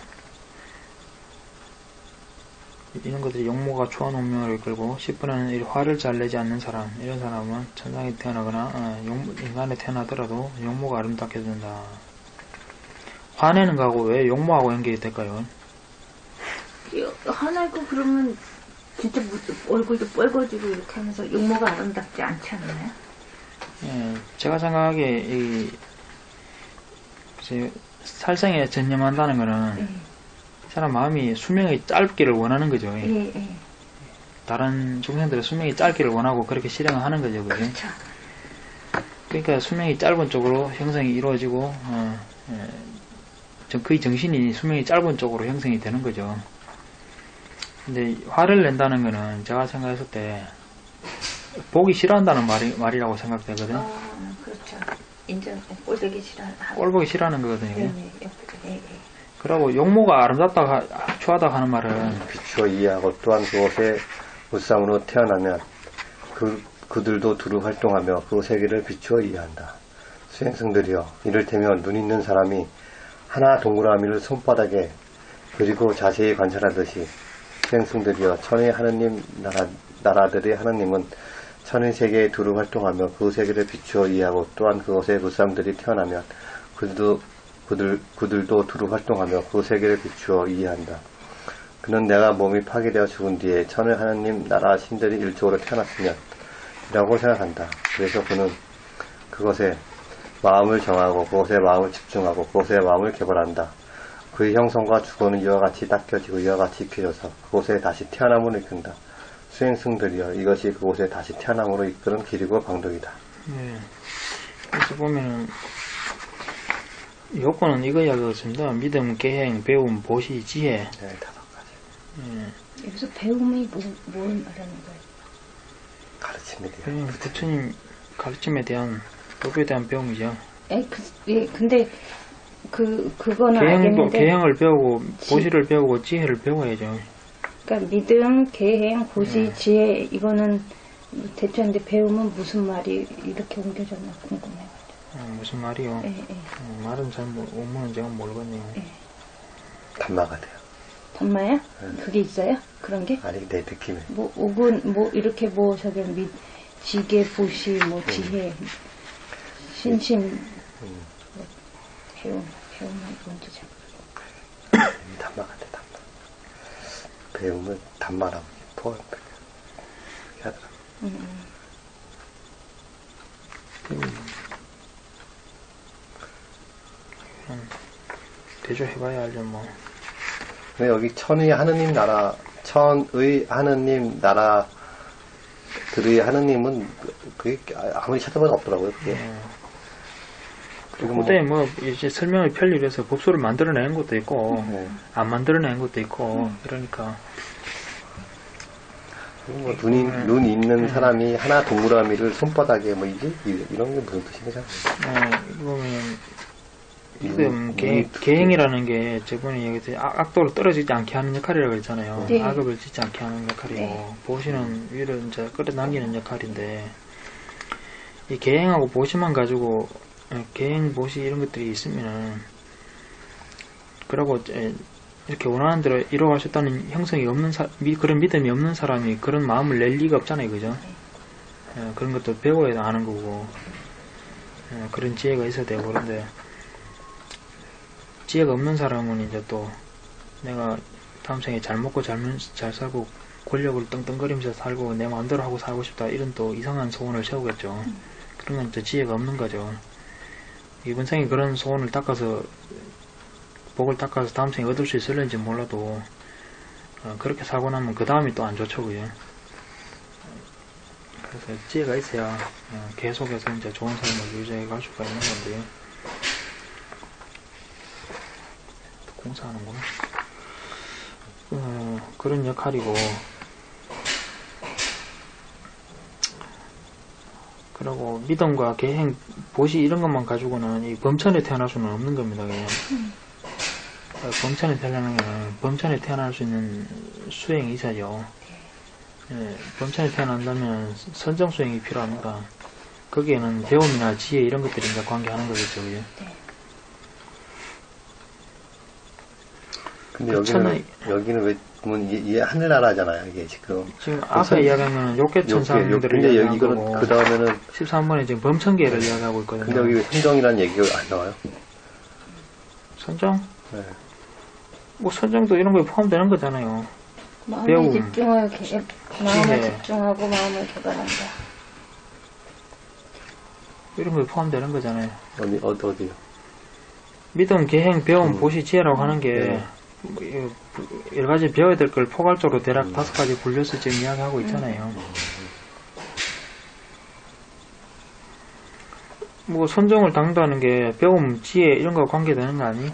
이런 것들이 용모가 추한 운명을 이끌고 10번에는 화를 잘 내지 않는 사람, 이런 사람은 천상에 태어나거나 인간에 태어나더라도 용모가 아름답게 된다. 화내는 거하고 왜 용모하고 연결이 될까요? 화나고 그러면 진짜 얼굴도 뻘거지고 이렇게 하면서 용모가 아름답지 않지 않나요? 예, 제가 생각하기에 살생에 전념한다는 거는 이 사람 마음이 수명이 짧기를 원하는 거죠. 다른 중생들의 수명이 짧기를 원하고 그렇게 실행을 하는 거죠. 그렇죠. 그러니까 수명이 짧은 쪽으로 형성이 이루어지고 거의 정신이 수명이 짧은 쪽으로 형성이 되는 거죠. 근데 화를 낸다는 거는 제가 생각했을 때 보기 싫어한다는 말이라고 생각되거든. 그렇죠. 인정, 꼴보기 싫어하는. 꼴 보기 싫어하는 거거든요. 네. 그러고 용모가 아름답다, 추하다 하는 말은 비추어 이해하고 또한 그곳에 무쌍으로 태어나면 그들도 두루 활동하며 그 세계를 비추어 이해한다. 수행승들이여, 이를테면 눈 있는 사람이 하나 동그라미를 손바닥에 그리고 자세히 관찰하듯이 수행승들이여, 천의 하느님 나라들의 하느님은 천의 세계에 두루 활동하며 그 세계를 비추어 이해하고 또한 그곳에 무쌍들이 태어나면 그들도 두루 활동하며 그 세계를 비추어 이해한다. 그는 내가 몸이 파괴되어 죽은 뒤에 천의 하느님 나라 신들이 일적으로 태어났으면 이라고 생각한다. 그래서 그는 그것에 마음을 정하고 그것에 마음을 집중하고 그것에 마음을 개발한다. 그의 형성과 주거는 이와 같이 닦여지고 이와 같이 익혀져서 그곳에 다시 태어남으로 이끈다. 수행승들이여, 이것이 그곳에 다시 태어남으로 이끄는 길이고 방도이다. 네. 그래서 보면은 요거는 이거 이야기였습니다. 믿음, 계행, 배움, 보시, 지혜. 네, 5가지. 여기서 배움이 뭘 말하는 거예요? 가르침에 대한. 부처님 가르침에 대한 법에 대한 배움이죠. 근데 그거는 알겠는데. 계행을 배우고 보시를 배우고 지혜를 배워야죠. 그러니까 믿음, 계행, 보시, 지혜 이거는 대체인데 배움은 무슨 말이 이렇게 옮겨졌나 궁금해요. 무슨 말이요? 예. 말은 잘 원문은 제가 모르겠네요. 단마가 돼요. 단마야? 그게 있어요? 그런 게? 아니, 내 느낌에. 이렇게 지계, 보시, 지혜, 신심, 배움은 뭔지 잘 모르겠어요. 단마가 돼, 단마. 배움은 단마라고 포함 그렇게 하더라고요. 대조해봐야 알죠, 뭐. 근데 여기 천의 하느님 나라들의 하느님은 그게 아무리 찾아봐도 없더라고요, 그게. 그리고 그때 이제 설명을 편리해서 법소를 만들어내는 것도 있고, 안 만들어내는 것도 있고, 그러니까. 눈 있는 사람이 하나 동그라미를 손바닥에 이런 게 무슨 뜻인가? 보면 믿음, 계행이라는 게 저번에 얘기했듯이 악도로 떨어지지 않게 하는 역할이라고 했잖아요. 네. 악업을 짓지 않게 하는 역할이고, 네. 보시는 위로 이제 끌어당기는 역할인데, 이 계행하고 보시만 가지고, 계행, 보시 이런 것들이 있으면은, 그러고 이렇게 원하는 대로 이루어가셨다는 형성이 없는 그런 믿음이 없는 사람이 그런 마음을 낼 리가 없잖아요, 그죠? 그런 것도 배워야 아는 거고, 그런 지혜가 있어야 되고, 그런데 지혜가 없는 사람은 이제 또 내가 다음 생에 잘 먹고 잘 살고 권력을 떵떵거리면서 살고 내 마음대로 하고 살고 싶다, 이런 또 이상한 소원을 세우겠죠. 그런 건 또 지혜가 없는 거죠. 이번 생에 그런 소원을 닦아서 복을 닦아서 다음 생에 얻을 수 있을는지 몰라도 그렇게 사고 나면 그 다음이 또 안 좋죠, 그죠? 그래서 지혜가 있어야 계속해서 이제 좋은 삶을 유지해 갈 수가 있는 건데요. 공사하는구나. 그런 역할이고, 그리고 믿음과 계행, 보시 이런 것만 가지고는 이 범천에 태어날 수는 없는 겁니다, 그냥. 범천에 태어나면 범천에 태어날 수 있는 수행이 있어야죠. 범천에 태어난다면 선정 수행이 필요합니다. 거기에는 배움이나 지혜 이런 것들이 이제 관계하는 거겠죠, 그죠? 근데 여기는 왜 보면 이게 하늘나라잖아요, 이게 지금. 지금 앞에 이야기하면 욕계천상들을 이야기하는 거고, 그 다음에는 13번에 지금 범천계를 이야기하고 있거든요. 근데 여기 왜 선정이라는 얘기가 안 나와요? 선정? 네. 뭐 선정도 이런 거에 포함되는 거잖아요. 마음에 배움, 집중하고 지혜. 마음을 개발한다. 이런 거에 포함되는 거잖아요. 어디요? 믿음, 계행, 배움, 보시, 지혜라고 하는 게 뭐, 여러 가지 배워야 될 걸 포괄적으로 대략 5가지 분류해서 지금 이야기하고 있잖아요. 뭐 선정을 당한다는 게 배움, 지혜 이런 거 관계되는 거 아니?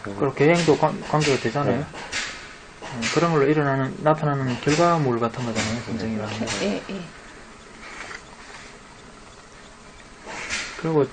그리고 계행도 관계가 되잖아요. 그런 걸로 나타나는 결과물 같은 거잖아요, 선생이라는 게. 예, 예. 그리고